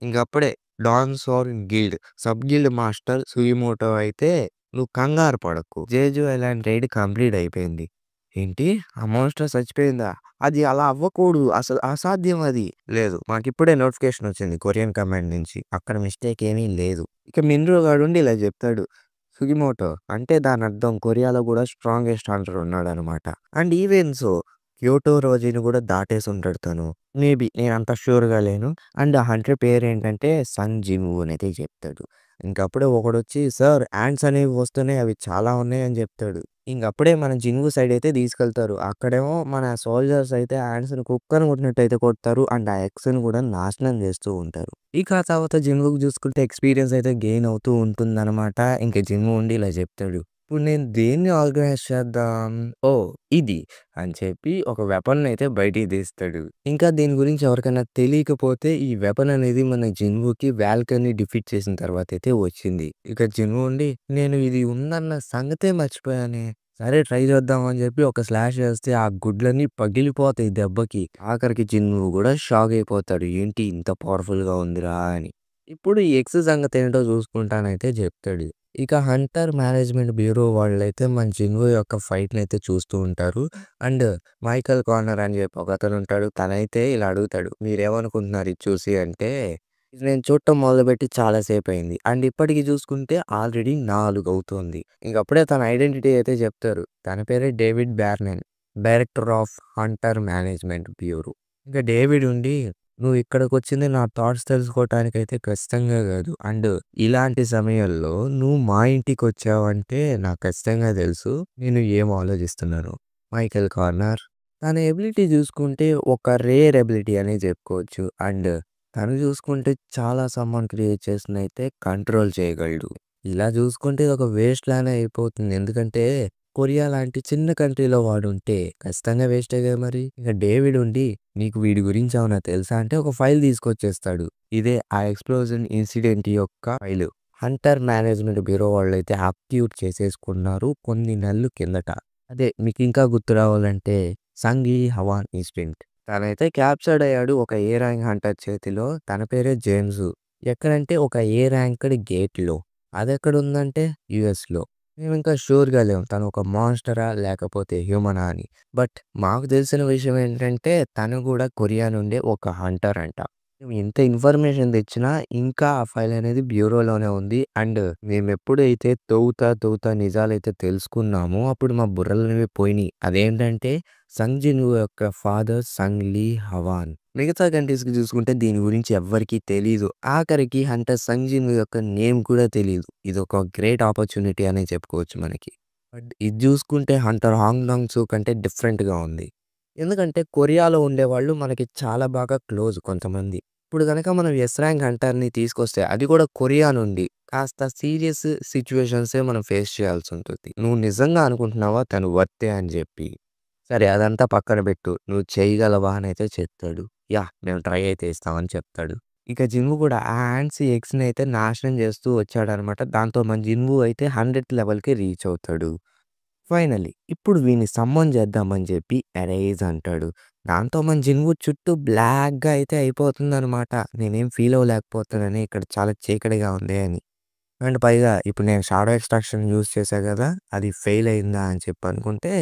S1: ఇంకప్పుడే డాన్ సోర్న్ గిల్డ్ సబ్ గిల్డ్ మాస్టర్ సుయిమోటో అయితే "నువ్వు కంగారు పడకు. జేజు ఐలాండ్ రైడ్ కంప్లీట్ అయిపోయింది." ఏంటి? ఆ మాన్‌స్టర్ చచ్చిపోయిందా? అది అలా అవ్వకూడదు. అసలు అసాధ్యం అది. లేదు మాకిప్పుడే నోటిఫికేషన్ వచ్చింది కొరియన్ కమాండ్ నుంచి. అక్కడ మిస్టేక్ ఏమీ లేదు. ఇక మిన్రో గాడుండి ఇలా చెప్తాడు. సుగిమోటో అంటే దానర్థం కొరియాలో గూడా స్ట్రాంగెస్ట్ హంటర్ ఉన్నాడనమాట. అండ్ ఈవెన్ సో క్యోటో రోజీని గూడా దాటేసుంటాడు తను. మేబీ నేనంత ష్యూర్‌గా లేను. అండ్ ఆ హంటర్ పేరేంటంటే సంగ్ జిన్‌వూ అనైతే చెప్తాడు. ఇంకప్పుడే ఒకడొచ్చి సార్ యాంట్స్ అనేవి వస్తున్నాయి. అవి చాలా ఉన్నాయి అని చెప్తాడు. ఇంకప్పుడే మన జిన్‌వూ సైడ్ అయితే తీసుకెళ్తారు. అక్కడేమో మన సోల్జర్స్ అయితే యాంట్స్‌ని కుక్కని కొట్టినట్టయితే కొడతారు. అండ్ ఆ ఎగ్స్‌ని కూడా నాశనం చేస్తూ ఉంటారు. ఇక ఆ తర్వాత జిన్‌వూకి చూసుకుంటే ఎక్స్‌పీరియన్స్ అయితే గెయిన్ అవుతూ ఉంటుందనమాట. ఇంక జిన్‌వూ ఉండి ఇలా చెప్తాడు. ఇప్పుడు నేను దేన్ని ఆర్గనైజ్ చేద్దాం? ఓహ్! ఇది అని చెప్పి ఒక వెపన్‌నయితే బయటికి తీస్తాడు. ఇంకా దీని గురించి ఎవరికైనా తెలియకపోతే ఈ వెపన్ అనేది మన జిన్‌వూకి వాల్కర్‌ని డిఫీట్ చేసిన తర్వాతయితే వచ్చింది. ఇక జిన్‌వూ ఉండి నేను ఇది ఉందన్న సంగతే మర్చిపోయానే. సరే ట్రై చేద్దాం అని చెప్పి ఒక స్లాష్ చేస్తే ఆ గుడ్లన్నీ పగిలిపోతాయి దెబ్బకి. ఆఖరికి జిన్‌వూ కూడా షాక్ అయిపోతాడు. ఏంటి ఇంత పవర్‌ఫుల్‌గా ఉందిరా అని. ఇప్పుడు ఈ ఎగ్స్ సంగతేంటో చూసుకుంటానైతే చెప్తాడు. ఇక హంటర్ మేనేజ్మెంట్ బ్యూరో వాళ్ళైతే మన జిన్‌వూ యొక్క ఫైట్‌నయితే చూస్తూ ఉంటారు. అండ్ మైకల్ కార్నర్ అని చెప్పి ఒకతనుంటాడు. తనైతే ఇలా అడుగుతాడు. మీరేమనుకుంటున్నారు ఇది చూసి అంటే, ఇది నేను చూడటం మొదలుపెట్టి చాలా సేపయింది. అండ్ ఇప్పటికి చూసుకుంటే ఆల్రెడీ 4 అవుతుంది. ఇంకప్పుడే తన ఐడెంటిటీ అయితే చెప్తారు. తన పేరే డేవిడ్ బ్యార్నెన్. Director of hunter management bureau. ఇంక డేవిడ్ ఉండి నువ్వు ఇక్కడికొచ్చింది నా థాట్స్ తెలుసుకోవటానికైతే ఖచ్చితంగా కాదు. అండ్ ఇలాంటి సమయంలో నువ్వు మా ఇంటికొచ్చావంటే నాకు ఖచ్చితంగా తెలుసు. నేను ఏం ఆలోచిస్తున్నానో. మైకేల్ కార్నర్ తన ఎబిలిటీ చూసుకుంటే ఒక రేర్ ఎబిలిటీ అనే చెప్పుకోవచ్చు. అండ్ తను చూసుకుంటే చాలా సమ్మన్ క్రియేట్ చేసినయితే కంట్రోల్ చేయగలడు. ఇలా చూసుకుంటే ఇదొక వేస్ట్ లానే అయిపోతుంది. ఎందుకంటే కొరియా లాంటి చిన్న కంట్రీలో వాడుంటే ఖచ్చితంగా వేస్టే కదా మరి. ఇక డేవిడ్ ఉండి నీకు వీడి గురించి ఏమన్నా తెలుసా అంటే ఒక ఫైల్ తీసుకొచ్చేస్తాడు. ఇదే ఆ ఎక్స్‌ప్లోజన్ ఇన్సిడెంట్ యొక్క ఫైలు. హంటర్ మేనేజ్మెంట్ బ్యూరో వాళ్ళైతే అక్యూట్ చేసేసుకున్నారు కొన్ని నెలలు కిందట. అదే మీకింకా గుర్తు రావాలంటే సంఘీ హవాన్ ఇన్సిడెంట్. తనైతే క్యాప్చర్డ్ అయ్యాడు ఒక ఏ ర్యాంక్ హంటర్ చేతిలో. తన పేరే జేమ్స్. ఎక్కడంటే ఒక ఏ ర్యాంక్డ్ గేట్‌లో. అదెక్కడుందంటే యూఎస్‌లో. మేమింకా ష్యూర్‌గా లేము. తను ఒక మాన్‌స్టరా? లేకపోతే హ్యూమనా అని. బట్ మాకు తెలిసిన విషయం ఏంటంటే తను గూడా కొరియా నుండే ఒక హంటర్ అంట. మేము ఇంత ఇన్ఫర్మేషన్ తెచ్చినా ఇంకా ఆ ఫైల్ అనేది బ్యూరోలోనే ఉంది. అండ్ మేమెప్పుడైతే తవ్వుతా నిజాలైతే తెలుసుకున్నామో అప్పుడు మా బుర్రలనేవి పోయినియి. అదేంటంటే సంగ్ జిన్‌వూ యొక్క ఫాదర్ సంగ్ లీ హవాన్. మిగతా కంట్రీస్‌కి చూసుకుంటే దీని గురించి ఎవ్వరికీ తెలీదు. ఆఖరికి హంటర్ సంగ్ జిన్‌వూ యొక్క నేమ్ కూడా తెలీదు. ఇదొక గ్రేట్ ఆపర్చునిటీ అనే చెప్పుకోవచ్చు మనకి. బట్ ఇది జూసుకుంటే 'హంటర్ హాంగ్‌డాంగ్ సూ' కంటే డిఫరెంట్‌గా ఉంది. ఎందుకంటే కొరియాలో ఉండేవాళ్ళు మనకి చాలా బాగా క్లోజ్ కొంతమంది. ఇప్పుడు గనక మనం 'యెస్ ర్యాంక్ హంటర్‌ని' తీసుకొస్తే అది కూడా కొరియా నుండి కాస్త సీరియస్ సిట్యుయేషన్సే మనం ఫేస్ చేయాల్సుంటుంది. నువ్వు నిజంగా అనుకుంటున్నావా తను వర్తే అని జెప్పి? సరే అదంతా పక్కన బెట్టు. నువ్వు చేయగలవా అనైతే చెప్తాడు. యాహ్! మేము ట్రై అయితే ఇస్తాం అని చెప్తాడు. ఇక జిన్‌వు కూడా ఆ యాంట్స్ ఎగ్స్‌నైతే నాశనం చేస్తూ వచ్చాడనమాట. దాంతో మన జిన్‌వు అయితే 100th లెవెల్‌కి రీచ్ అవుతాడు. ఫైనల్లీ ఇప్పుడు వీడిని సమ్మన్ చేద్దామని చెప్పి ఎరైజ్ అంటాడు. దాంతో మన జిన్‌వు చుట్టూ బ్లాక్‌గా అయితే అయిపోతుందనమాట. నేనేం ఫీల్ అవ్వలేకపోతున్నాను. ఇక్కడ చాలా చీకటిగా ఉంది అని. అండ్ పైగా ఇప్పుడు నేను షాడో ఎక్స్‌ట్రాక్షన్ యూజ్ చేశా గదా! అది ఫెయిల్ అయిందా అని చెప్పి అనుకుంటే,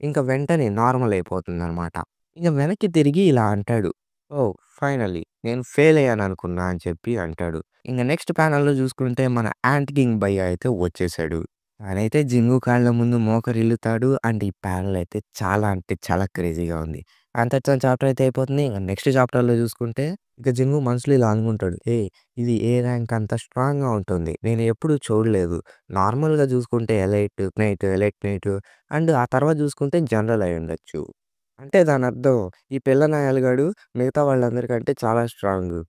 S1: ఇంక వెంటనే నార్మల్ అయిపోతుందనమాట. ఇంక వెనక్కి తిరిగి ఇలా అంటాడు. ఓహ్! ఫైనల్లీ నేను ఫెయిల్ అయ్యాననుకున్నా అని చెప్పి అంటాడు. ఇంక నెక్స్ట్ ప్యానెల్‌లో చూసుకుంటే మన యాంట్ కింగ్ భయ్యా అయితే వచ్చేసాడు. తనైతే జింగు కాళ్ళ ముందు మోకరిల్లుతాడు. అండ్ ఈ ప్యానెల్ అయితే చాలా అంటే చాలా క్రేజీగా ఉంది. అంతటితో చాప్టర్ అయితే అయిపోతుంది. ఇంక నెక్స్ట్ చాప్టర్‌లో చూసుకుంటే, ఇక జింగు మనసులో ఇలా అనుకుంటాడు. ఏయ్! ఇది ఏ ర్యాంక్ అంత స్ట్రాంగ్‌గా ఉంటుంది. నేను ఎప్పుడు చూడలేదు. నార్మల్‌గా చూసుకుంటే elite, night, elite night and ఆ తర్వాత చూసుకుంటే జనరల్ అయ్యుండొచ్చు. అంటే దానర్థం ఈ పిల్ల నాయాలుగాడు మిగతా వాళ్ళందరికంటే చాలా స్ట్రాంగు.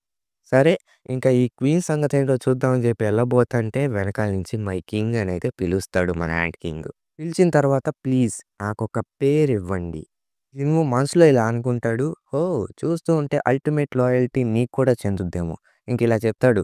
S1: సరే ఇంకా ఈ క్వీన్ సంగతేంటో చూద్దాం అని చెప్పి ఎళ్ళబోతంటే వెనకాల నుంచి మై కింగ్ అనైతే పిలుస్తాడు మన యాంట్ కింగ్. పిలిచిన తర్వాత ప్లీజ్ నాకొక పేరివ్వండి. జిన్‌వు మనసులో ఇలా అనుకుంటాడు. ఓహ్! చూస్తూ ఉంటే అల్టిమేట్ లాయల్టీ నీకు కూడా చెందుద్దేమో. ఇంకిలా చెప్తాడు.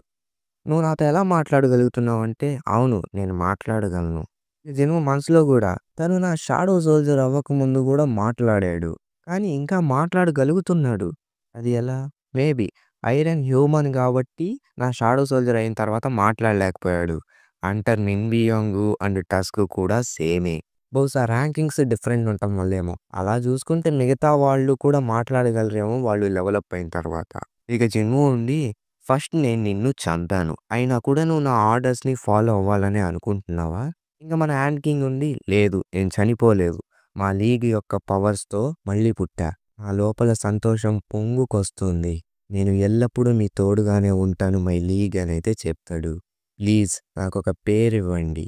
S1: "నువ్వు నాతో ఎలా మాట్లాడగలుగుతున్నావంటే" "అవును. నేను మాట్లాడగలను." జిన్‌వు మనసులో గూడా తను నా షాడో సోల్జర్ అవ్వకముందు గూడా మాట్లాడాడు. కానీ ఇంకా మాట్లాడగలుగుతున్నాడు. అది ఎలా? మేబీ ఐరన్ హ్యూమన్ గాబట్టి నా షాడో సోల్జర్ అయిన తర్వాత మాట్లాడలేకపోయాడు. హంటర్ నిన్‌బియోంగ్ అండ్ టస్క్ కూడా సేమే. బహుశా ర్యాంకింగ్స్ డిఫరెంట్ ఉండటం వల్లేమో. అలా జూసుకుంటే మిగతా వాళ్ళు కూడా మాట్లాడగలరేమో వాళ్ళు లెవెలప్ అయిన తర్వాత. ఇక జిన్‌వు ఉండి ఫస్ట్ నేను నిన్ను చంపాను. అయినా కూడా నువ్వు నా ఆర్డర్స్‌ని ఫాలో అవ్వాలనే అనుకుంటున్నావా? ఇంక మన యాంట్ కింగ్ ఉండి లేదు నేను చనిపోలేదు. మా లీగ్ యొక్క పవర్స్‌తో మళ్ళీ పుట్టా. నా లోపల సంతోషం పొంగుకొస్తుంది. నేను ఎల్లప్పుడూ మీ తోడుగానే ఉంటాను మై లీగ్ అనైతే చెప్తాడు. ప్లీజ్ నాకొక పేరివ్వండి.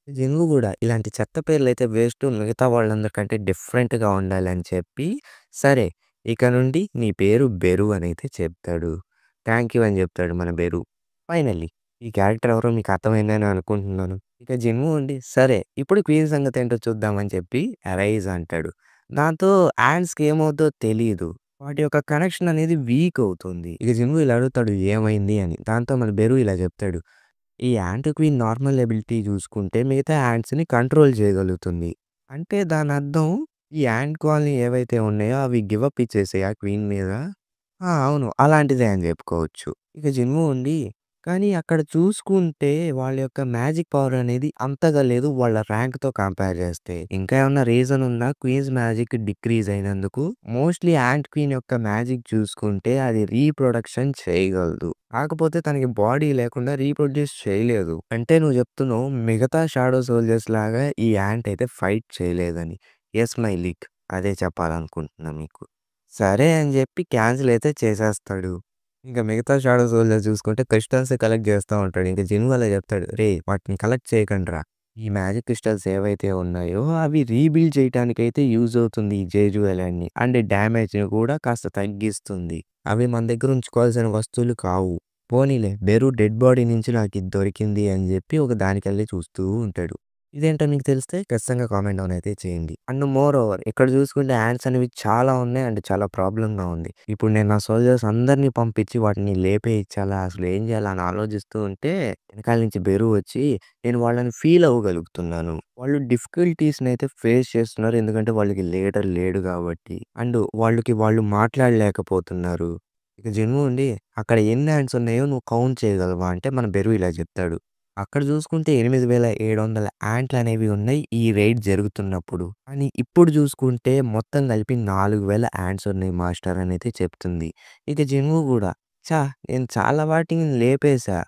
S1: జింగు గూడా ఇలాంటి చెత్త పేర్లయితే వేస్టు. మిగతా వాళ్ళందరికంటే డిఫరెంట్‌గా ఉండాలని చెప్పి, సరే ఇక నుండి నీ పేరు బెరు అనైతే చెప్తాడు. థాంక్ యూ అని జెప్తాడు మన బెరు. ఫైనల్లీ ఈ క్యారెక్టర్ ఎవరో మీకు అర్థమైందని అనుకుంటున్నాను. ఇక జిన్‌వు ఉండి సరే ఇప్పుడు క్వీన్ సంగతేంటో చూద్దామని చెప్పి అరైజ్ అంటాడు. దాంతో యాంట్స్‌కి ఏమవుద్దో తెలీదు. వాటి యొక్క కనెక్షన్ అనేది వీక్ అవుతుంది. ఇక జిన్‌వు ఇలా అడుగుతాడు ఏమైంది అని. దాంతో మన బెరు ఇలా జెప్తాడు. ఈ యాంట్ క్వీన్ నార్మల్ ఎబిలిటీ చూసుకుంటే మిగతా యాంట్స్‌ని కంట్రోల్ చేయగలుగుతుంది. అంటే దానర్థం ఈ యాంట్ కాలనీ ఏవైతే ఉన్నాయో అవి గివ్ అప్ ఇచ్చేసాయి ఆ క్వీన్ మీద. ఆ! అవును. అలాంటిదే అని జెప్పుకోవచ్చు. ఇక జిన్‌వు ఉండి కానీ అక్కడ చూసుకుంటే వాళ్ళ యొక్క మ్యాజిక్ పవర్ అనేది అంతగా లేదు వాళ్ళ ర్యాంక్‌తో కంపేర్ చేస్తే. ఇంకా ఏమన్నా రీజన్ ఉందా క్వీన్స్ మ్యాజిక్ డిక్రీజ్ అయినందుకు? మోస్ట్‌లీ యాంట్ క్వీన్ యొక్క మ్యాజిక్ చూసుకుంటే అది రీప్రొడక్షన్ చేయగలదు. కాకపోతే తనకి బాడీ లేకుండా రీప్రొడ్యూస్ చేయలేదు. అంటే నువ్వు చెప్తున్నావు మిగతా షాడో సోల్జర్స్ లాగా ఈ యాంట్ అయితే ఫైట్ చేయలేదని. Yes my league. అదే చెప్పాలనుకుంటున్నా మీకు. సరే అని జెప్పి క్యాన్సిల్ అయితే చేసేస్తాడు. ఇంక మిగతా షాడో సోల్జర్స్ చూసుకుంటే క్రిస్టల్సే కలెక్ట్ చేస్తా ఉంటాడు. ఇంక జిన్ అలా చెప్తాడు. "రేయ్! వాటిని కలెక్ట్ చేయకండ్రా. ఈ మ్యాజిక్ క్రిస్టల్స్ ఏవైతే ఉన్నాయో అవి రీబిల్డ్ చేయటానికైతే యూజ్ అవుతుంది ఈ జేజు ఎలాన్ని. అండ్ డ్యామేజ్‌ని కూడా కాస్త తగ్గిస్తుంది. అవి మన దగ్గర ఉంచుకోవాల్సిన వస్తువులు కావు. పోనీలే బెరు డెడ్ బాడీ నుంచి నాకిది దొరికింది" అని జెప్పి ఒక దానికెళ్ళి చూస్తూ ఉంటాడు. ఇదేంటో మీకు తెలిస్తే ఖచ్చితంగా కామెంట్ డౌన్ అయితే చేయండి. అండ్ మోర్ ఓవర్ ఇక్కడ చూసుకుంటే యాంట్స్ అనేవి చాలా ఉన్నాయి. అండ్ చాలా ప్రాబ్లమ్‌గా ఉంది. ఇప్పుడు నేను నా సోల్జర్స్ అందరిని పంపించి వాటిని లేపేయిచ్చాలా? అసలు ఏం చేయాలా? అని ఆలోచిస్తూ ఉంటే వెనకాల నుంచి బెరు వచ్చి నేను వాళ్ళని ఫీల్ అవ్వగలుగుతున్నాను. వాళ్ళు డిఫికల్టీస్‌నైతే ఫేస్ చేస్తున్నారు. ఎందుకంటే వాళ్ళకి లీడర్ లేడు కాబట్టి. అండ్ వాళ్ళకి వాళ్ళు మాట్లాడలేకపోతున్నారు. ఇక జిన్‌వు ఉండి అక్కడ ఎన్ని యాంట్స్ ఉన్నాయో నువ్వు కౌంట్ చేయగలవా? అంటే మన బెరు ఇలా చెప్తాడు. అక్కడ చూసుకుంటే 8700 యాంట్లనేవి ఉన్నాయి ఈ రైడ్ జరుగుతున్నప్పుడు. కానీ ఇప్పుడు చూసుకుంటే మొత్తం కలిపి 4000 యాంట్స్ ఉన్నాయి మాస్టర్ అనైతే చెప్తుంది. ఇక జిన్‌వు గూడా నేను చాలా వాటిని లేపేశా.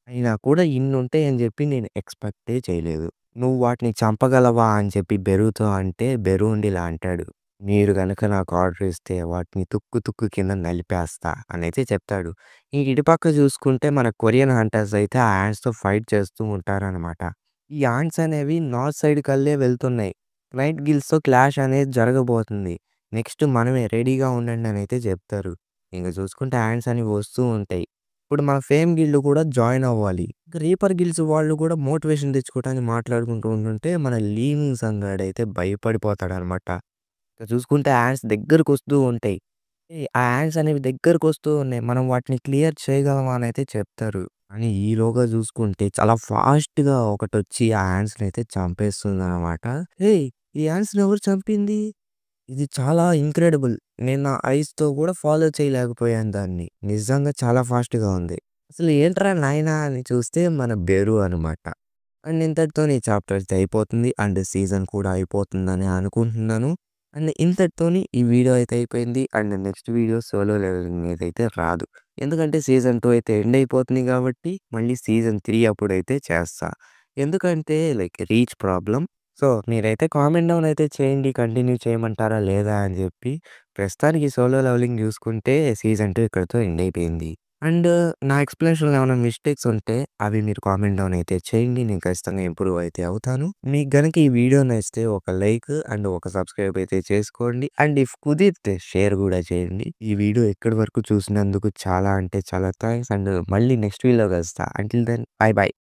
S1: అయినా కూడా ఇన్నుంటాయని జెప్పి నేను ఎక్స్‌పెక్టే చేయలేదు. నువ్వు వాటిని చంపగలవా అని చెప్పి బెరుతో అంటే బెరు ఉండి ఇలా అంటాడు. మీరు గనక నాకు ఆర్డర్ ఇస్తే వాటిని తుక్కు తుక్కు కింద నలిపేస్తా అనైతే చెప్తాడు. ఈ ఇటుపక్క చూసుకుంటే మన కొరియన్ హంటర్స్ అయితే ఆ యాంట్స్‌తో ఫైట్ చేస్తూ ఉంటారనమాట. ఈ యాంట్స్ అనేవి నార్త్ సైడ్‌కల్లే వెళ్తున్నాయి. నైట్ గిల్స్‌తో క్లాష్ అనేది జరగబోతుంది. నెక్స్ట్ మనమే రెడీగా ఉండండి అనైతే చెప్తారు. ఇంక చూసుకుంటే యాంట్స్ అనేవి వస్తూ ఉంటాయి. ఇప్పుడు మన ఫేమ్ గిల్డ్ కూడా జాయిన్ అవ్వాలి. రీపర్ గిల్డ్స్ వాళ్ళు కూడా మోటివేషన్ తెచ్చుకోవడానికి మాట్లాడుకుంటూ ఉంటుంటే మన లీవింగ్ సంగాడైతే భయపడిపోతాడనమాట. ఇక చూసుకుంటే యాంట్స్ దగ్గరకొస్తూ ఉంటాయి. ఆ యాంట్స్ అనేవి దగ్గరకొస్తూ ఉన్నాయి. మనం వాటిని క్లియర్ చేయగలమా అనైతే చెప్తారు. కానీ ఈలోగా చూసుకుంటే చాలా ఫాస్ట్‌గా ఒకటొచ్చి ఆ యాంట్స్‌నైతే చంపేస్తుందనమాట. "ఏయ్! ఈ యాంట్స్‌ని ఎవరు చంపింది?" ఇది చాలా ఇంక్రెడిబుల్. నేను నా ఐస్‌తో కూడా ఫాలో చేయలేకపోయాను దాన్ని. నిజంగా చాలా ఫాస్ట్‌గా ఉంది. అసలు ఏంట్రా నాయనా అని చూస్తే మన బెరు అనమాట. అండ్ ఇంతటితోని ఈ చాప్టర్ అయితే అయిపోతుంది. అండ్ సీజన్ కూడా అయిపోతుందని అనుకుంటున్నాను. అండ్ ఇంతటితోని ఈ వీడియో అయితే అయిపోయింది. And next video solo leveling మీదైతే రాదు. ఎందుకంటే సీజన్ 2 అయితే ఎండ్ అయిపోతుంది కాబట్టి మళ్ళీ సీజన్ 3 అప్పుడైతే చేస్తా. ఎందుకంటే లైక్ రీచ్ ప్రాబ్లమ్. సో, మీరైతే కామెంట్ డౌన్ అయితే చేయండి. కంటిన్యూ చేయమంటారా లేదా అని చెప్పి. ప్రస్తుతానికి సోలో లెవెలింగ్ చూసుకుంటే సీజన్ 2 ఇక్కడితో ఎండ్ అయిపోయింది. అండ్ నా ఎక్స్‌ప్లనేషన్‌లో ఏమైనా మిస్టేక్స్ ఉంటే అవి మీరు కామెంట్ డౌన్ అయితే చేయండి. నేను ఖచ్చితంగా ఇంప్రూవ్ అయితే అవుతాను. మీకు గనక ఈ వీడియో నచ్చితే ఒక లైక్ అండ్ ఒక సబ్స్క్రైబ్ అయితే చేసుకోండి. అండ్ ఇఫ్ కుదిరితే షేర్ కూడా చేయండి. ఈ వీడియో ఇక్కడి వరకు చూసినందుకు చాలా అంటే చాలా థాంక్స్. అండ్ మళ్ళీ నెక్స్ట్ వీడియోలో కలుస్తా. Until then bye by.